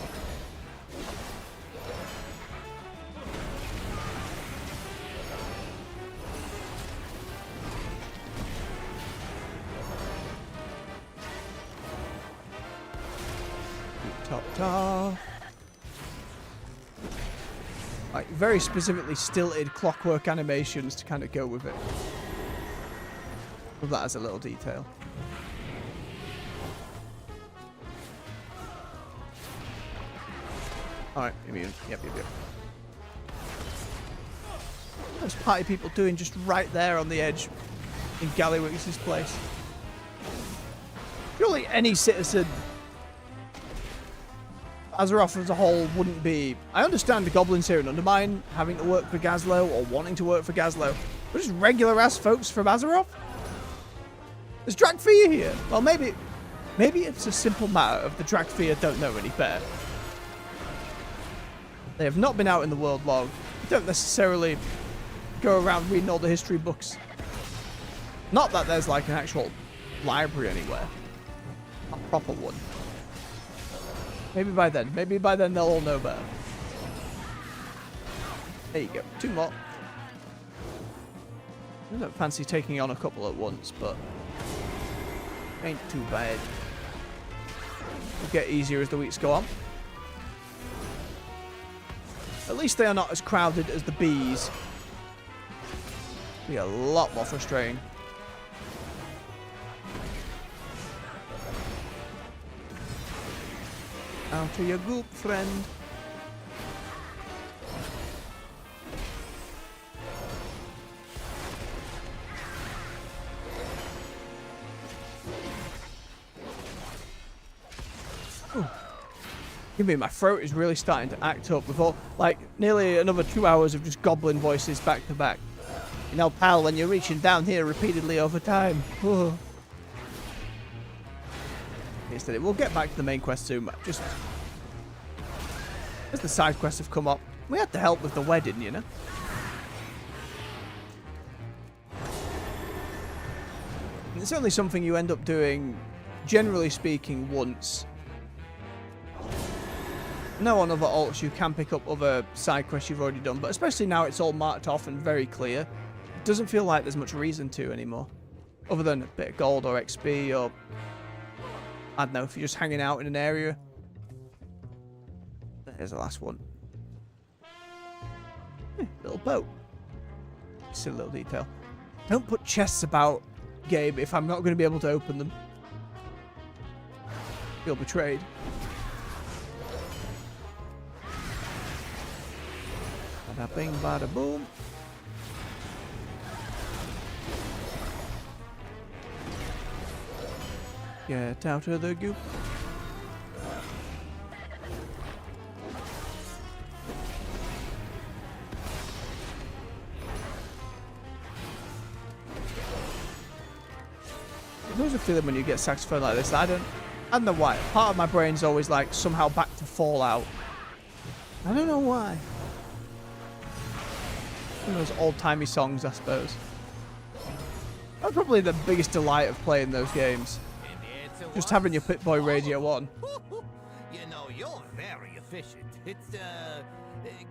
Top. Like very specifically stilted clockwork animations to kind of go with it. Love that as a little detail. Alright, immune. Yep. What's party people doing just right there on the edge in Gallywix's place? Surely any citizen, Azeroth as a whole, wouldn't be... I understand the goblins here in Undermine having to work for Gazlowe or wanting to work for Gazlowe, but just regular-ass folks from Azeroth? There's Dragfear here. Well, maybe it's a simple matter of the Dragfear don't know any better. They have not been out in the world log. They don't necessarily go around reading all the history books. Not that there's like an actual library anywhere. A proper one. Maybe by then they'll all know better. There you go. 2 more. I don't fancy taking on a couple at once, but ain't too bad. It'll get easier as the weeks go on. At least they are not as crowded as the bees. Be a lot more frustrating. Out to your goop, friend. Ooh. Give me, my throat is really starting to act up with all, like, nearly another 2 hours of just goblin voices back to back. You know, pal, when you're reaching down here repeatedly over time. Oh. Instead, we'll get back to the main quest soon, but just as the side quests have come up, we had to help with the wedding, you know. And it's only something you end up doing, generally speaking, once. No, on other alts you can pick up other side quests you've already done, but especially now it's all marked off and very clear. It doesn't feel like there's much reason to anymore, other than a bit of gold or XP or, I don't know, if you're just hanging out in an area. There's the last one. Little boat. Silly little detail. Don't put chests about, Gabe, if I'm not going to be able to open them. Feel betrayed. Bada bing, bada boom. Get out of the goop. There's a feeling when you get saxophone like this. I don't know why. Part of my brain's always like somehow back to Fallout. I don't know why. One of those old-timey songs, I suppose. That's probably the biggest delight of playing those games. Just having your Pip-Boy radio on. You know, you're very efficient. It's,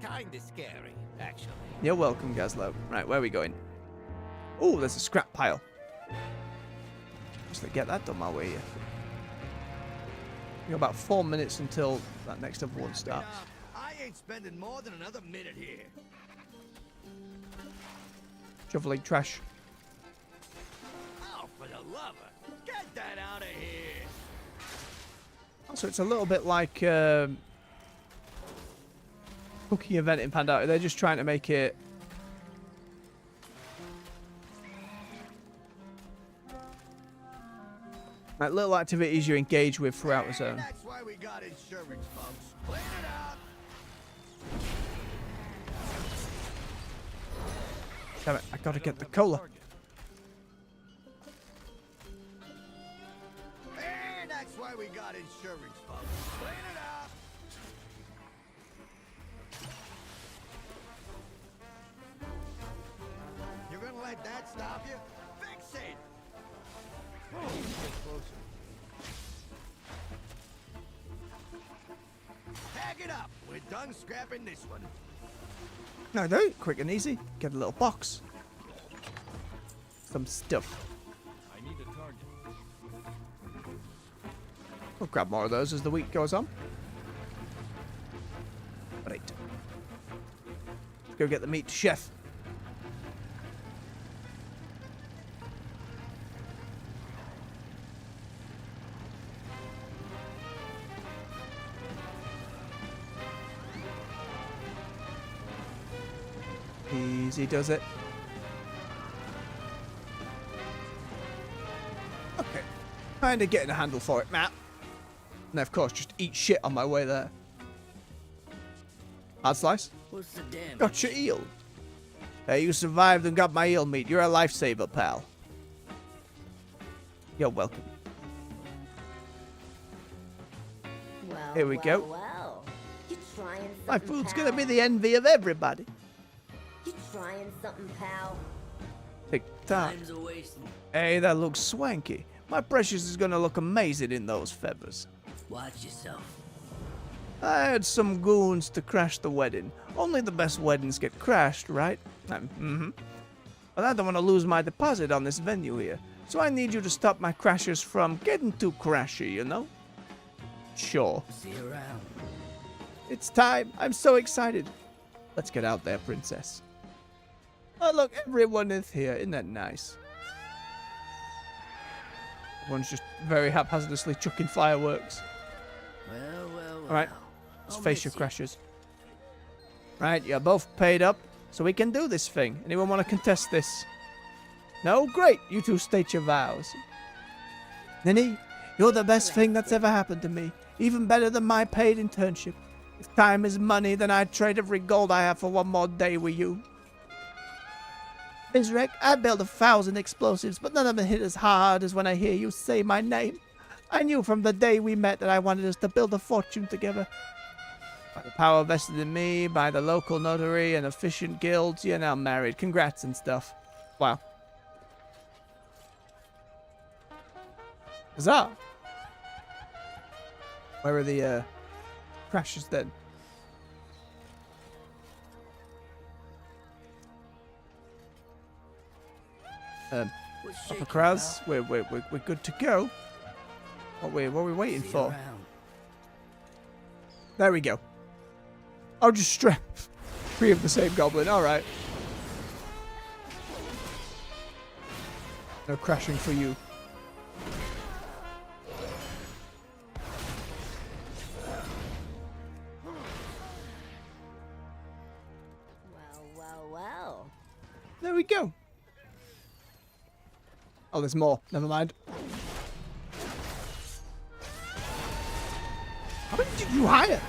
kinda scary, actually. You're welcome, Gazlowe. Right, where are we going? Oh, there's a scrap pile. Just to get that done my way here. We got about 4 minutes until that next other one starts. I ain't spending more than another minute here. Shoveling trash. Oh, for the lover. Get that out of here. So it's a little bit like cooking event in Pandora. They're just trying to make it like little activities you engage with throughout the zone. That's why we got insurance, folks. Clean it up. Damn it, I gotta get the cola. And that's why we got insurance, folks. Clean it up. You're gonna let that stop you? Fix it. Get closer. Tag it up. We're done scrapping this one. No, no, quick and easy. Get a little box. Some stuff. I need a target. We'll grab more of those as the week goes on. Right. Let's go get the meat to chef. Easy does it. Okay. Kinda getting a handle for it, Matt. And of course, just eat shit on my way there. Hard slice? What's the damage? Got your eel. Hey, you survived and got my eel meat. You're a lifesaver, pal. You're welcome. Well, Here we go. Well. You trying something, My food's pal? gonna be the envy of everybody. You trying something, pal? Tick tock. Time's a wasting. Hey, that looks swanky. My precious is gonna look amazing in those feathers. Watch yourself. I had some goons to crash the wedding. Only the best weddings get crashed, right? Mm-hmm. But I don't want to lose my deposit on this venue here. So I need you to stop my crashers from getting too crashy, you know? Sure. See you around. It's time. I'm so excited. Let's get out there, princess. Oh, look, everyone is here. Isn't that nice? Everyone's just very haphazardly chucking fireworks. Well. All right, let's I'll face miss your you. crashers. Right, you're both paid up, so we can do this thing. Anyone want to contest this? No? Great. You two state your vows. Ninny, you're the best thing that's ever happened to me. Even better than my paid internship. If time is money, then I'd trade every gold I have for one more day with you. Bizrek, I built 1,000 explosives, but none of them hit as hard as when I hear you say my name. I knew from the day we met that I wanted us to build a fortune together. By the power vested in me, by the local notary and efficient guilds, you're now married. Congrats and stuff. Wow. Huzzah! Where are the crashes then? What's Upper shaking, Kraz, pal? we're good to go. What are we waiting See you for? around. There we go. I'll just strap 3 of the same goblin. All right. No crashing for you. Well. There we go. Oh, there's more. Never mind. How many did you hire?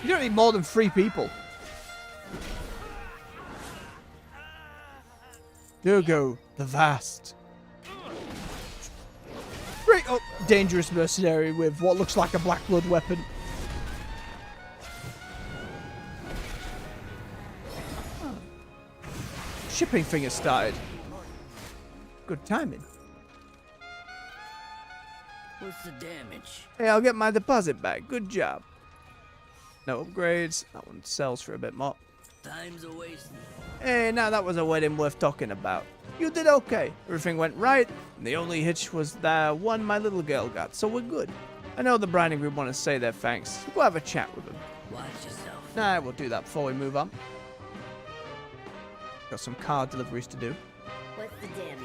You don't need more than 3 people. Durgo, the Vast. Great, oh, dangerous mercenary with what looks like a black blood weapon. Shipping thing has started. Good timing. What's the damage? Hey, I'll get my deposit back. Good job. No upgrades. That one sells for a bit more. Time's a wasting. Hey, now that was a wedding worth talking about. You did okay. Everything went right. And the only hitch was the one my little girl got, so we're good. I know the branding group want to say their thanks. We'll have a chat with them. Watch yourself. Nah, we'll do that before we move on. Got some card deliveries to do. What's the damage?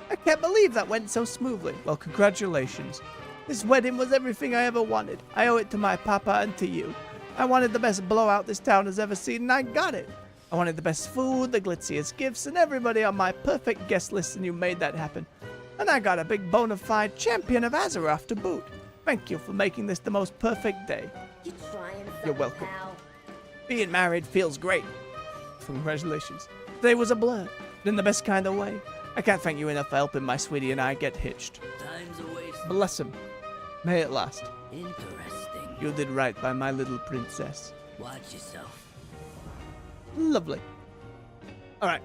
I can't believe that went so smoothly. Well, congratulations. This wedding was everything I ever wanted. I owe it to my papa and to you. I wanted the best blowout this town has ever seen, and I got it. I wanted the best food, the glitziest gifts, and everybody on my perfect guest list, and you made that happen. And I got a big bona fide champion of Azeroth to boot. Thank you for making this the most perfect day. You trying something, You're welcome. pal? Being married feels great. Congratulations. Today was a blur, but in the best kind of way. I can't thank you enough for helping my sweetie and I get hitched. Time's a wasting. Bless him. May it last. Interesting. You did right by my little princess. Watch yourself. Lovely. Alright,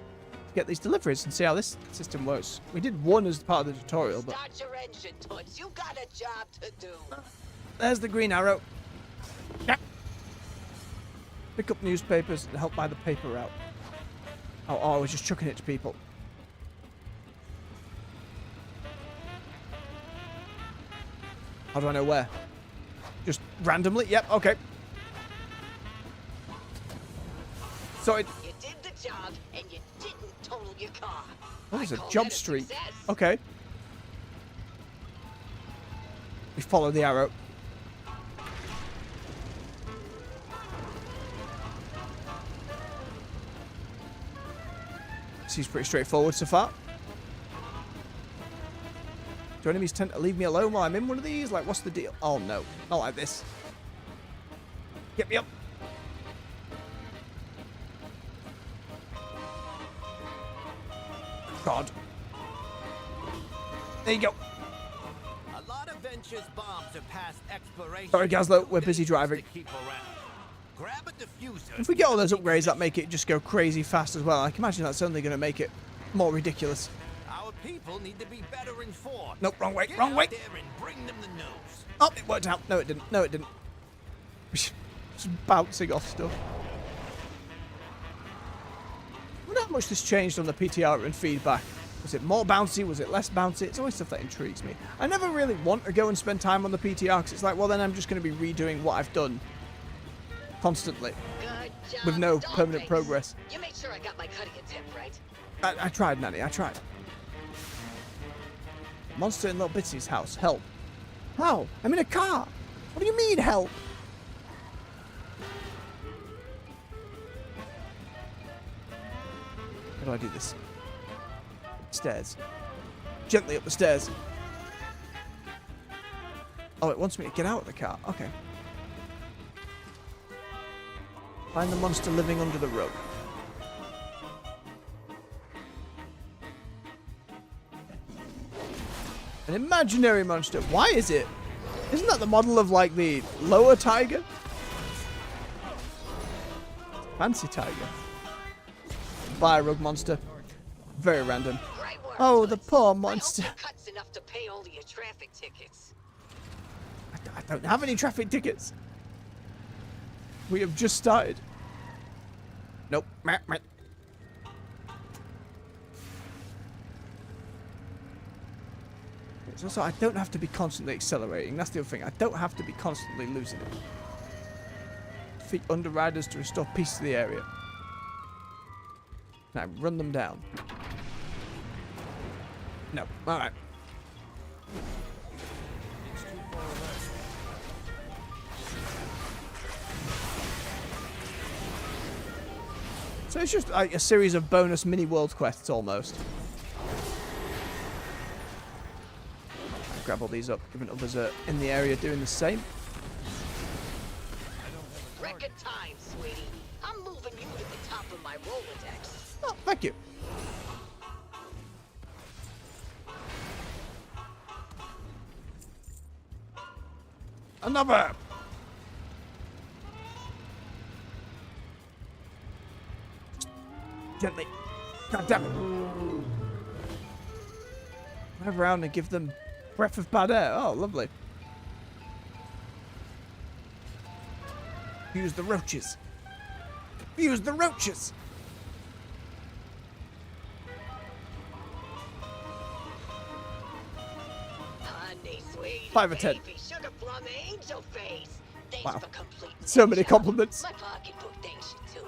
get these deliveries and see how this system works. We did one as part of the tutorial, but... Start your engine, Toots. You got a job to do. There's the green arrow. Yeah. Pick up newspapers and help buy the paper route. Oh, I was just chucking it to people. How do I know where? Just randomly? Yep, okay. Sorted. You did the job, and you didn't total your car. Oh, there's I a call jump that a street. success. Okay. We follow the arrow. Seems pretty straightforward so far. Do enemies tend to leave me alone while I'm in one of these? Like, what's the deal? Oh, no. Not like this. Get me up. God. There you go. A lot of Venture's bombs are past expiration. Sorry, Gazlo. We're busy driving. Keep around. Grab a diffuser. If we get all those upgrades, that make it just go crazy fast as well. I can imagine that's only going to make it more ridiculous. Our people need to be better informed. Nope, wrong way, Get wrong out way. there and bring them the news. Oh, it worked out. No, it didn't. No, it didn't. Just bouncing off stuff. I wonder how much this changed on the PTR and feedback. Was it more bouncy? Was it less bouncy? It's always stuff that intrigues me. I never really want to go and spend time on the PTR because it's like, well, then I'm just going to be redoing what I've done constantly Good job, with no Dollface. permanent progress. You made sure I got my cutting tip, right? I tried, Nanny. I tried. Monster in Little Bitsy's house. Help. How? I'm in a car. What do you mean, help? How do I do this? Stairs. Gently up the stairs. Oh, it wants me to get out of the car. Okay. Find the monster living under the rug. An imaginary monster. Why is it? Isn't that the model of, like, the lower tiger? Fancy tiger. Buy a rug monster. Very random. Great work, Oh, the Toots. poor I monster. hope your cut's enough to pay all of your traffic tickets. I don't have any traffic tickets. We have just started. Nope. Meh, meh. It's also, I don't have to be constantly accelerating. That's the other thing. I don't have to be constantly losing it. Defeat underriders to restore peace to the area. Now run them down. No. Alright. It's too far away. So it's just like a series of bonus mini world quests almost. Grab all these up, given others are in the area doing the same. Record time, sweetie. I'm moving you to the top of my Rolodex. Oh, thank you. Another. Gently. God damn it. Drive around and give them breath of bad air. Oh, lovely. Use the roaches. Use the roaches. Honey, sweetie. 5 or 10. Baby, sugar plum angel face. Thanks Wow. for complete. So many compliments. My pocketbook thanks you too.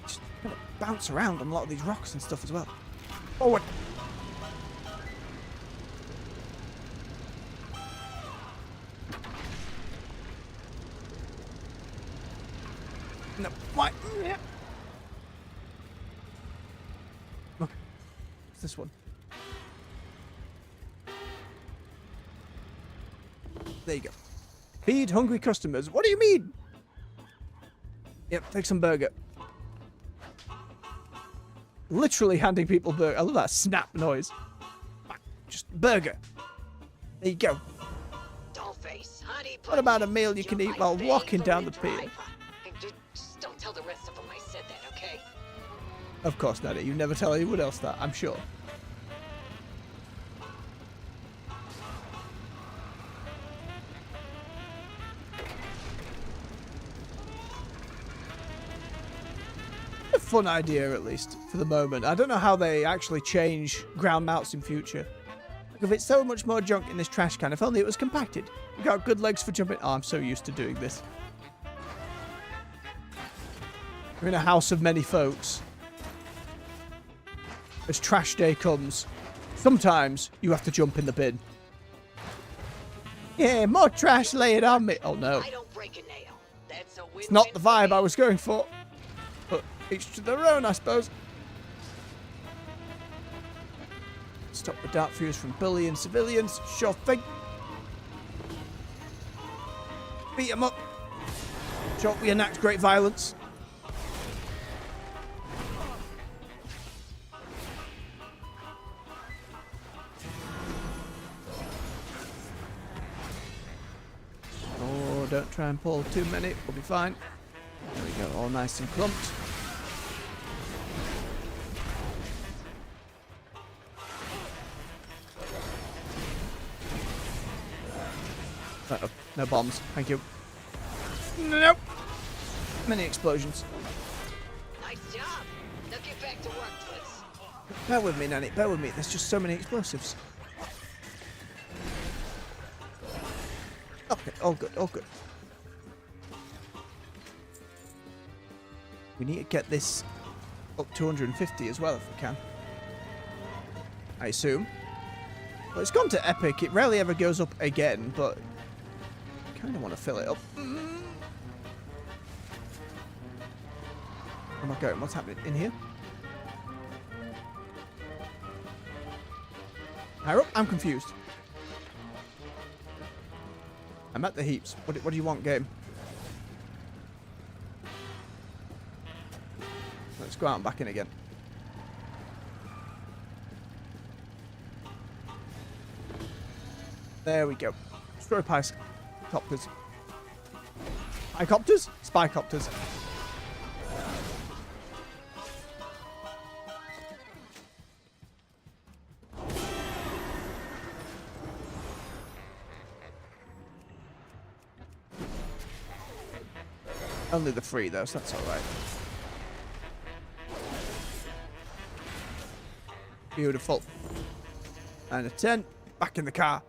Just gonna bounce around on a lot of these rocks and stuff as well. Forward. No, why? Yeah. Okay. What's this one? There you go. Feed hungry customers. What do you mean? Yep, take some burger. Literally handing people burger. I love that snap noise. Just burger. There you go. Dollface, honey. What about a meal you can You're eat my while walking down the favorite pier? driver. And just don't tell the rest of them I said that, okay? Of course, Daddy. You never tell anyone else that, I'm sure. A fun idea, at least, for the moment. I don't know how they actually change ground mounts in future. Like, if it's so much more junk in this trash can, if only it was compacted. We've got good legs for jumping. Oh, I'm so used to doing this. We're in a house of many folks. As trash day comes, sometimes you have to jump in the bin. Yeah, more trash, lay it on me. Oh no. I don't break a nail. That's a win-win It's not the for vibe me. I was going for. But each to their own, I suppose. Stop the dark fuse from bullying civilians. Sure thing. Beat him up. Sure, we enact great violence. Oh, don't try and pull too many. We'll be fine. There we go. All nice and clumped. Uh-oh. No bombs. Thank you. Nope. Many explosions. Nice job. Now get back to work, Toots. Bear with me, Nanny. Bear with me. There's just so many explosives. Okay. All good. All good. We need to get this up to 150 as well if we can. I assume. Well, it's gone to epic. It rarely ever goes up again, but I kind of want to fill it up. Where am I going? What's happening in here? Higher up? I'm confused. I'm at the heaps. What do you want, game? Let's go out and back in again. There we go. Destroy Spycopters. Spycopters? Spycopters. Only the 3 though, so that's alright. Beautiful. And a 10. Back in the car.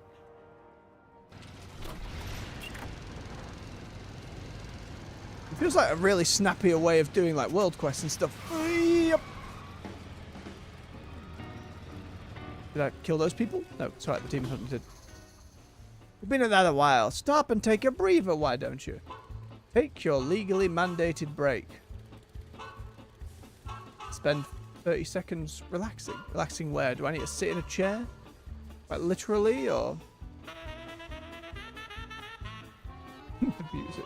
It feels like a really snappier way of doing like world quests and stuff. Yep. Did I kill those people? No, it's alright, the team hunter did. We've been at that a while. Stop and take a breather, why don't you? Take your legally mandated break. Spend 30 seconds relaxing. Relaxing where? Do I need to sit in a chair? Like literally, or? Music.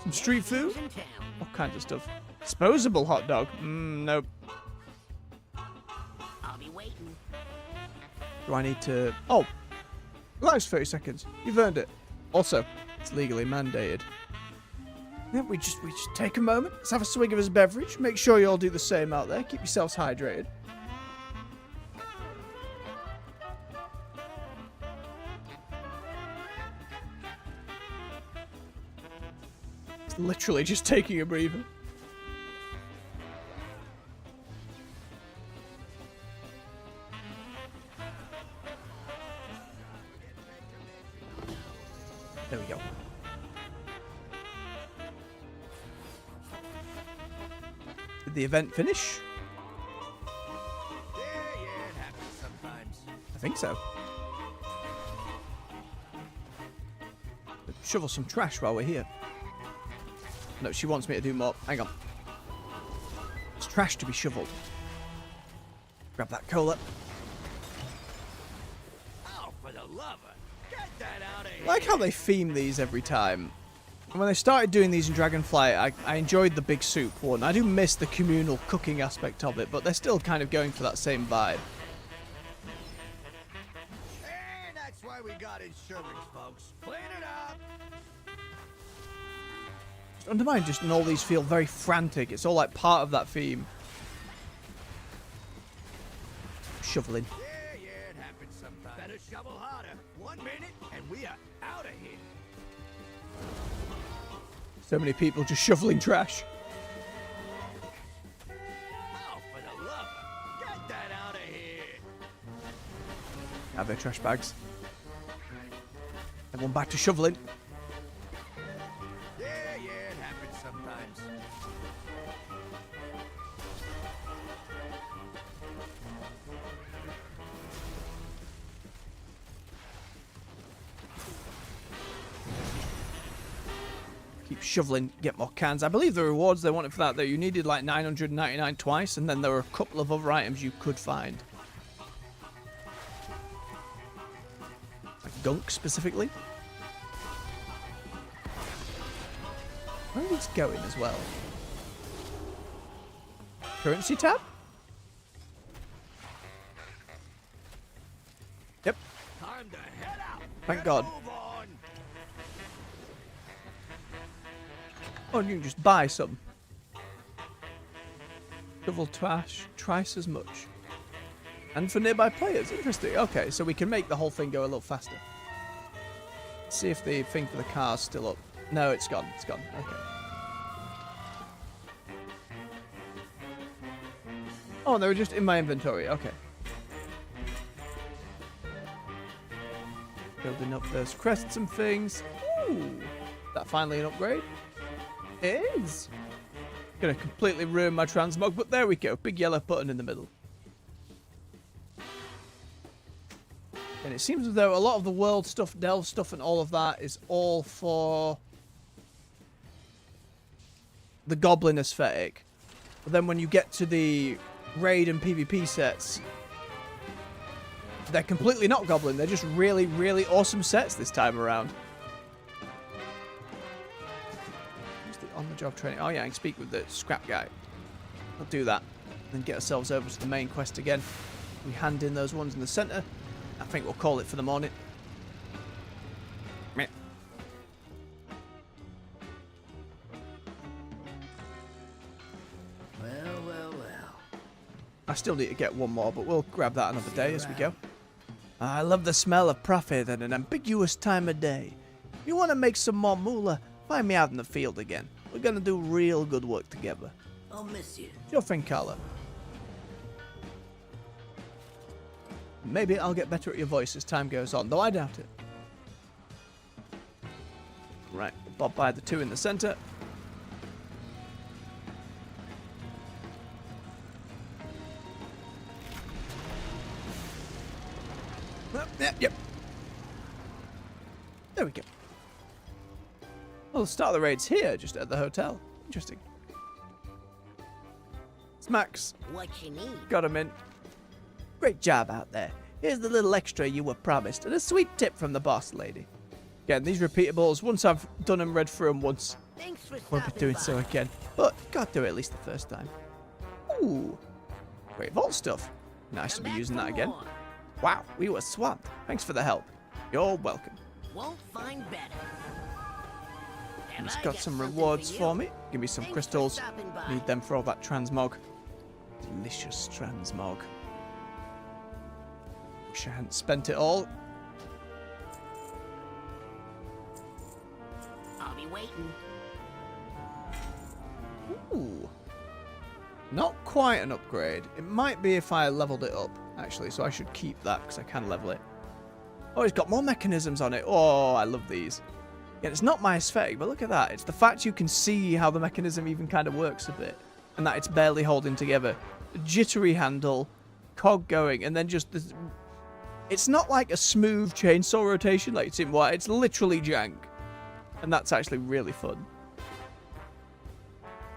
Some street food? What kinds of stuff? Disposable hot dog? Nope. I'll be waiting. Do I need to... Oh! Relax 30 seconds. You've earned it. Also, it's legally mandated. Yeah, we just take a moment. Let's have a swig of his beverage. Make sure you all do the same out there. Keep yourselves hydrated. It's literally just taking a breather. There we go. Did the event finish? Yeah, it happens sometimes. I think so. Shovel some trash while we're here. No, she wants me to do more. Hang on. It's trash to be shoveled. Grab that cola. Oh, for the lover. Get that out of here. I like how they theme these every time. And when they started doing these in Dragonflight, I enjoyed the big soup one. I do miss the communal cooking aspect of it, but they're still kind of going for that same vibe. And that's why we got insurance, folks. Clean it up. Undermine just and all these feel very frantic. It's all like part of that theme. Shoveling. Yeah, it happens sometimes. Better shovel harder. 1 minute, and we are out of here. So many people just shoveling trash. Oh, for the lover. Get that out of here. Have their trash bags. Everyone back to shoveling. Yeah, it happens sometimes. Keep shoveling, get more cans. I believe the rewards they wanted for that, though, you needed like 999 twice, and then there were a couple of other items you could find. skunk specifically. Where are these going as well? Currency tab? Yep. Time to head out. Thank God. Move on. Oh, you can just buy some. Double twice as much. And for nearby players. Interesting. Okay, so we can make the whole thing go a little faster. Let's see if the thing for the car's still up. No, it's gone. It's gone. Okay. Oh, they were just in my inventory. Okay. Building up those crests and things. Ooh. Is that finally an upgrade? It is. Gonna completely ruin my transmog, but there we go. Big yellow button in the middle. And it seems as though a lot of the world stuff, delve stuff, and all of that is all for the goblin aesthetic. But then when you get to the raid and PvP sets, they're completely not goblin. They're just really, really awesome sets this time around. Where's the on-the-job training? Oh yeah, I can speak with the scrap guy. I'll do that. Then get ourselves over to the main quest again. We hand in those ones in the center. I think we'll call it for the morning. Meh. Well. I still need to get one more, but we'll grab that another day as we go. I love the smell of profit at an ambiguous time of day. If you want to make some more moolah, find me out in the field again. We're going to do real good work together. I'll miss you. Sure thing, Carla. Maybe I'll get better at your voice as time goes on, though I doubt it. Right, bob by the two in the center. Yep. There we go. Well, the start of the raid's here, just at the hotel. Interesting. It's Max. What you need? Got him in. Great job out there. Here's the little extra you were promised, and a sweet tip from the boss lady. Again, these repeatables, once I've done and read through them once, Thanks for won't be stopping doing by. so again. But got to at least the first time. Ooh. Great vault stuff. Nice to be using that again. Wow, we were swamped. Thanks for the help. You're welcome. Won't find better. And it's got some rewards for me. Give me some crystals. Need them for all that transmog. Delicious transmog. Wish I hadn't spent it all. I'll be waiting. Ooh. Not quite an upgrade. It might be if I leveled it up, actually, so I should keep that because I can level it. Oh, it's got more mechanisms on it. Oh, I love these. Yeah, it's not my aesthetic, but look at that. It's the fact you can see how the mechanism even kind of works a bit, and that it's barely holding together. A jittery handle, cog going, and then just this. It's not like a smooth chainsaw rotation like it's in White. It's literally jank, and that's actually really fun.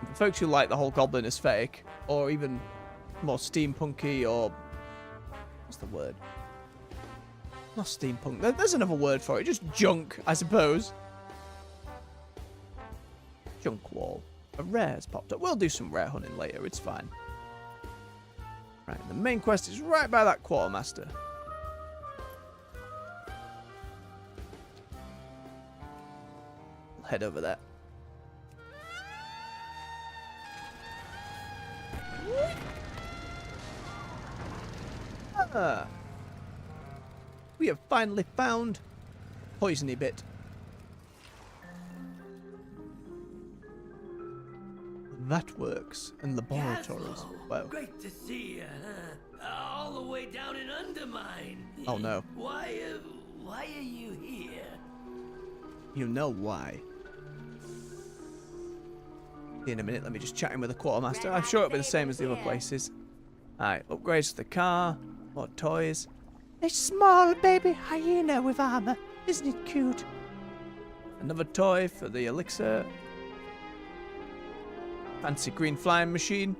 For folks who like the whole goblin aesthetic, or even more steampunky, or what's the word? Not steampunk. There's another word for it. Just junk, I suppose. Junk wall. A rare has popped up. We'll do some rare hunting later. It's fine. Right, the main quest is right by that quartermaster. We'll head over there. Ah. We have finally found poisony bit. That works in laboratories. Wow. Great to see you, huh? All the way down in Undermine. Oh no. Why are you here? You know why. In a minute, let me just chat in with the quartermaster. I'm sure it'll be the same as the other places. Alright, upgrades to the car. More toys. A small baby hyena with armor. Isn't it cute? Another toy for the elixir. Fancy green flying machine.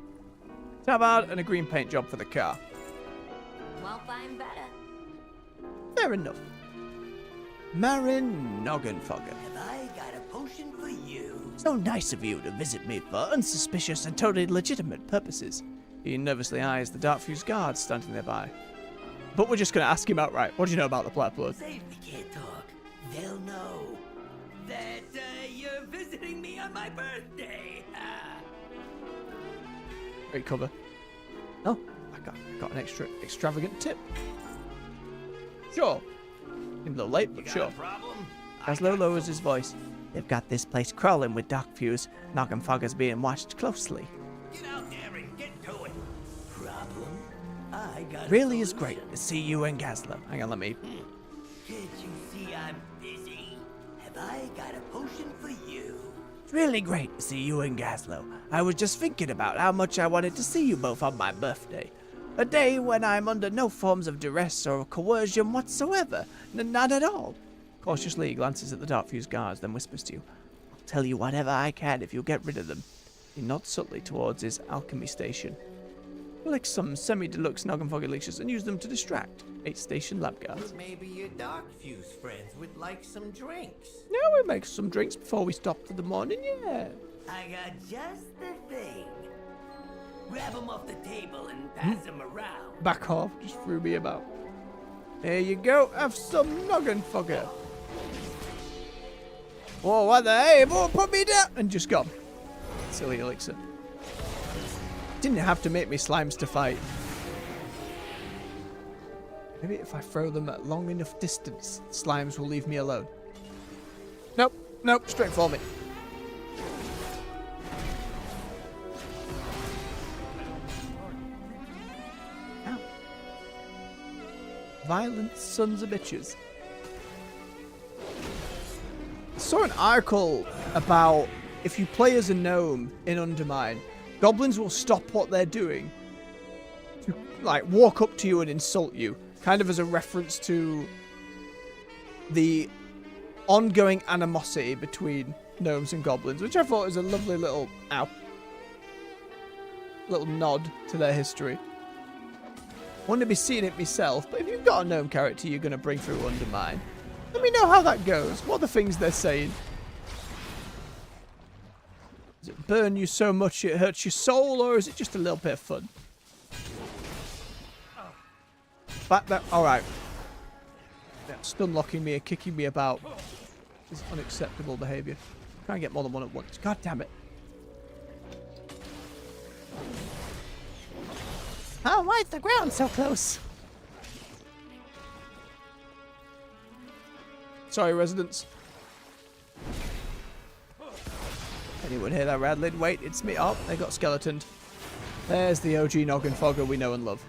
Tabard and a green paint job for the car. Won't find better. Fair enough. Marin Noggenfogger. Have I got a potion for you? So nice of you to visit me for unsuspicious and totally legitimate purposes. He nervously eyes the Darkfuse guards standing nearby. But we're just going to ask him outright. What do you know about the Black Blood? Say if we can't talk, they'll know that you're visiting me on my birthday. Great cover. Oh, I got an extravagant tip. Sure. A little late, but sure. Laszlo lowers his voice. They've got this place crawling with Darkfuse. Noggenfogger's being watched closely. Get out there and get to it. Problem? I got Really is great to see you and Gazlo. Hang on, let me... Can't you see I'm busy? Have I got a potion for you? It's really great to see you and Gazlo. I was just thinking about how much I wanted to see you both on my birthday. A day when I'm under no forms of duress or coercion whatsoever. None at all. Cautiously, he glances at the Darkfuse guards, then whispers to you. I'll tell you whatever I can if you'll get rid of them. He nods subtly towards his alchemy station. Collect some semi-deluxe Noggenfogger leashes and use them to distract 8 station lab guards. Maybe your Darkfuse friends would like some drinks. Yeah, we'll make some drinks before we stop for the morning, yeah. I got just the thing. Grab them off the table and pass them around. Back off, just threw me about. There you go, have some Noggenfogger. Whoa, what the hey, boy, put me down! And just gone. Silly elixir. Didn't have to make me slimes to fight. Maybe if I throw them at long enough distance, slimes will leave me alone. Nope, nope, straight for me. Ow. Violent sons of bitches. I saw an article about if you play as a gnome in Undermine, goblins will stop what they're doing to, like, walk up to you and insult you, kind of as a reference to the ongoing animosity between gnomes and goblins, which I thought was a lovely little nod to their history. Wouldn't to be seeing it myself, but if you've got a gnome character you're going to bring through Undermine, let me know how that goes. What are the things they're saying? Does it burn you so much it hurts your soul, or is it just a little bit of fun? Back that. Alright. Stun locking me and kicking me about is unacceptable behaviour. Try and get more than one at once. God damn it. Oh, why is the ground so close? Sorry, residents. Anyone hear that rattling? Wait, it's me. Oh, they got skeletoned. There's the OG Noggenfogger we know and love.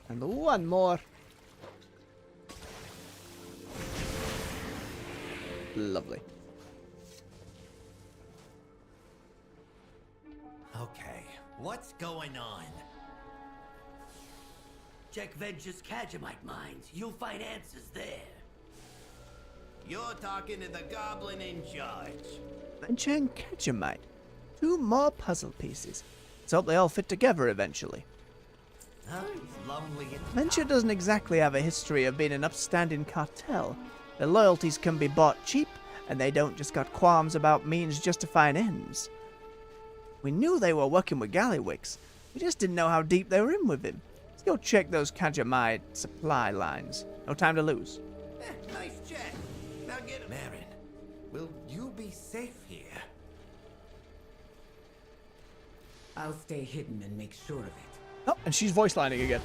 And one more. Lovely. Okay, what's going on? Check Venture's Cagemite mines. You'll find answers there. You're talking to the goblin in charge. Venture and Cagemite. 2 more puzzle pieces. Let's hope they all fit together eventually. Huh? It's lonely and Venture doesn't exactly have a history of being an upstanding cartel. Their loyalties can be bought cheap, and they don't just got qualms about means justifying ends. We knew they were working with Gallywix. We just didn't know how deep they were in with him. Let's go check those Cagemite supply lines. No time to lose. Nice check. Now get him. Marin, will you be safe here? I'll stay hidden and make sure of it. Oh, and she's voice lining again.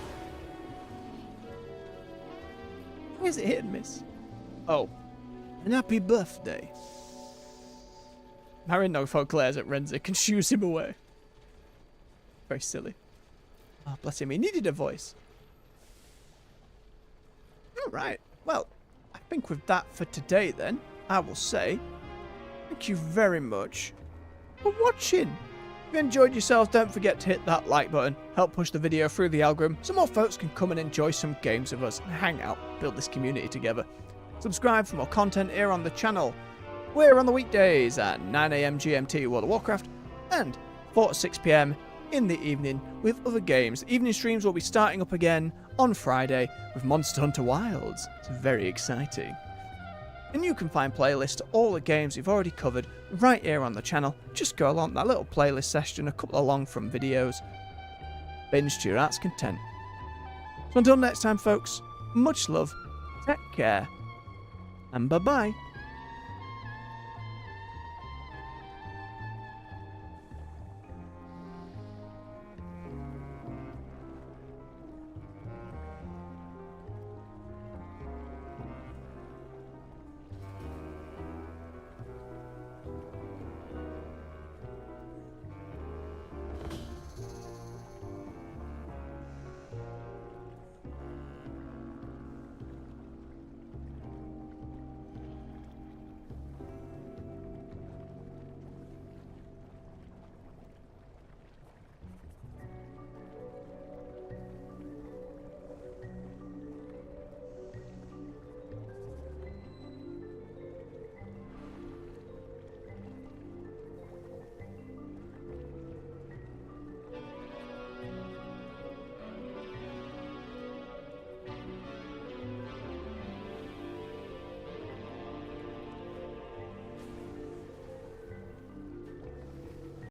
Why is it hit and miss? Oh. And happy birthday. Marin Noggenfogger glares at Renzik and shoos him away. Very silly. Oh, bless him. He needed a voice. Alright. Well, I think with that for today then, I will say thank you very much for watching. If you enjoyed yourselves, don't forget to hit that like button. Help push the video through the algorithm so more folks can come and enjoy some games with us and hang out, build this community together. Subscribe for more content here on the channel. We're on the weekdays at 9 AM GMT World of Warcraft and 4 to 6 PM in the evening with other games. Evening streams will be starting up again on Friday with Monster Hunter Wilds. It's very exciting. And you can find playlists to all the games we've already covered right here on the channel. Just go along that little playlist section, a couple of long from videos. Binge to your heart's content. So until next time, folks, much love, take care, and bye-bye.